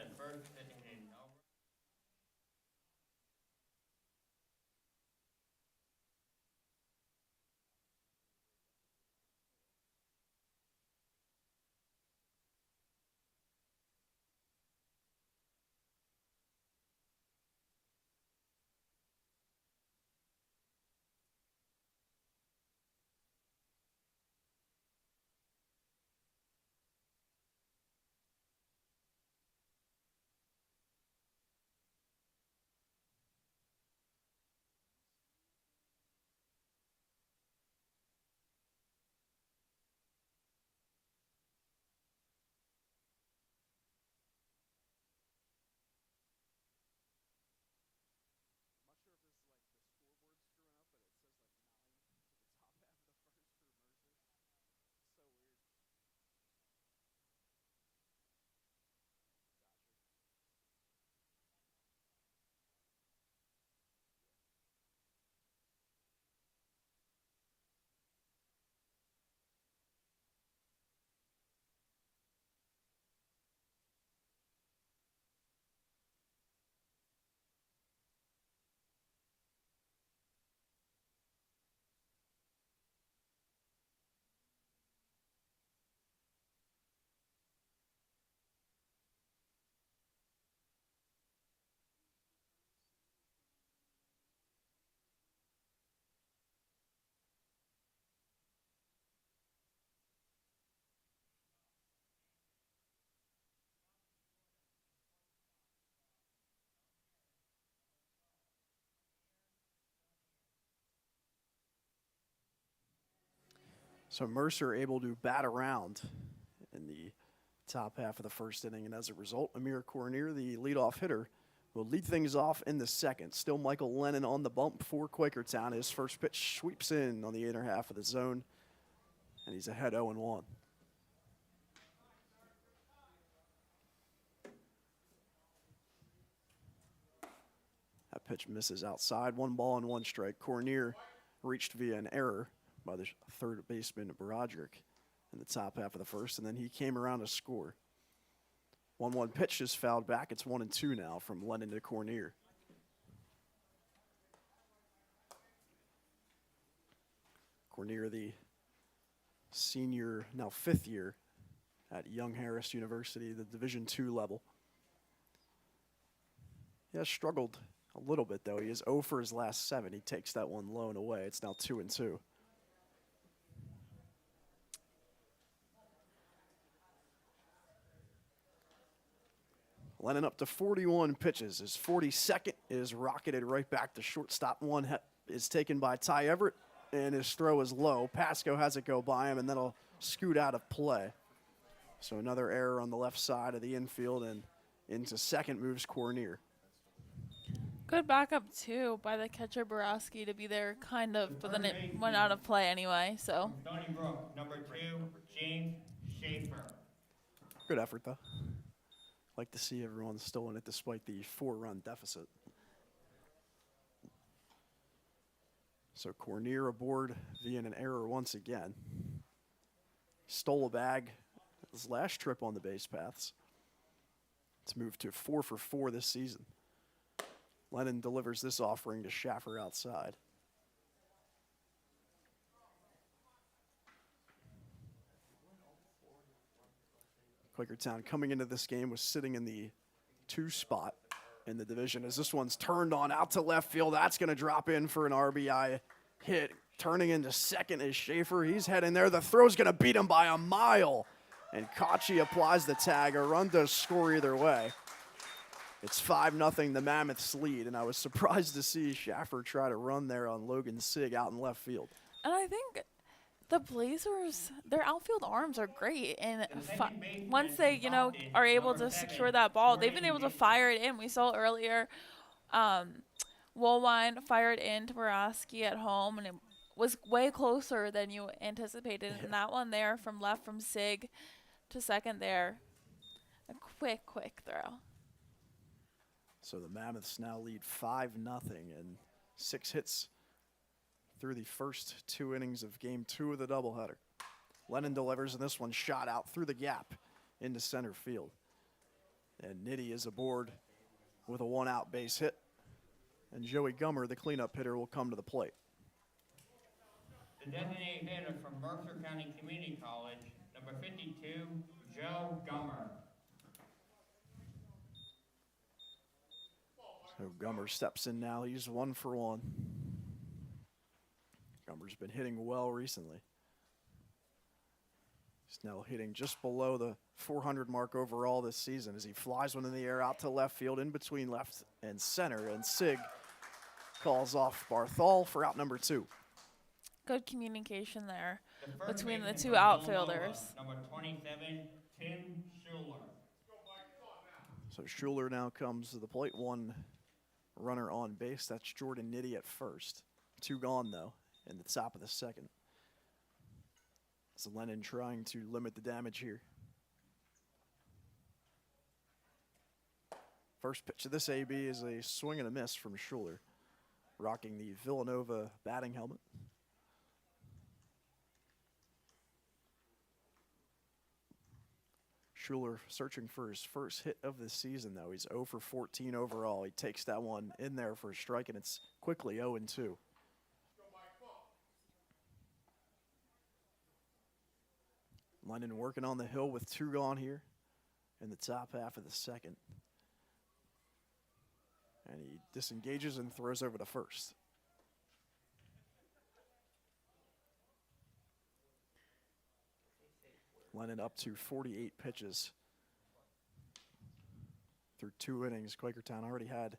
So Mercer able to bat around in the top half of the first inning, and as a result, Amir Cornier, the leadoff hitter, will lead things off in the second. Still Michael Lennon on the bump for Quakertown. His first pitch sweeps in on the inner half of the zone, and he's ahead 0-1. That pitch misses outside. 1 ball and 1 strike. Cornier reached via an error by the third baseman, Broderick, in the top half of the first, and then he came around to score. 1-1 pitch is fouled back. It's 1-2 now from Lennon to Cornier. Cornier, the senior, now 5th year at Young Harris University, the Division II level. He has struggled a little bit, though. He is 0 for his last 7. He takes that one low and away. It's now 2-2. Lennon up to 41 pitches. His 42nd is rocketed right back to shortstop. One is taken by Ty Everett, and his throw is low. Pasco has it go by him, and then he'll scoot out of play. So another error on the left side of the infield, and into second moves Cornier. Good backup, too, by the catcher Borowski to be there, kind of, but then it went out of play anyway, so. Stony Brook, number 2, James Schaefer. Good effort, though. Like to see everyone still in it despite the 4-run deficit. So Cornier aboard via an error once again. Stole a bag his last trip on the base paths. It's moved to 4 for 4 this season. Lennon delivers this offering to Schaffer outside. Quakertown coming into this game was sitting in the 2 spot in the division as this one's turned on out to left field. That's going to drop in for an RBI hit. Turning into second is Schaefer. He's heading there. The throw's going to beat him by a mile. And Kachi applies the tag. A run does score either way. It's 5-0, the Mammoths lead, and I was surprised to see Schaffer try to run there on Logan Sig out in left field. And I think the Blazers, their outfield arms are great, and once they, you know, are able to secure that ball, they've been able to fire it in. We saw earlier, Woolwine fired in to Borowski at home, and it was way closer than you anticipated. And that one there from left from Sig to second there, a quick throw. So the Mammoths now lead 5-0, and 6 hits through the first 2 innings of game 2 of the doubleheader. Lennon delivers, and this one shot out through the gap into center field. And Nitty is aboard with a 1-out base hit. And Joey Gummer, the cleanup hitter, will come to the plate. The designated hitter from Mercer County Community College, number 52, Joe Gummer. So Gummer steps in now. He's 1 for 1. Gummer's been hitting well recently. He's now hitting just below the 400 mark overall this season as he flies one in the air out to left field in between left and center. And Sig calls off Barthol for out number 2. Good communication there The between the baseman 2 from outfielders. Villanova, number 27, Tim Schuler. So Schuler now comes to the plate. 1 runner on base. That's Jordan Nitty at first. 2 gone, though, in the top of the second. So Lennon trying to limit the damage here. First pitch of this AB is a swing and a miss from Schuler, rocking the Villanova batting helmet. Schuler searching for his first hit of the season, though. He's 0 for 14 overall. He takes that one in there for a strike, and it's quickly 0-2. Lennon working on the hill with 2 gone here in the top half of the second. And he disengages and throws over to first. Lennon up to 48 pitches through 2 innings. Quakertown already had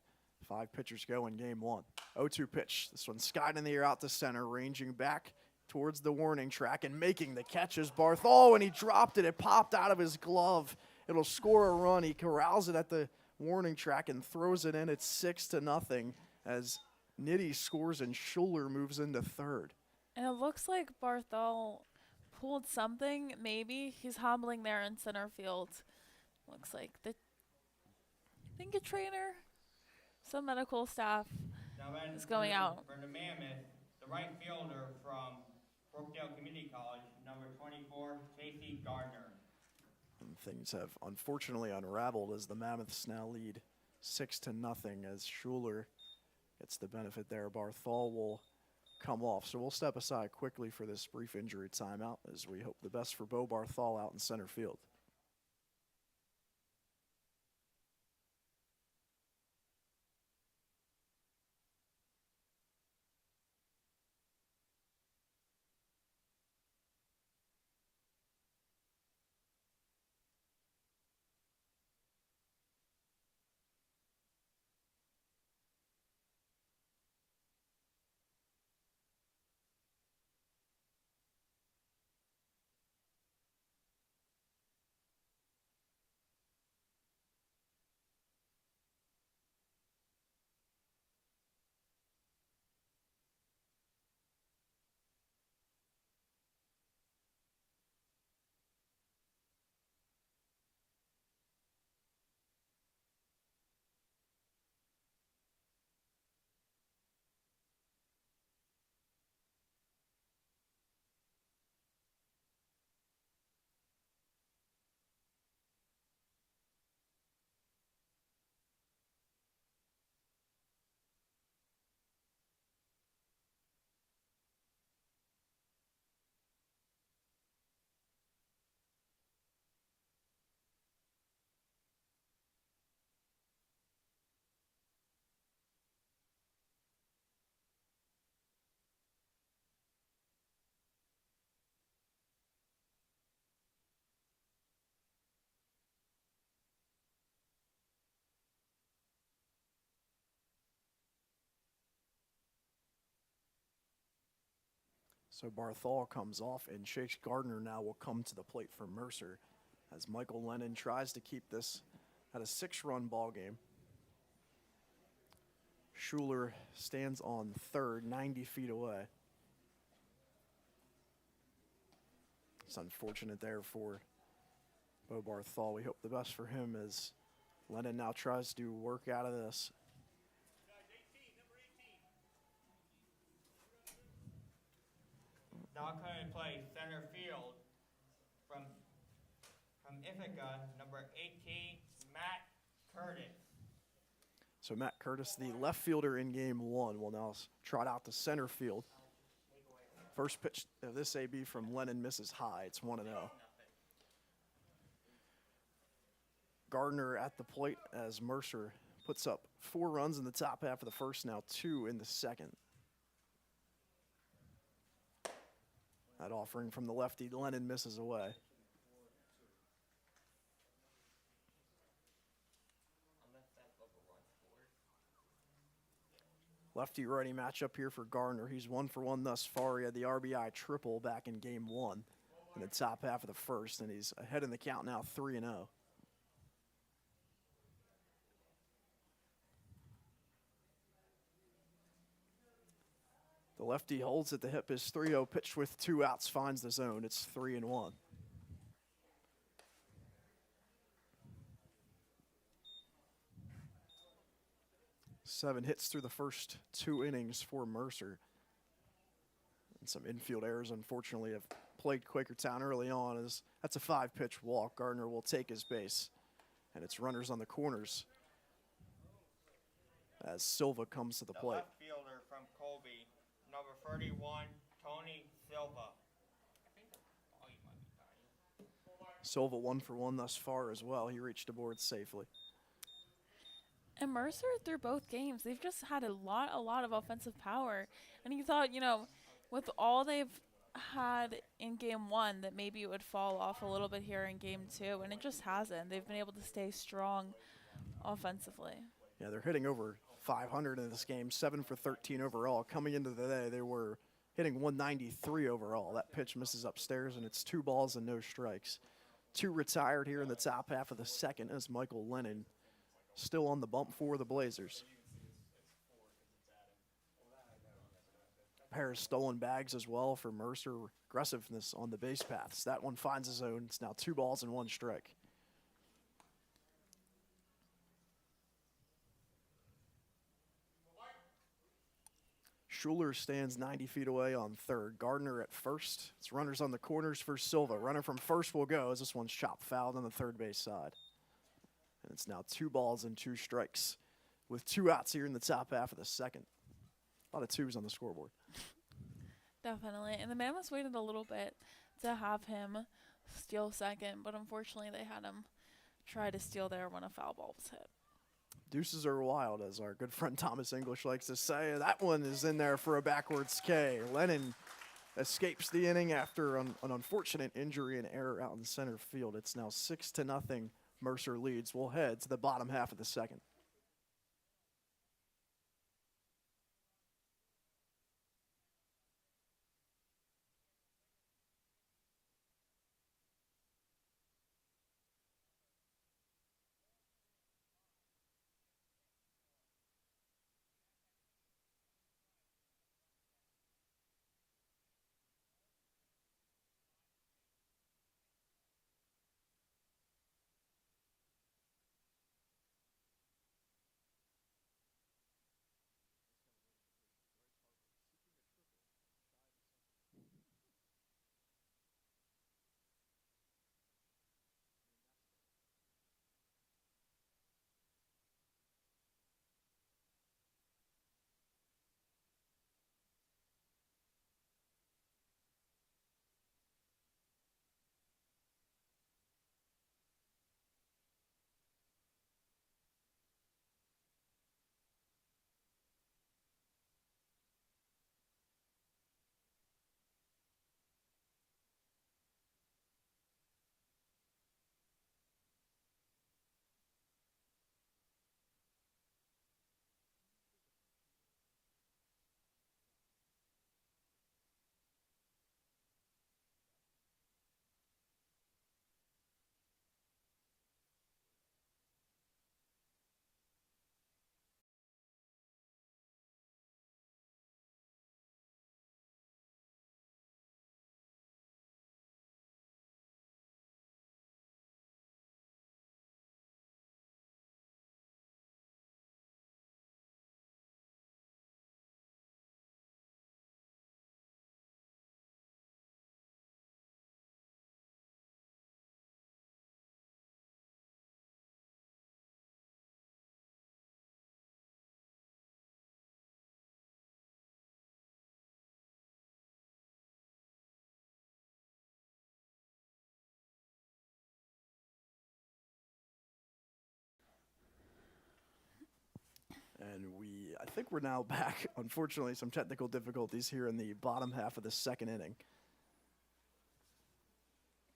5 pitchers go in game 1. 0-2 pitch. This one skied in the air out to center, ranging back towards the warning track and making the catch is Barthol. When he dropped it, it popped out of his glove. It'll score a run. He corrals it at the warning track and throws it in. It's 6-0 as Nitty scores and Schuler moves into third. And it looks like Barthol pulled something, maybe. He's hobbling there in center field. Looks like I think a trainer, some medical staff Now then, is going out. For the Mammoths, the right fielder from Brookdale Community College, number 24, J.C. Gardner. And things have unfortunately unraveled as the Mammoths now lead 6-0 as Schuler gets the benefit there. Barthol will come off. So we'll step aside quickly for this brief injury timeout as we hope the best for Bo Barthol out in center field. So Barthol comes off, and Chase Gardner now will come to the plate for Mercer as Michael Lennon tries to keep this at a 6-run ball game. Schuler stands on third, 90 feet away. It's unfortunate there for Bo Barthol. We hope the best for him as Lennon now tries to work out of this. Now coming to play center field from Ithaca, number 18, Matt Curtis. So Matt Curtis, the left fielder in game one, will now trot out to center field. First pitch of this AB from Lennon misses high. It's 1-0. Gardner at the plate as Mercer puts up 4 runs in the top half of the first, now 2 in the second. That offering from the lefty, Lennon misses away. Lefty-righty matchup here for Gardner. He's 1 for 1 thus far. He had the RBI triple back in game 1 in the top half of the first, and he's ahead in the count now, 3-0. The lefty holds at the hip. His 3-0 pitch with 2 outs finds the zone. It's 3-1. Seven hits through the first 2 innings for Mercer. And some infield errors, unfortunately, have plagued Quakertown early on. As that's a 5-pitch walk. Gardner will take his base. And it's runners on the corners as Silva comes to the plate. Left fielder from Colby, number 31, Tony Silva. Silva 1 for 1 thus far as well. He reached the board safely. And Mercer, through both games, they've just had a lot of offensive power. And you thought, you know, with all they've had in game 1, that maybe it would fall off a little bit here in game 2, and it just hasn't. They've been able to stay strong offensively. Yeah, they're hitting over 500 in this game, 7 for 13 overall. Coming into the day, they were hitting 193 overall. That pitch misses upstairs, and it's 2 balls and no strikes. 2 retired here in the top half of the second as Michael Lennon still on the bump for the Blazers. Pair of stolen bags as well for Mercer. Aggressiveness on the base paths. That one finds a zone. It's now 2 balls and 1 strike. Schuler stands 90 feet away on third. Gardner at first. It's runners on the corners for Silva. Runner from first will go as this one's chopped fouled on the third base side. And it's now 2 balls and 2 strikes with 2 outs here in the top half of the second. A lot of 2s on the scoreboard. Definitely. And the Mammoths waited a little bit to have him steal second, but unfortunately they had him try to steal there when a foul ball was hit. Deuces are wild, as our good friend Thomas English likes to say. That one is in there for a backwards K. Lennon escapes the inning after an unfortunate injury and error out in center field. It's now 6-0. Mercer leads. We'll head to the bottom half of the second. And I think we're now back. Unfortunately, some technical difficulties here in the bottom half of the second inning.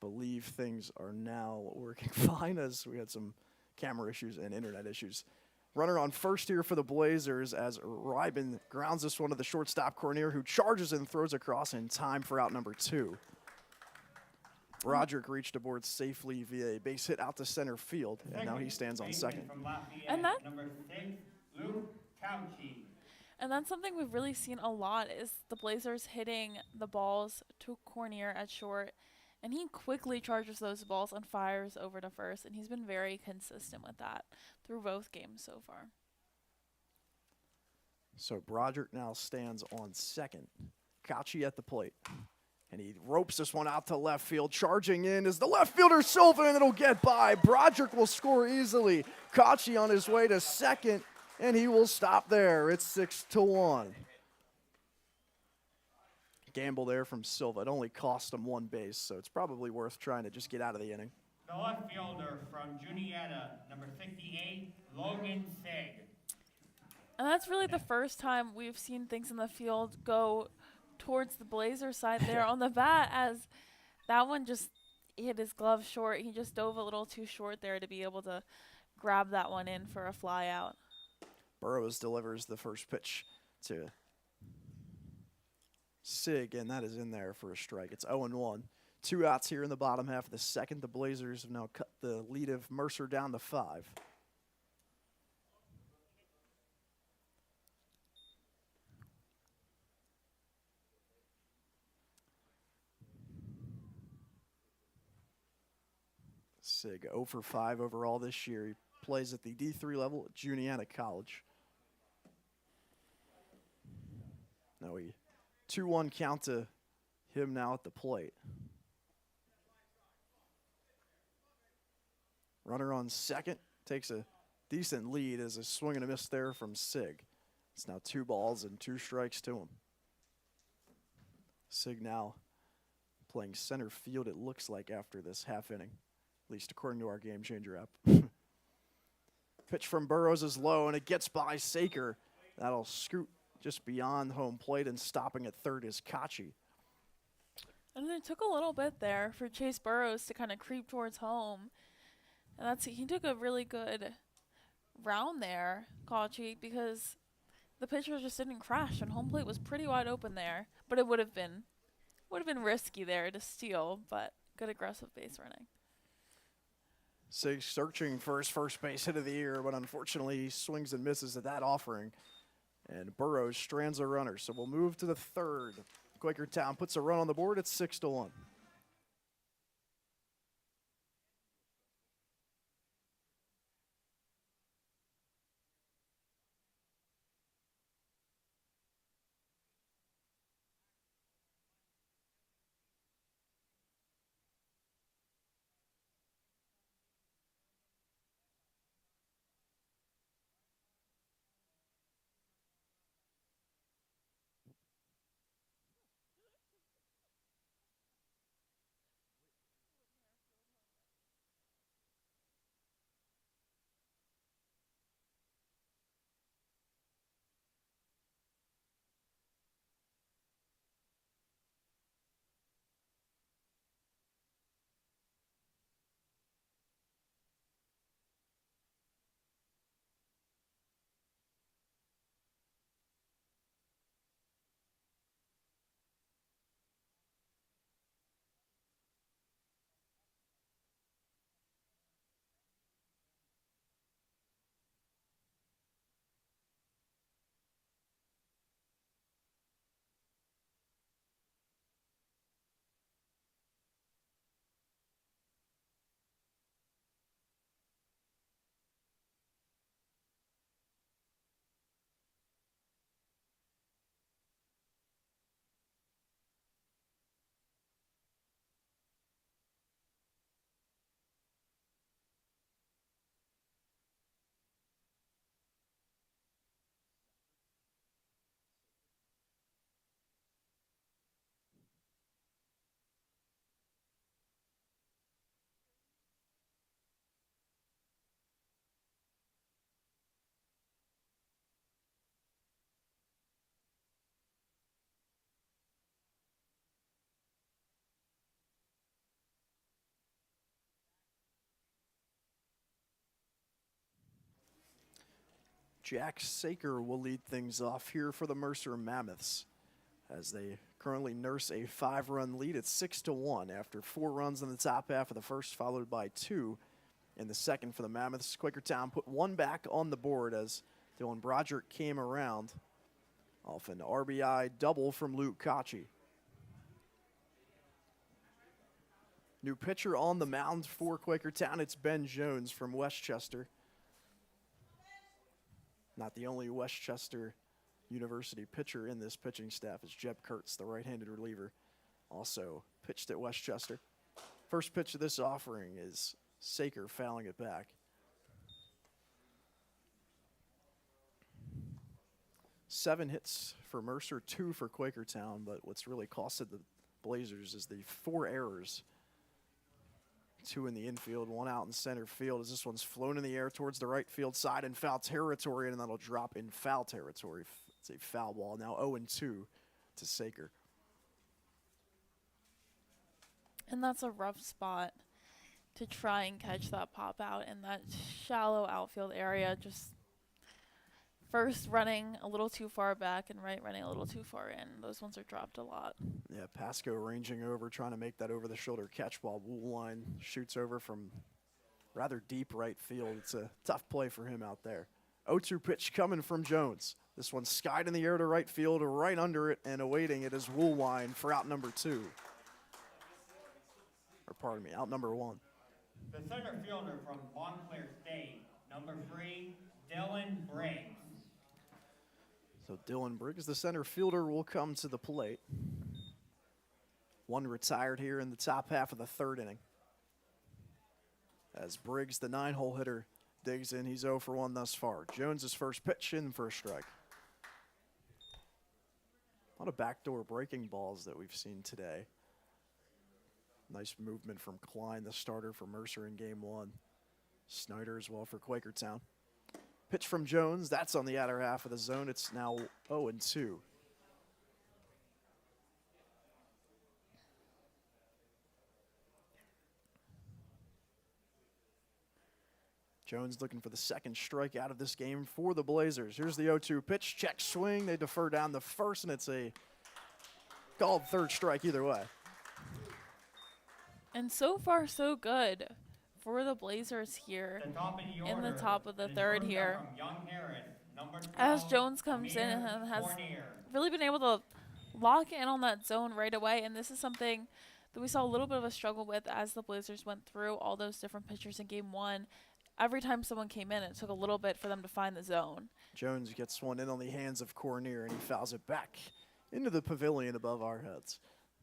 Believe things are now working fine as we had some camera issues and internet issues. Runner on first here for the Blazers as Ryben grounds this one to the shortstop Cornier, who charges and throws across in time for out number 2. Broderick reached aboard safely via a base hit out to center field, and now he stands on second. And that number 6, Luke Cauchy. And that's something we've really seen a lot is the Blazers hitting the balls to Cornier at short, and he quickly charges those balls and fires over to first, and he's been very consistent with that through both games so far. So Broderick now stands on second. Cauchy at the plate. And he ropes this one out to left field. Charging in is the left fielder Silva, and it'll get by. Broderick will score easily. Cauchy on his way to second, and he will stop there. It's 6-1. Gamble there from Silva. It only cost him 1 base, so it's probably worth trying to just get out of the inning. The left fielder from Juniata, number 68, Logan Sig. And that's really the first time we've seen things in the field go towards the Blazers side there on the bat, as that one just hit his glove short. He just dove a little too short there to be able to grab that one in for a fly out. Burrows delivers the first pitch to Sig, and that is in there for a strike. It's 0-1. 2 outs here in the bottom half of the second. The Blazers have now cut the lead of Mercer down to 5. Sig 0 for 5 overall this year. He plays at the D3 level at Juniata College. Now we 2-1 count to him now at the plate. Runner on second takes a decent lead as a swing and a miss there from Sig. It's now 2 balls and 2 strikes to him. Sig now playing center field, it looks like, after this half inning, at least according to our Game Changer app. Pitch from Burrows is low, and it gets by Saker. That'll scoot just beyond home plate, and stopping at third is Cauchy. And it took a little bit there for Chase Burrows to kind of creep towards home. And he took a really good round there, Cauchy, because the pitcher just didn't crash, and home plate was pretty wide open there. But it would have been risky there to steal, but good aggressive base running. Sig searching for his first base hit of the year, but unfortunately he swings and misses at that offering. And Burrows strands a runner, so we'll move to the third. Quakertown puts a run on the board. It's 6-1. Jack Saker will lead things off here for the Mercer Mammoths as they currently nurse a 5-run lead at 6-1 after 4 runs in the top half of the first, followed by 2 in the second for the Mammoths. Quakertown put 1 back on the board as Dylan Broderick came around off an RBI double from Luke Kochi. New pitcher on the mound for Quakertown. It's Ben Jones from Westchester. Not the only Westchester University pitcher in this pitching staff is Jeb Kurtz, the right-handed reliever, also pitched at Westchester. First pitch of this offering is Saker fouling it back. Seven hits for Mercer, 2 for Quakertown, but what's really costed the Blazers is the 4 errors. 2 in the infield, 1 out in center field as this one's flown in the air towards the right field side in foul territory, and that'll drop in foul territory. It's a foul ball. Now 0-2 to Saker. And that's a rough spot to try and catch that pop out in that shallow outfield area. Just first running a little too far back and right running a little too far in. Those ones are dropped a lot. Yeah, Pasco ranging over, trying to make that over-the-shoulder catch while Woolline shoots over from rather deep right field. It's a tough play for him out there. 0-2 pitch coming from Jones. This one skied in the air to right field, right under it, and awaiting it is Woolline for out number 2. Or pardon me, out number 1. The center fielder from Montclair State, number 3, Dylan Briggs. So Dylan Briggs, the center fielder, will come to the plate. 1 retired here in the top half of the 3rd inning. As Briggs, the 9-hole hitter, digs in. He's 0 for 1 thus far. Jones' first pitch in for a strike. A lot of backdoor breaking balls that we've seen today. Nice movement from Klein, the starter for Mercer in game 1. Snyder as well for Quakertown. Pitch from Jones, that's on the outer half of the zone. It's now 0-2. Jones looking for the second strikeout of this game for the Blazers. Here's the 0-2 pitch, check swing. They defer down the first, and it's a called 3rd strike either way. And so far, so good for the Blazers here in the top of the 3rd here. As Jones comes in and has really been able to lock in on that zone right away, and this is something that we saw a little bit of a struggle with as the Blazers went through all those different pitchers in game 1. Every time someone came in, it took a little bit for them to find the zone. Jones gets one in on the hands of Cornier, and he fouls it back into the pavilion above our heads.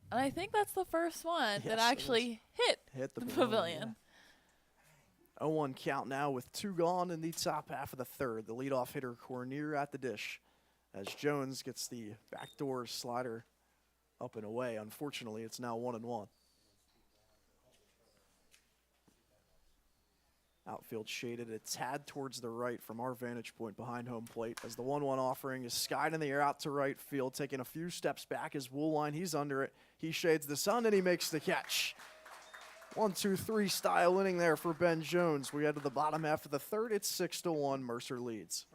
And I think that's the first one that Yes, actually hit the pavilion. Yeah. 0-1 count now with 2 gone in the top half of the 3rd. The leadoff hitter Cornier at the dish as Jones gets the backdoor slider up and away. Unfortunately, it's now 1-1. Outfield shaded a tad towards the right from our vantage point behind home plate as the 1-1 offering is skied in the air out to right field, taking a few steps back as Woolline, he's under it. He shades the sun and he makes the catch. 1-2-3 style inning there for Ben Jones. We head to the bottom half of the 3rd. It's 6-1. Mercer leads.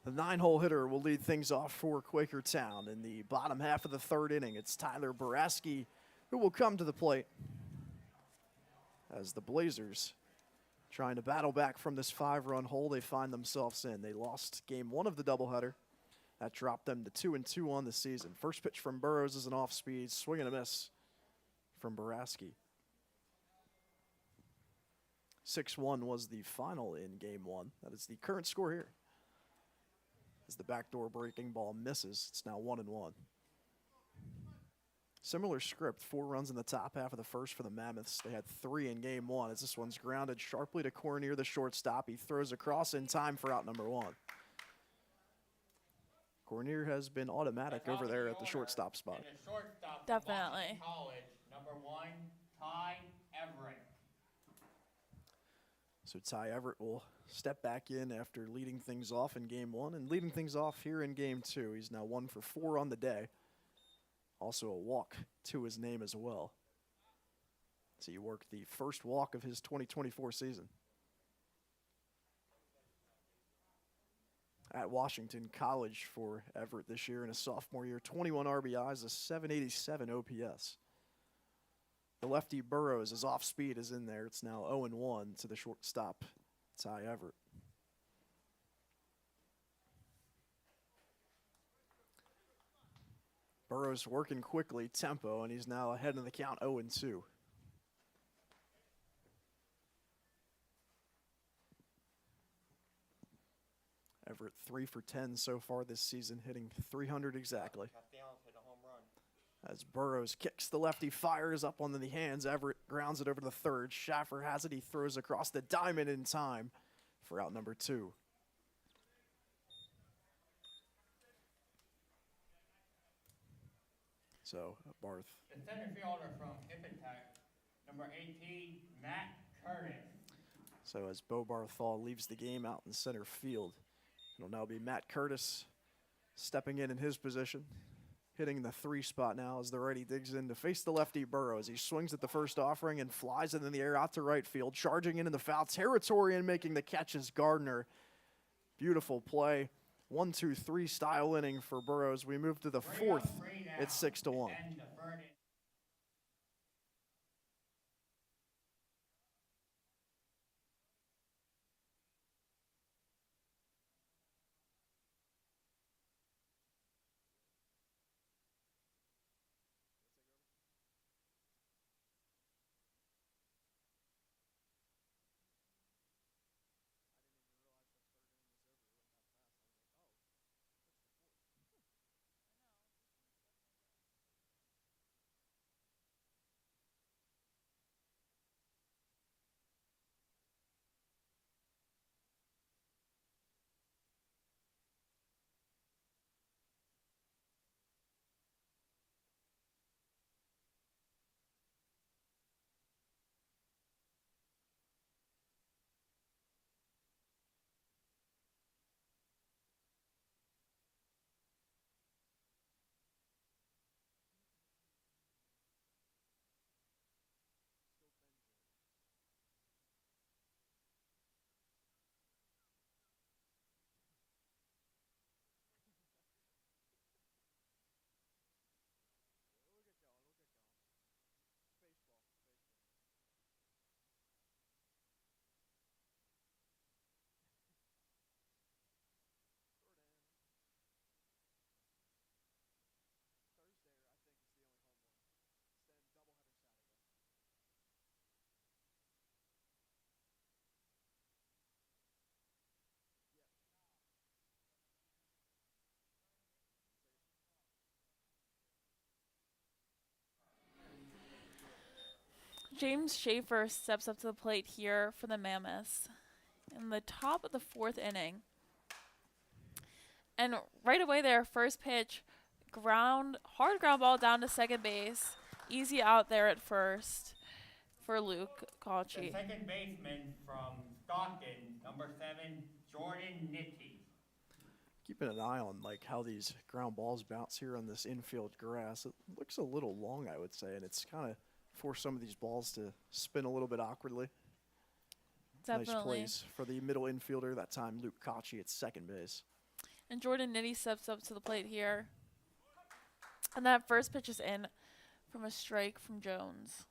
The 9-hole hitter will lead things off for Quakertown in the bottom half of the third inning. It's Tyler Boraski who will come to the plate as the Blazers, trying to battle back from this 5-run hole they find themselves in. They lost game 1 of the doubleheader. That dropped them to 2-2 on the season. First pitch from Burrows is an off-speed, swing and a miss from Boraski. 6-1 was the final in game 1. That is the current score here. As the backdoor breaking ball misses, it's now 1-1. Similar script, 4 runs in the top half of the first for the Mammoths. They had 3 in game 1 as this one's grounded sharply to Cornier, the shortstop. He throws across in time for out number 1. Cornier has been automatic over there at the shortstop spot. Definitely. College, number 1, Ty Everett. So Ty Everett will step back in after leading things off in game 1 and leading things off here in game 2. He's now 1 for 4 on the day. Also a walk to his name as well. So he worked the first walk of his 2024 season. At Washington College for Everett this year in his sophomore year, 21 RBIs, a 787 OPS. The lefty Burrows, his off speed is in there. It's now 0-1 to the shortstop, Ty Everett. Burrows working quickly, tempo, and he's now ahead in the count, 0-2. Everett 3 for 10 so far this season, hitting 300 exactly. As Burrows kicks the lefty, fires up on the hands. Everett grounds it over to the third. Schaffer has it. He throws across the diamond in time for out number 2. So, Barth. The center fielder from Ipitech, number 18, Matt Curtis. So as Bo Barthol leaves the game out in center field, it'll now be Matt Curtis stepping in his position, hitting the 3 spot now as the righty digs in to face the lefty Burrows. He swings at the first offering and flies it in the air out to right field, charging into the foul territory and making the catch is Gardner. Beautiful play. 1-2-3 style inning for Burrows. We move to the 4th. It's 6-1. James Schaefer steps up to the plate here for the Mammoths in the top of the 4th inning. And right away there, first pitch, hard ground ball down to second base. Easy out there at first for Luke The Calci. second baseman from Stockton, number 7, Jordan Nitti. Keeping an eye on like how these ground balls bounce here on this infield grass. It looks a little long, I would say, and it's kind of forced some of these balls to spin a little bit awkwardly. Definitely. Nice plays for the middle infielder. That time, Luke Kachi at second base. And Jordan Nitty steps up to the plate here. And that first pitch is in from a strike from Jones.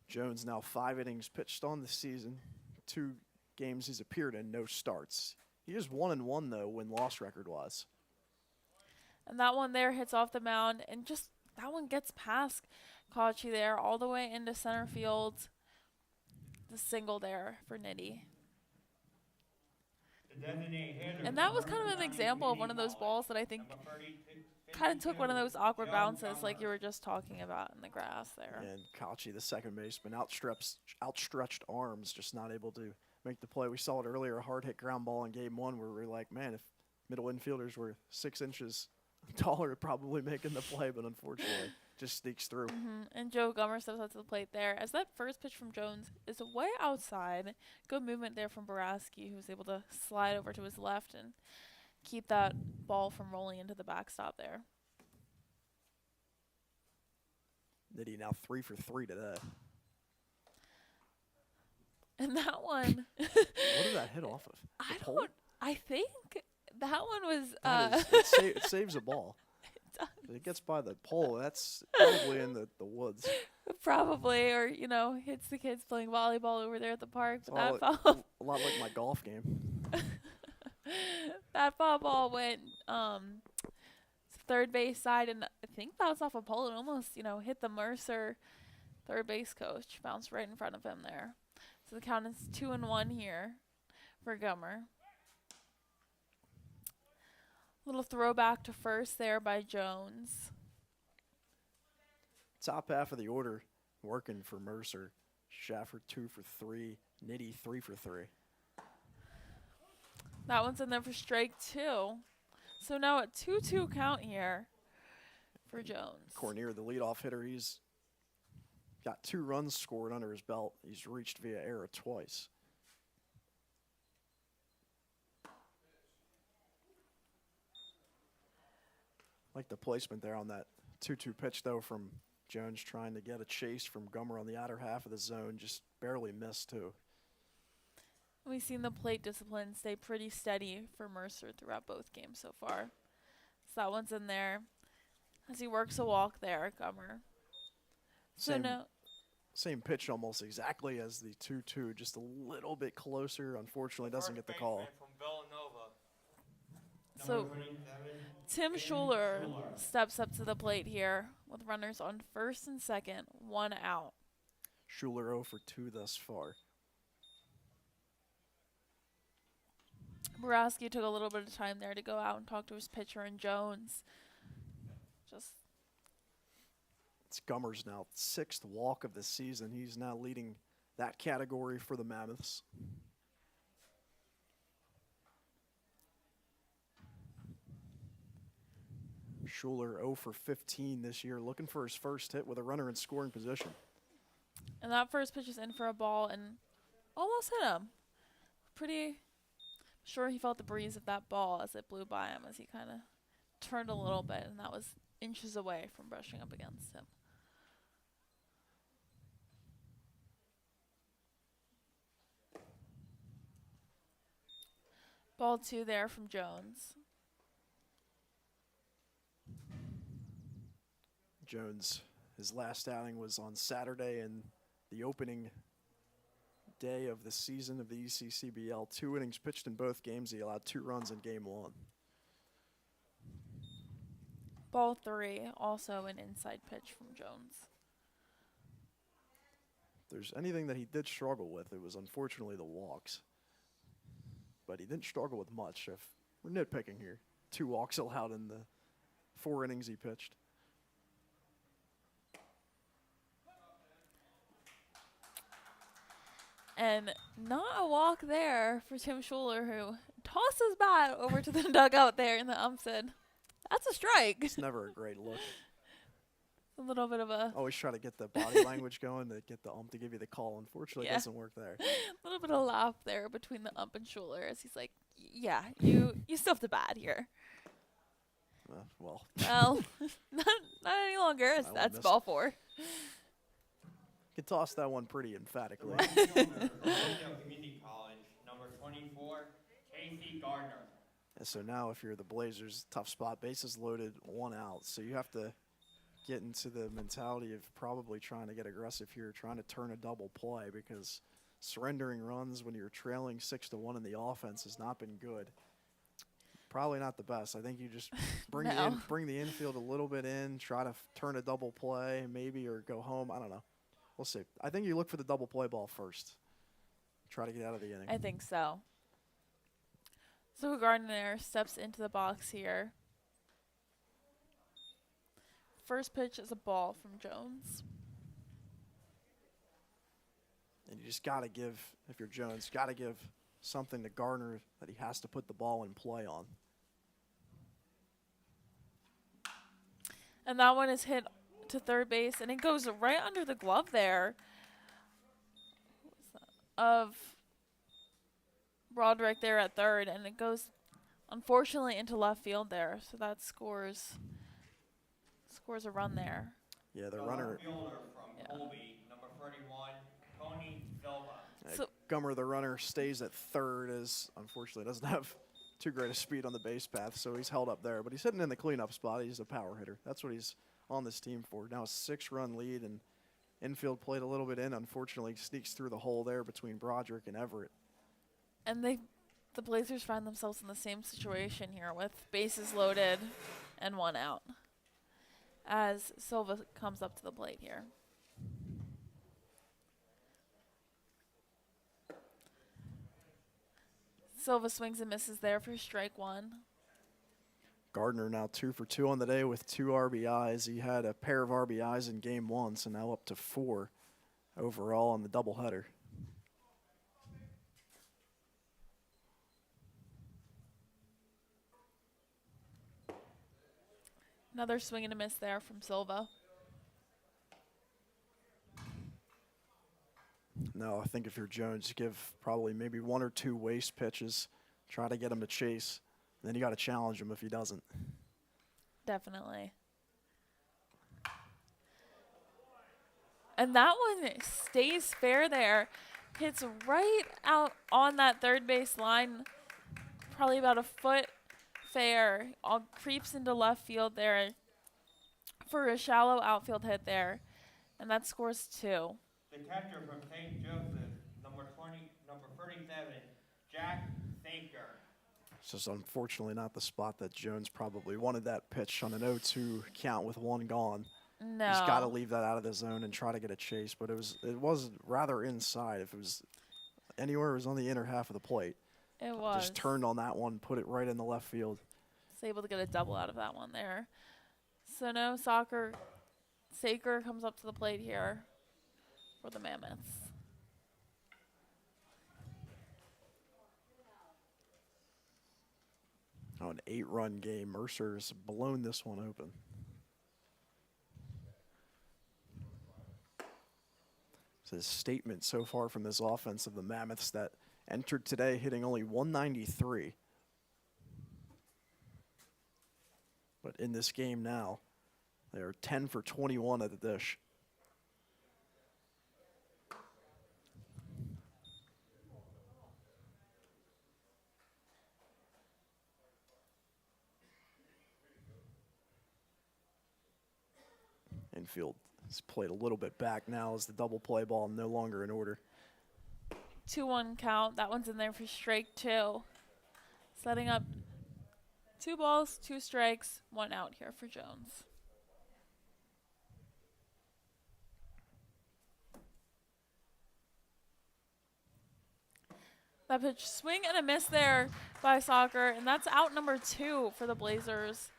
Jones now 5 innings pitched on the season. 2 games he's appeared in, no starts. He is 1-1 though, win-loss record-wise. And that one there hits off the mound, and just that one gets past Kachi there all the way into center field. The single there for Nitty. And that was kind of an example of one of those balls that I think kind of took one of those awkward bounces like you were just talking about in the grass there. And Kachi, the second baseman, outstretched arms, just not able to make the play. We saw it earlier, a hard-hit ground ball in Game 1 where we were like, man, if middle infielders were 6 inches taller, probably making the play, but unfortunately just sneaks through. And Joe Gummer steps up to the plate there as that first pitch from Jones is way outside. Good movement there from Boraski, who was able to slide over to his left and keep that ball from rolling into the backstop there. Nitty now 3 for 3 today. And that one. What did that hit off of? I think that one was. It saves a ball. It gets by the pole. That's probably in the woods. Probably, or hits the kids playing volleyball over there at the park. But A lot like my golf game. That foul ball went third base side, and I think bounced off a pole and almost hit the Mercer third base coach. Bounced right in front of him there. So the count is 2-1 here for Gummer. Little throwback to first there by Jones. Top half of the order working for Mercer. Shafford 2 for 3. Nitty 3 for 3. That one's in there for strike 2. So now a 2-2 count here for Jones. Cornier, the leadoff hitter, he's got 2 runs scored under his belt. He's reached via error twice. Like the placement there on that 2-2 pitch, though, from Jones trying to get a chase from Gummer on the outer half of the zone. Just barely missed, too. We've seen the plate discipline stay pretty steady for Mercer throughout both games so far. So that one's in there as he works a walk there, Gummer. Same pitch almost exactly as the 2-2, just a little bit closer. Unfortunately, doesn't get the call. So Tim Schuler steps up to the plate here with runners on first and second, 1 out. Schuler 0 for 2 thus far. Boraski took a little bit of time there to go out and talk to his pitcher and Jones. It's Gummer's now 6th walk of the season. He's now leading that category for the Mammoths. Schuler 0 for 15 this year, looking for his first hit with a runner in scoring position. And that first pitch is in for a ball and almost hit him. Pretty sure he felt the breeze of that ball as it blew by him as he kind of turned a little bit, and that was inches away from brushing up against him. Ball 2 there from Jones. Jones, his last outing was on Saturday and the opening day of the season of the ECCBL. 2 innings pitched in both games. He allowed 2 runs in Game 1. Ball 3, also an inside pitch from Jones. If there's anything that he did struggle with, it was unfortunately the walks. But he didn't struggle with much. If we're nitpicking here, 2 walks allowed in the 4 innings he pitched. And not a walk there for Tim Schuler, who tosses bat over to the dugout there, and the ump said, "That's a strike." It's never a great look. A little bit of a... Always try to get the body language going to get the ump to give you the call. Unfortunately, it doesn't work there. A little bit of laugh there between the ump and Schuler as he's like, yeah, you stuffed the bat here. Well, not any longer, as that's ball 4. You can toss that one pretty emphatically. Community College, number 24, Casey Gardner. And so now if you're the Blazers, tough spot, bases loaded, 1 out. So you have to get into the mentality of probably trying to get aggressive here, trying to turn a double play, because surrendering runs when you're trailing 6-1 in the offense has not been good. Probably not the best. I think you just bring No. bring the infield a little bit in, try to turn a double play maybe, or go home. I don't know. We'll see. I think you look for the double play ball first. Try to get out of the inning. I think so. So Gardner steps into the box here. First pitch is a ball from Jones. And you just got to give, if you're Jones, got to give something to Gardner that he has to put the ball in play on. And that one is hit to third base, and it goes right under the glove there of Broderick there at third, and it goes, unfortunately, into left field there. So that scores a run there. Yeah, the runner. Fielder from Colby, number 31, Tony Silva. So Gummer, the runner, stays at third, as unfortunately doesn't have too great a speed on the base path, so he's held up there. But he's hitting in the cleanup spot. He's a power hitter. That's what he's on this team for. Now a 6-run lead, and infield played a little bit in. Unfortunately, sneaks through the hole there between Broderick and Everett. and the Blazers find themselves in the same situation here with bases loaded and 1 out as Silva comes up to the plate here. Silva swings and misses there for strike 1. Gardner now 2 for 2 on the day with 2 RBIs. He had a pair of RBIs in game 1, so now up to 4 overall on the doubleheader. Another swing and a miss there from Silva. No, I think if you're Jones, give probably maybe 1 or 2 waste pitches, try to get him to chase. Then you got to challenge him if he doesn't. Definitely. And that one stays fair there. Hits right out on that third base line, probably about a foot fair. All creeps into left field there for a shallow outfield hit there. And that scores 2. The catcher from St. Joseph, number 37, Jack Thaker. It's just unfortunately not the spot that Jones probably wanted that pitch on an 0-2 count with 1 gone. No. He's got to leave that out of the zone and try to get a chase, but it was rather inside. If it was anywhere, it was on the inner half of the plate. It was. Just turned on that one, put it right in the left field. Was able to get a double out of that one there. So no Saker comes up to the plate here for the Mammoths. Oh, an 8-run game. Mercer's blown this one open. It's a statement so far from this offense of the Mammoths that entered today hitting only 193. But in this game now, they are 10 for 21 at the dish. Infield has played a little bit back now as the double play ball no longer in order. 2-1 count. That one's in there for strike 2. Setting up 2 balls, 2 strikes, 1 out here for Jones. That pitch, swing and a miss there by Saker, and that's out number 2 for the Blazers.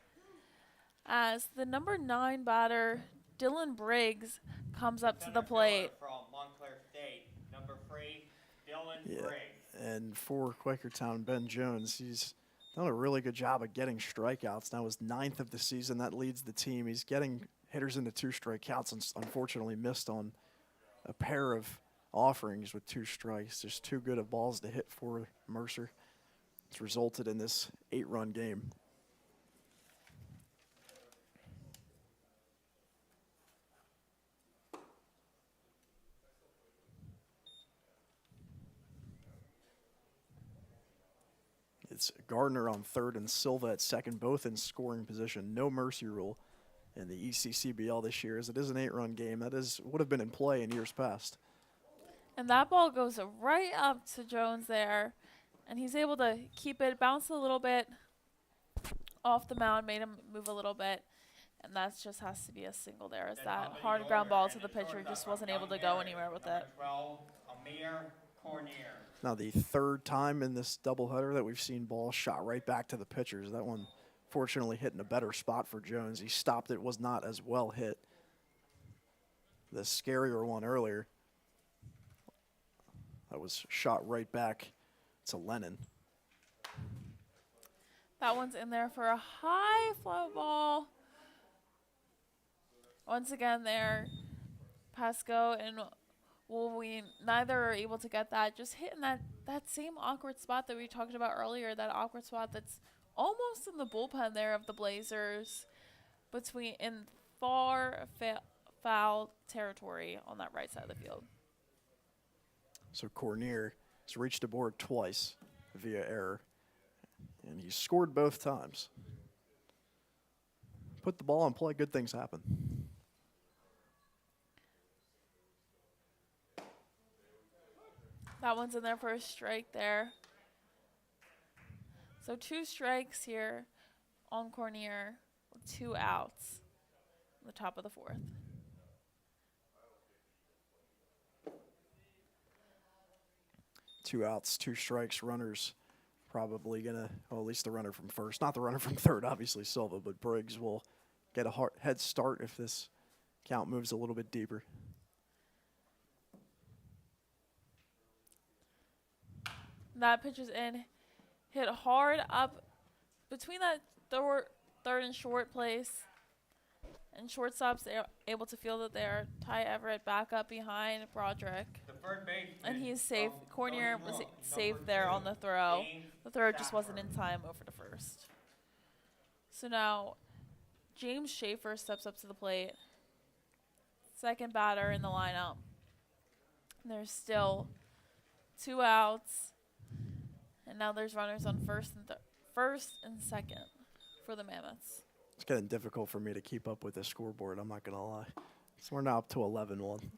As the number 9 batter, Dylan Briggs, comes up to the plate. From Montclair State, number 3, Dylan Briggs. And for Quakertown, Ben Jones, he's done a really good job of getting strikeouts. Now his 9th of the season, that leads the team. He's getting hitters into 2 strikeouts and unfortunately missed on a pair of offerings with 2 strikes. Just too good of balls to hit for Mercer. It's resulted in this 8-run game. It's Gardner on third and Silva at second, both in scoring position. No mercy rule in the ECCBL this year, as it is an 8-run game. That would have been in play in years past. And that ball goes right up to Jones there, and he's able to keep it, bounce a little bit off the mound, made him move a little bit, and that just has to be a single there, as that hard ground ball to the pitcher just wasn't able to go anywhere with it. 12, Amir Cornier. Now the third time in this doubleheader that we've seen balls shot right back to the pitchers. That one fortunately hit in a better spot for Jones. He stopped it, was not as well hit. The scarier one earlier, that was shot right back to Lennon. That one's in there for a high fly ball. Once again there, Pasco and Wolverine, neither are able to get that. Just hitting that same awkward spot that we talked about earlier, that awkward spot that's almost in the bullpen there of the Blazers, in far foul territory on that right side of the field. So Cornier has reached the board twice via error, and he scored both times. Put the ball in play, good things happen. That one's in there for a strike there. So 2 strikes here on Cornier, 2 outs on the top of the 4th. Two outs, 2 strikes, runners probably gonna, well, at least the runner from first, not the runner from third, obviously Silva, but Briggs will get a head start if this count moves a little bit deeper. That pitch is in, hit hard up between that third and short place. And shortstops, they're able to feel that they're Ty Everett back up behind Broderick. The third baseman. And he's safe. from Cornier was 31, safe number there 2, on the throw. James The throw just wasn't Stafford. in time over to first. So now James Schaefer steps up to the plate. Second batter in the lineup. And there's still 2 outs. And now there's runners on first and second for the Mammoths. It's getting difficult for me to keep up with the scoreboard, I'm not gonna lie. So we're now up to 11-1.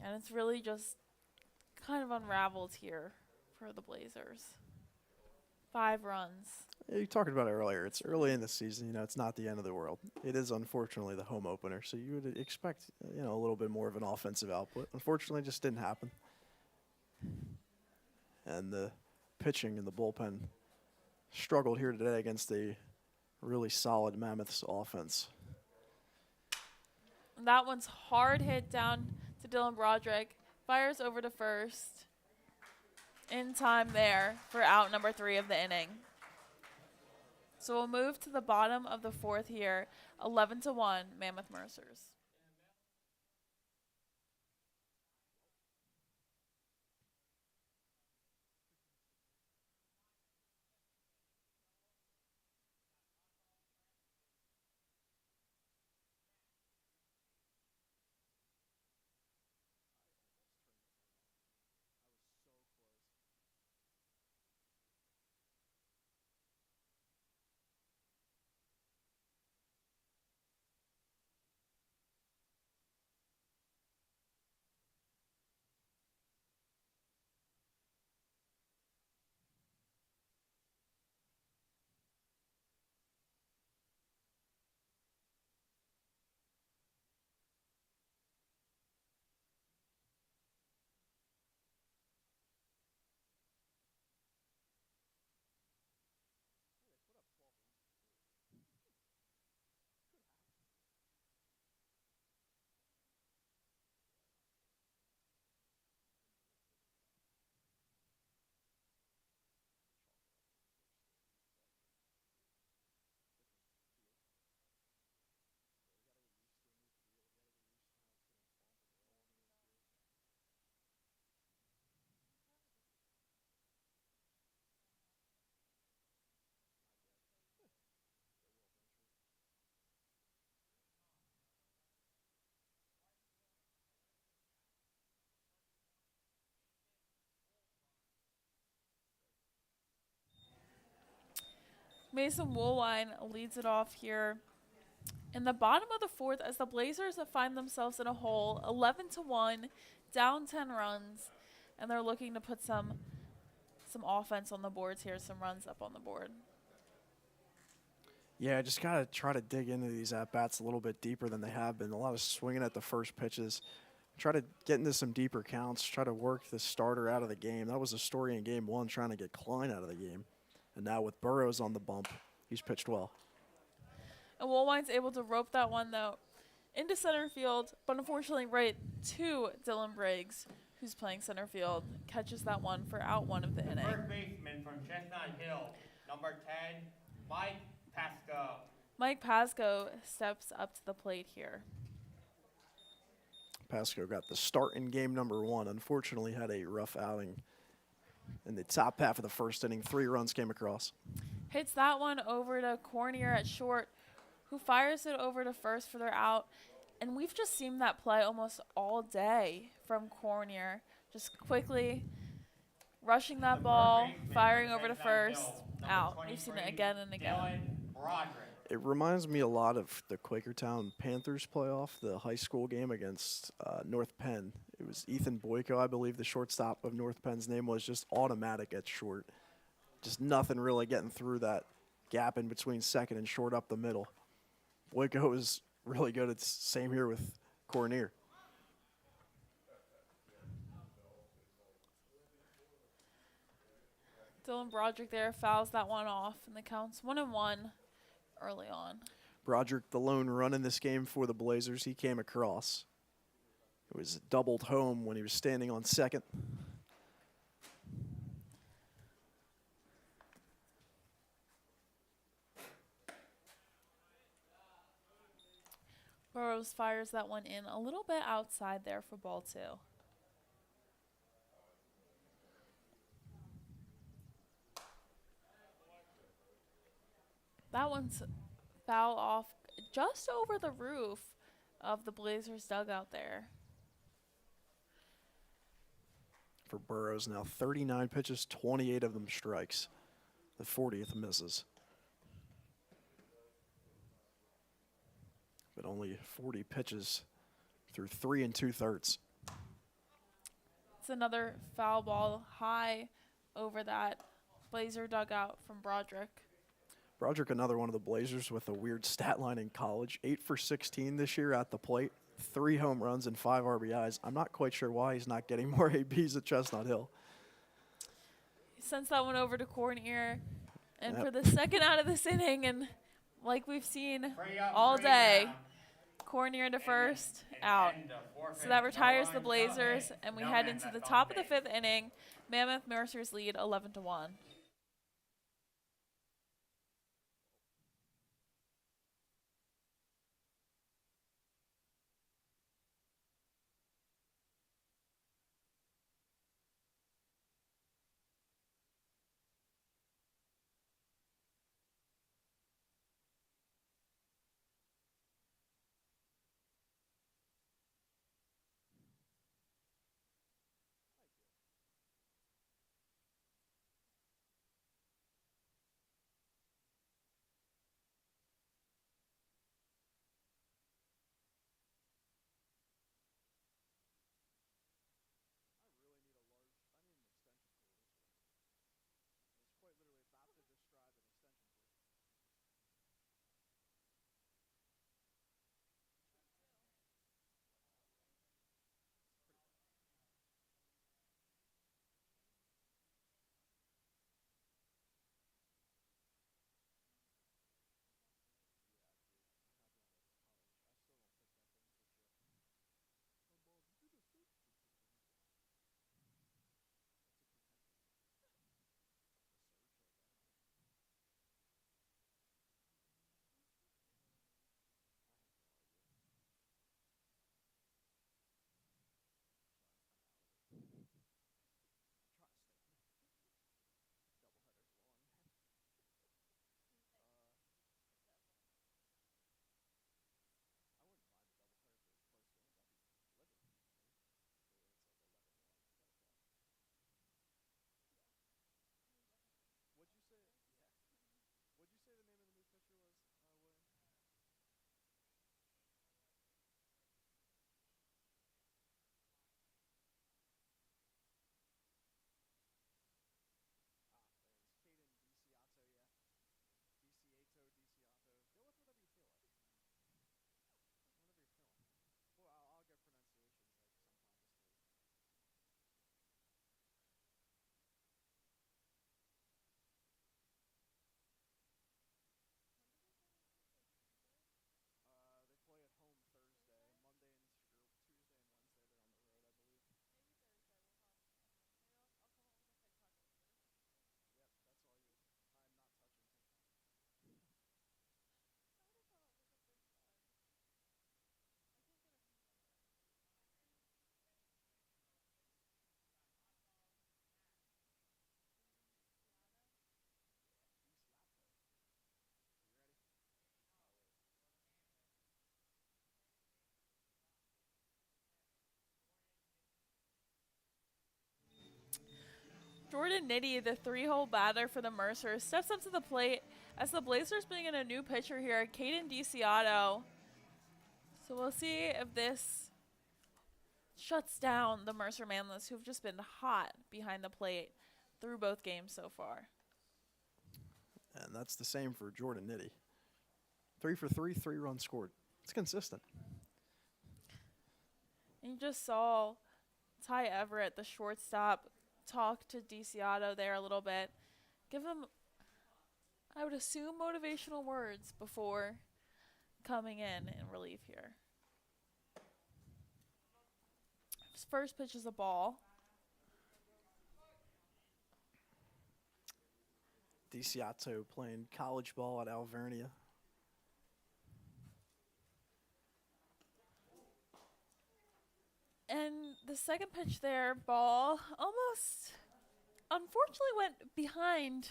And it's really just kind of unraveled here for the Blazers. 5 runs. You talked about it earlier. It's early in the season. You know, it's not the end of the world. It is unfortunately the home opener, so you would expect, you know, a little bit more of an offensive output. Unfortunately, it just didn't happen. And the pitching in the bullpen struggled here today against a really solid Mammoths offense. That one's hard hit down to Dylan Broderick. Fires over to first. In time there for out number 3 of the inning. So we'll move to the bottom of the 4th here. 11-1, Mammoth Mercers. Mason Woolwine leads it off here in the bottom of the fourth as the Blazers find themselves in a hole, 11-1, down 10 runs, and they're looking to put some offense on the boards here, some runs up on the board. Yeah, just got to try to dig into these at-bats a little bit deeper than they have been. A lot of swinging at the first pitches. Try to get into some deeper counts, try to work the starter out of the game. That was a story in Game 1, trying to get Klein out of the game. And now with Burrows on the bump, he's pitched well. And Woolwine's able to rope that one, though, into center field, but unfortunately right to Dylan Briggs, who's playing center field, catches that one for out one of the inning. First baseman from Chestnut Hill, number 10, Mike Pasco. Mike Pasco steps up to the plate here. Pasco got the start in game number 1. Unfortunately, had a rough outing in the top half of the first inning. 3 runs came across. Hits that one over to Cornier at short, who fires it over to first for their out. And we've just seen that play almost all day from Cornier. Just quickly rushing that ball, firing over to first, out. We've seen it again and again. It reminds me a lot of the Quakertown Panthers playoff, the high school game against North Penn. It was Ethan Boyko, I believe the shortstop of North Penn's name was, just automatic at short. Just nothing really getting through that gap in between second and short up the middle. Boyko is really good. It's same here with Cornier. Dylan Broderick there fouls that one off, and the count's 1-1 early on. Broderick, the lone run in this game for the Blazers, he came across. It was doubled home when he was standing on second. Burrows fires that one in a little bit outside there for ball 2. That one's foul off just over the roof of the Blazers dugout there. For Burrows now, 39 pitches, 28 of them strikes. The 40th misses. But only 40 pitches through 3 2/3. It's another foul ball high over that Blazer dugout from Broderick. Broderick, another one of the Blazers with a weird stat line in college. 8 for 16 this year at the plate. 3 home runs and 5 RBIs. I'm not quite sure why he's not getting more ABs at Chestnut Hill. He sends that one over to Cornier. And for the second out of this inning, and like we've seen all day, Cornier to first, out. So that retires the Blazers, and we head into the top of the 5th inning. Mammoth Mercer's lead 11-1. Jordan Nitty, the 3-hole batter for the Mercer, steps up to the plate as the Blazers bring in a new pitcher here, Caden DiCiotto. So we'll see if this shuts down the Mercer Mammoths, who've just been hot behind the plate through both games so far. And that's the same for Jordan Nitty. 3 for 3, 3 runs scored. It's consistent. And you just saw Ty Everett, the shortstop, talk to DiCiotto there a little bit. Give him, I would assume, motivational words before coming in relief here. His first pitch is a ball. DiCiotto playing college ball at Alvernia. And the second pitch there, ball, almost unfortunately went behind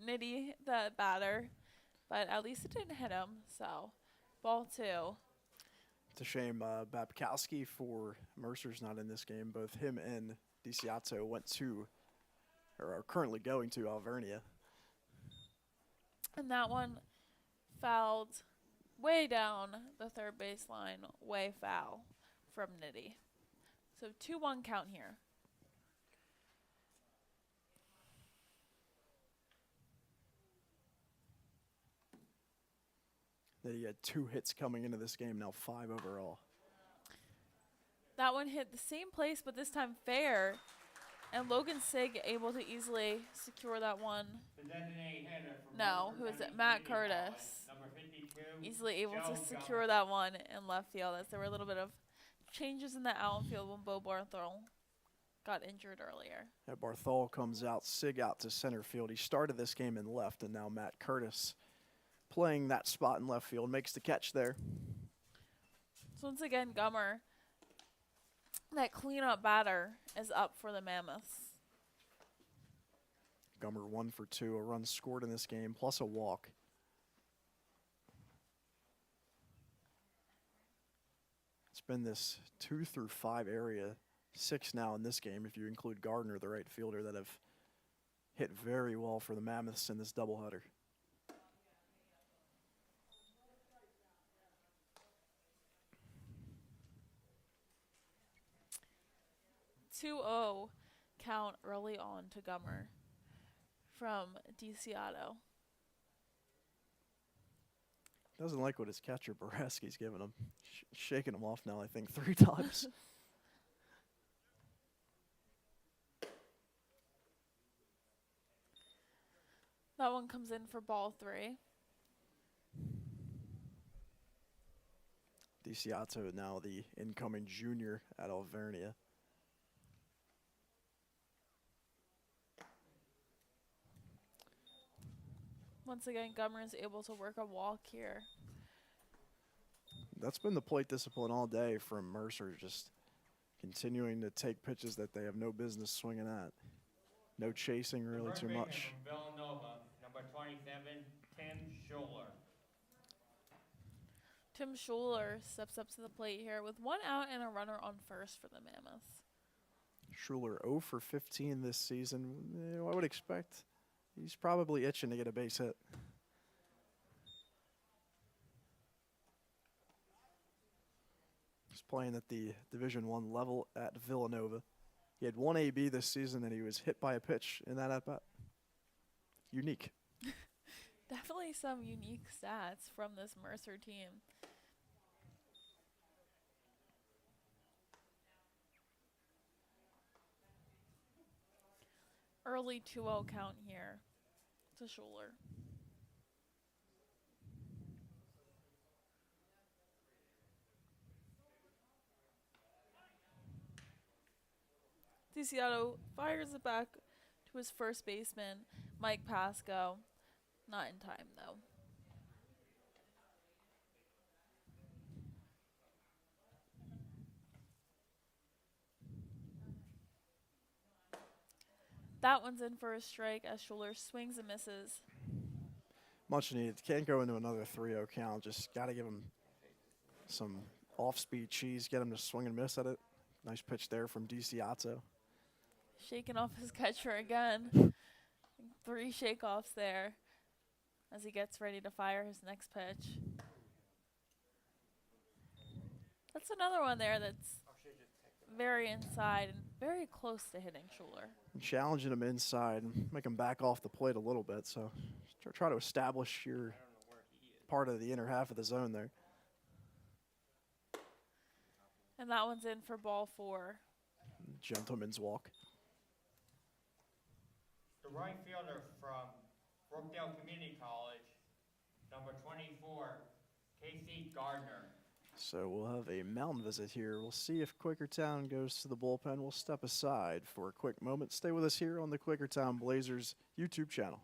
Nitty, the batter, but at least it didn't hit him, so ball 2. It's a shame Babkowski for Mercer's not in this game. Both him and DiCiotto went to, or are currently going to, Alvernia. And that one fouled way down the third baseline, way foul from Nitty. So 2-1 count here. Nitty had 2 hits coming into this game, now 5 overall. That one hit the same place, but this time fair. And Logan Sig able to easily secure that one. The designated hitter from No, Mercer who is County it? Matt Community College, Curtis. number 52, Easily able Joe to secure that one in left field, as there were a little bit of changes in the outfield when Bo Barthol got injured earlier. Yeah, Barthol comes out, Sig out to center field. He started this game in left, and now Matt Curtis playing that spot in left field makes the catch there. So once again, Gummer, that cleanup batter, is up for the Mammoths. Gummer 1 for 2, a run scored in this game, plus a walk. It's been this 2 through 5 area, 6 now in this game, if you include Gardner, the right fielder, that have hit very well for the Mammoths in this doubleheader. (2-0) count early on to Gummer from DiCiotto. Doesn't like what his catcher Boreski's giving him. Shaking him off now, I think, 3 times. That one comes in for ball 3. DiCiotto now the incoming junior at Alvernia. Once again, Gummer is able to work a walk here. That's been the plate discipline all day from Mercer, just continuing to take pitches that they have no business swinging at. No chasing really too much. From Villanova, number 27, Tim Schuler. Tim Schuler steps up to the plate here with 1 out and a runner on first for the Mammoths. Schuler 0 for 15 this season. I would expect he's probably itching to get a base hit. He's playing at the Division I level at Villanova. He had 1 AB this season, and he was hit by a pitch in that at-bat. Unique. Definitely some unique stats from this Mercer team. Early 2-0 count here to Schuler. DiCiotto fires it back to his first baseman, Mike Pasco. Not in time, though. That one's in for a strike as Schuler swings and misses. Much needed. Can't go into another 3-0 count. Just got to give him some off-speed cheese, get him to swing and miss at it. Nice pitch there from DiCiotto. shaking off his catcher again. 3 shakeoffs there as he gets ready to fire his next pitch. That's another one there that's very inside and very close to hitting Schuler. Challenging him inside, make him back off the plate a little bit. So try to establish your part of the inner half of the zone there. And that one's in for ball 4. Gentleman's walk. The right fielder from Brookdale Community College, number 24, Casey Gardner. So we'll have a mound visit here. We'll see if Quakertown goes to the bullpen. We'll step aside for a quick moment. Stay with us here on the Quakertown Blazers YouTube channel.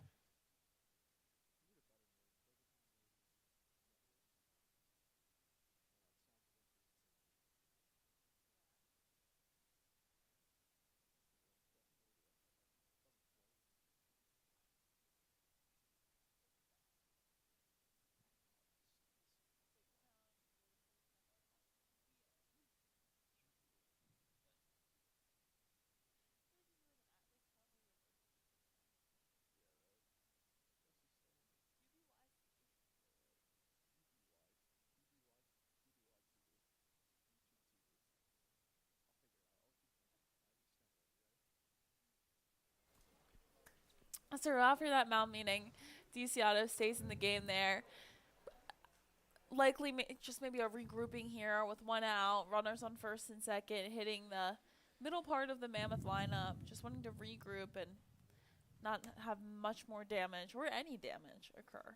So after that mound meeting, DeCiato stays in the game there. Likely just maybe a regrouping here with 1 out, runners on first and second, hitting the middle part of the Mammoth lineup, just wanting to regroup and not have much more damage or any damage occur.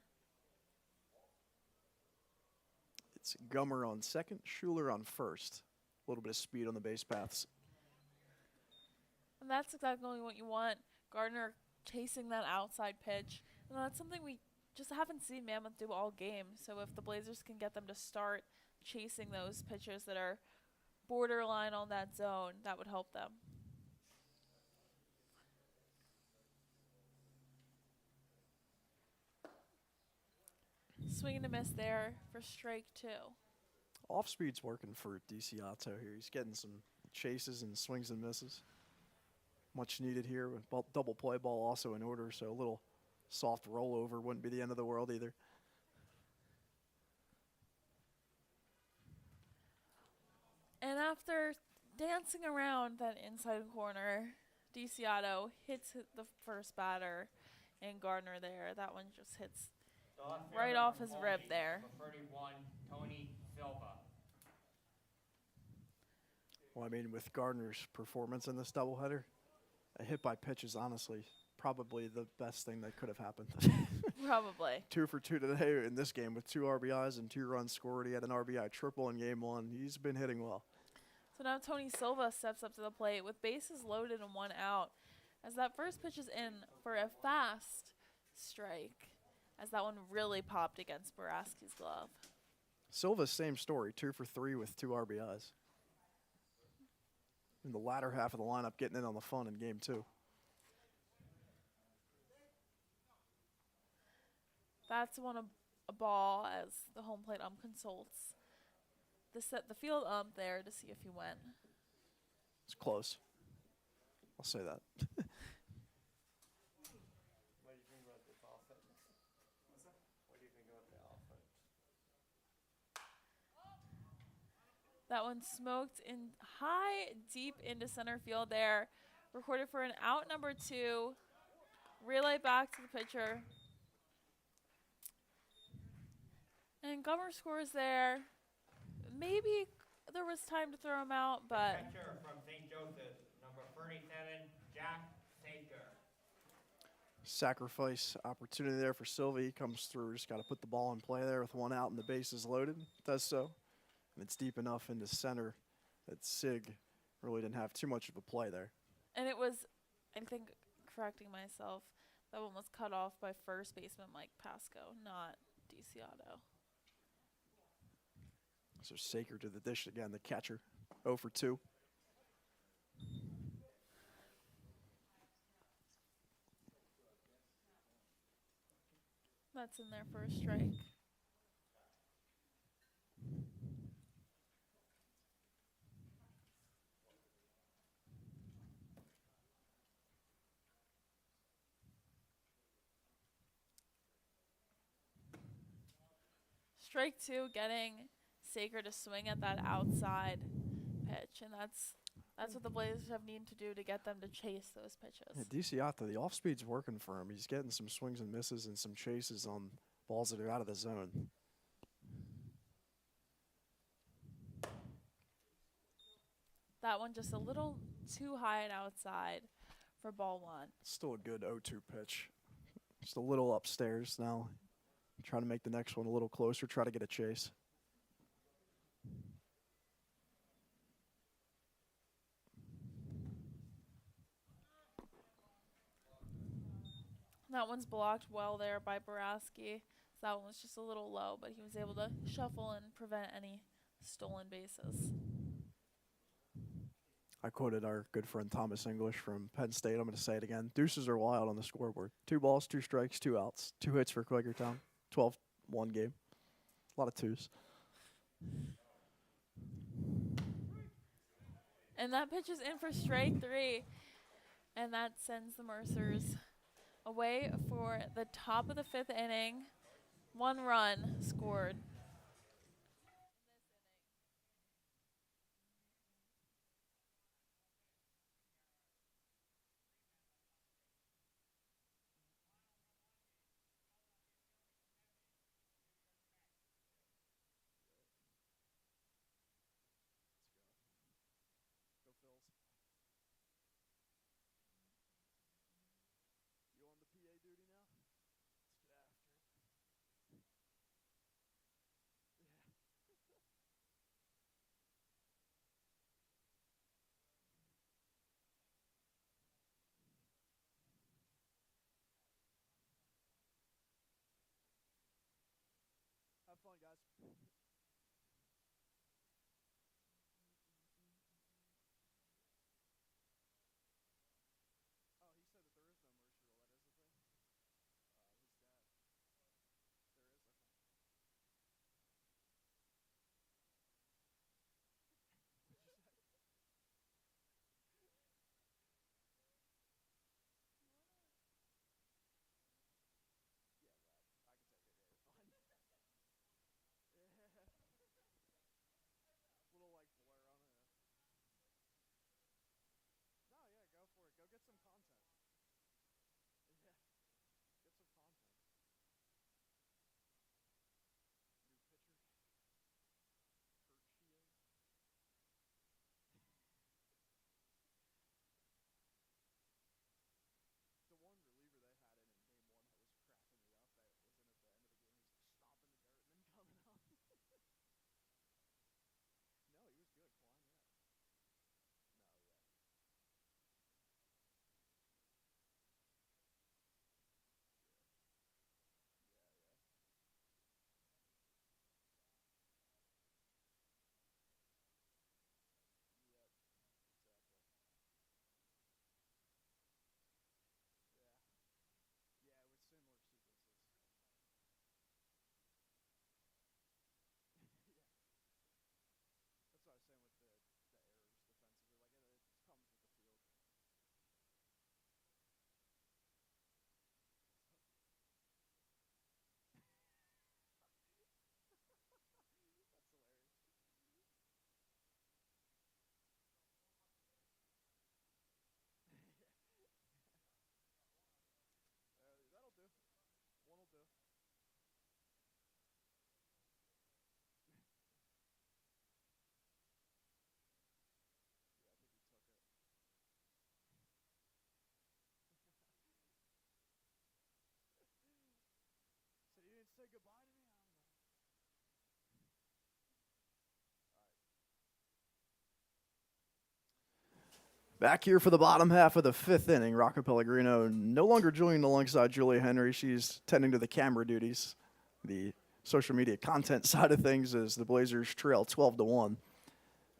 It's Gummer on second, Schuler on first. A little bit of speed on the base paths. And that's exactly what you want. Gardner chasing that outside pitch. And that's something we just haven't seen Mammoth do all game. So if the Blazers can get them to start chasing those pitches that are borderline on that zone, that would help them. Swing and a miss there for strike 2. Off speed's working for DeCiato here. He's getting some chases and swings and misses. Much needed here. Double play ball also in order, so a little soft rollover wouldn't be the end of the world either. And after dancing around that inside corner, DeCiato hits the first batter and Gardner there. That one just hits right off his rib there. Number 31, Tony Silva. Well, I mean, with Gardner's performance in this doubleheader, a hit by pitch is honestly probably the best thing that could have happened. Probably. 2 for 2 today in this game with 2 RBIs and 2 runs scored. He had an RBI triple in game 1. He's been hitting well. So now Tony Silva steps up to the plate with bases loaded and 1 out. As that first pitch is in for a fast strike, as that one really popped against Boraski's glove. Silva's same story, 2 for 3 with 2 RBIs. In the latter half of the lineup, getting in on the fun in game 2. That's a ball as the home plate ump consults the field ump there to see if he went. It's close. I'll say that. What do you think about this offense? What's that? What do you think about the offense? That one smoked in high, deep into center field there. Recorded for an out number 2. Relay back to the pitcher. And Gummer scores there. Maybe there was time to throw him out, but Catcher from St. Joseph, number 37, Jack Saker. Sacrifice opportunity there for Silva. He comes through. Just got to put the ball in play there with 1 out and the bases loaded. Does so. And it's deep enough into center that Sig really didn't have too much of a play there. and it was, I think, correcting myself, that one was cut off by first baseman Mike Pasco, not DeCiato. So Saker to the dish again, the catcher, 0 for 2. That's in there for a strike. Strike 2, getting Saker to swing at that outside pitch, and that's what the Blazers have needed to do to get them to chase those pitches. Yeah, DeCiato, the off-speed's working for him. He's getting some swings and misses and some chases on balls that are out of the zone. That one just a little too high and outside for ball 1. Still a good 0-2 pitch. Just a little upstairs now. Try to make the next one a little closer, try to get a chase. That one's blocked well there by Borowski. So that one was just a little low, but he was able to shuffle and prevent any stolen bases. I quoted our good friend Thomas English from Penn State. I'm going to say it again. Deuces are wild on the scoreboard. 2 balls, 2 strikes, 2 outs. 2 hits for Quakertown. 12-1 game. A lot of 2s. And that pitch is in for strike 3. And that sends the Mercers away for the top of the 5th inning. 1 run scored. You on the PA duty now? Let's get after it. Have fun, guys. Oh, he said that there is no Mercer rule. That is the thing? His dad. There is? Okay. What'd you say? Yeah, that. I can take it. Yeah, you're fine. Yeah. Little, like, blur on it. No, yeah, go for it. Go get some content. Yeah. Get some content. New pitcher. Curcio. The one reliever they had in game 1 that was cracking me up, that was in at the end of the game, he was just stomping the dirt and then coming up. No, he was good. Klein, yeah. No, yeah. Yeah, yeah. Yep, exactly. Yeah. Yeah, with similar sequences. Yeah. That's what I was saying with the errors defensively. Like, it comes with the field. That's hilarious. Yeah. That'll do. One will do. Yeah, I think he took it. So you didn't say goodbye to me? I don't know. All right. Back here for the bottom half of the 5th inning, Rocco Pellegrino no longer joining alongside Julia Henry. She's tending to the camera duties, the social media content side of things, as the Blazers trail 12-1.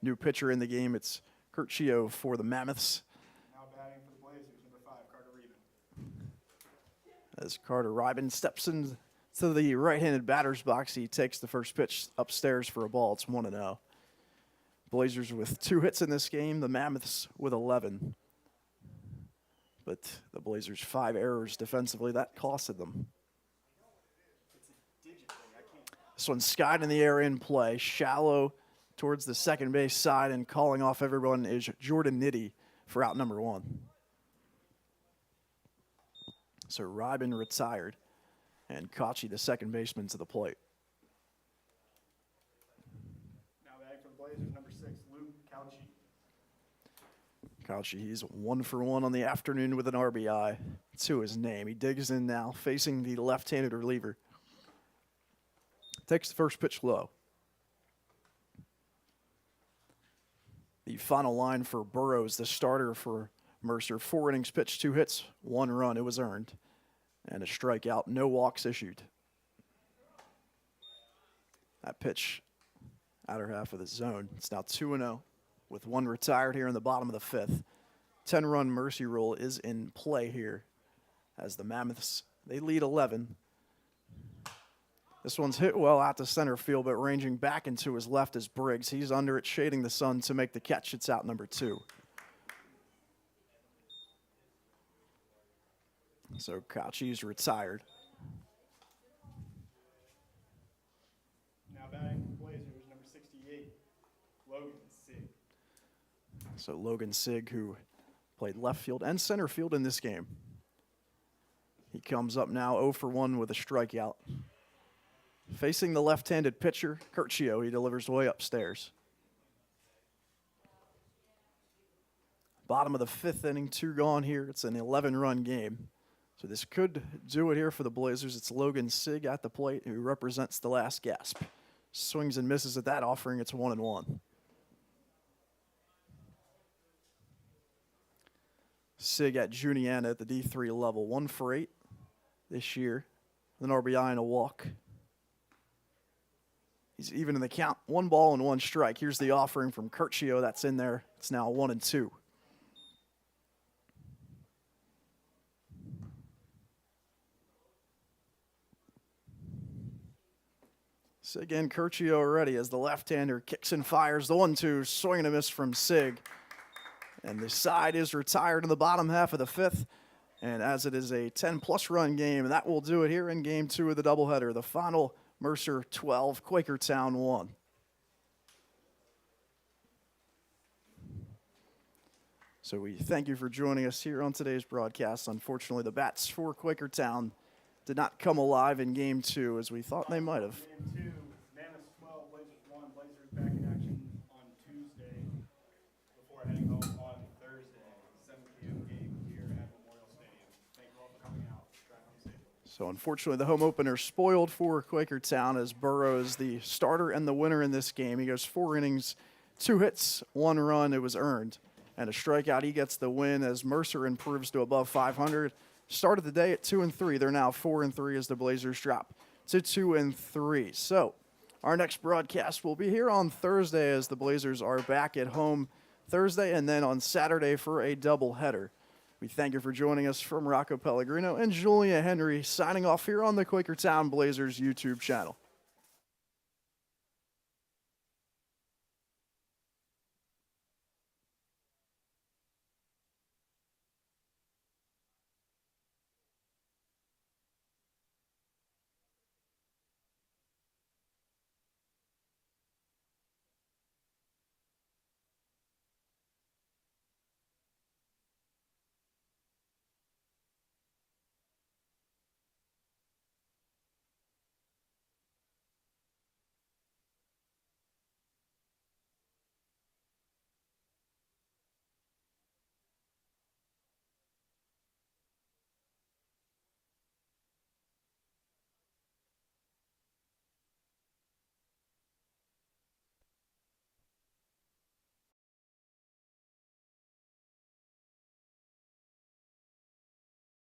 New pitcher in the game, it's Curcio for the Mammoths. Now batting for the Blazers, number 5, Carter Reben. As Carter Rybin steps into the right-handed batter's box, he takes the first pitch upstairs for a ball. It's 1-0. Blazers with 2 hits in this game, the Mammoths with 11. But the Blazers 5 errors defensively. That costed them. It's a digit thing. I can't. This one's skied in the air in play, shallow towards the second base side, and calling off everyone is Jordan Nitty for out number 1. So Ryben retired, and Kachi, the second baseman, to the plate. Now batting for the Blazers, number 6, Luke Cauchi. Kachi, he's 1 for 1 on the afternoon with an RBI to his name. He digs in now, facing the left-handed reliever. Takes the first pitch low. The final line for Burrows, the starter for Mercer. 4 innings pitched, 2 hits, 1 run. It was earned. And a strikeout, no walks issued. That pitch, outer half of the zone. It's now 2-0 with 1 retired here in the bottom of the 5th. 10-run mercy rule is in play here as the Mammoths, they lead 11. This one's hit well out to center field, but ranging back into his left is Briggs. He's under it, shading the sun to make the catch. It's out number 2. So Kachi's retired. Now batting for the Blazers, number 68, Logan Sig. So Logan Sig, who played left field and center field in this game. He comes up now 0 for 1 with a strikeout. Facing the left-handed pitcher, Curcio, he delivers way upstairs. Bottom of the 5th inning, 2 gone here. It's an 11-run game. So this could do it here for the Blazers. It's Logan Sig at the plate, who represents the last gasp. Swings and misses at that, offering it's 1-1. Sig at Juniana at the D3 level, 1 for 8 this year, with an RBI and a walk. He's even in the count. 1 ball and 1 strike. Here's the offering from Curcio that's in there. It's now 1-2. Sig and Curcio already as the left-hander kicks and fires. The 1-2, swing and a miss from Sig. And the side is retired in the bottom half of the 5th. And as it is a 10-plus run game, that will do it here in Game 2 of the doubleheader. The final, Mercer 12, Quakertown 1. So we thank you for joining us here on today's broadcast. Unfortunately, the bats for Quakertown did not come alive in Game 2 as we thought they might have. Game 2, Mammoths 12, Blazers 1. Blazers back in action on Tuesday before heading home on Thursday. 7 p.m. game here at Memorial Stadium. Thank you all for coming out. Drive home safe. So unfortunately, the home opener spoiled for Quakertown as Burrows, the starter and the winner in this game. He goes 4 innings, 2 hits, 1 run. It was earned. And a strikeout. He gets the win as Mercer improves to above 500. Started the day at 2-3. They're now 4-3 as the Blazers drop to 2-3. So our next broadcast will be here on Thursday as the Blazers are back at home Thursday and then on Saturday for a doubleheader. We thank you for joining us from Rocco Pellegrino and Julia Henry signing off here on the Quakertown Blazers YouTube channel.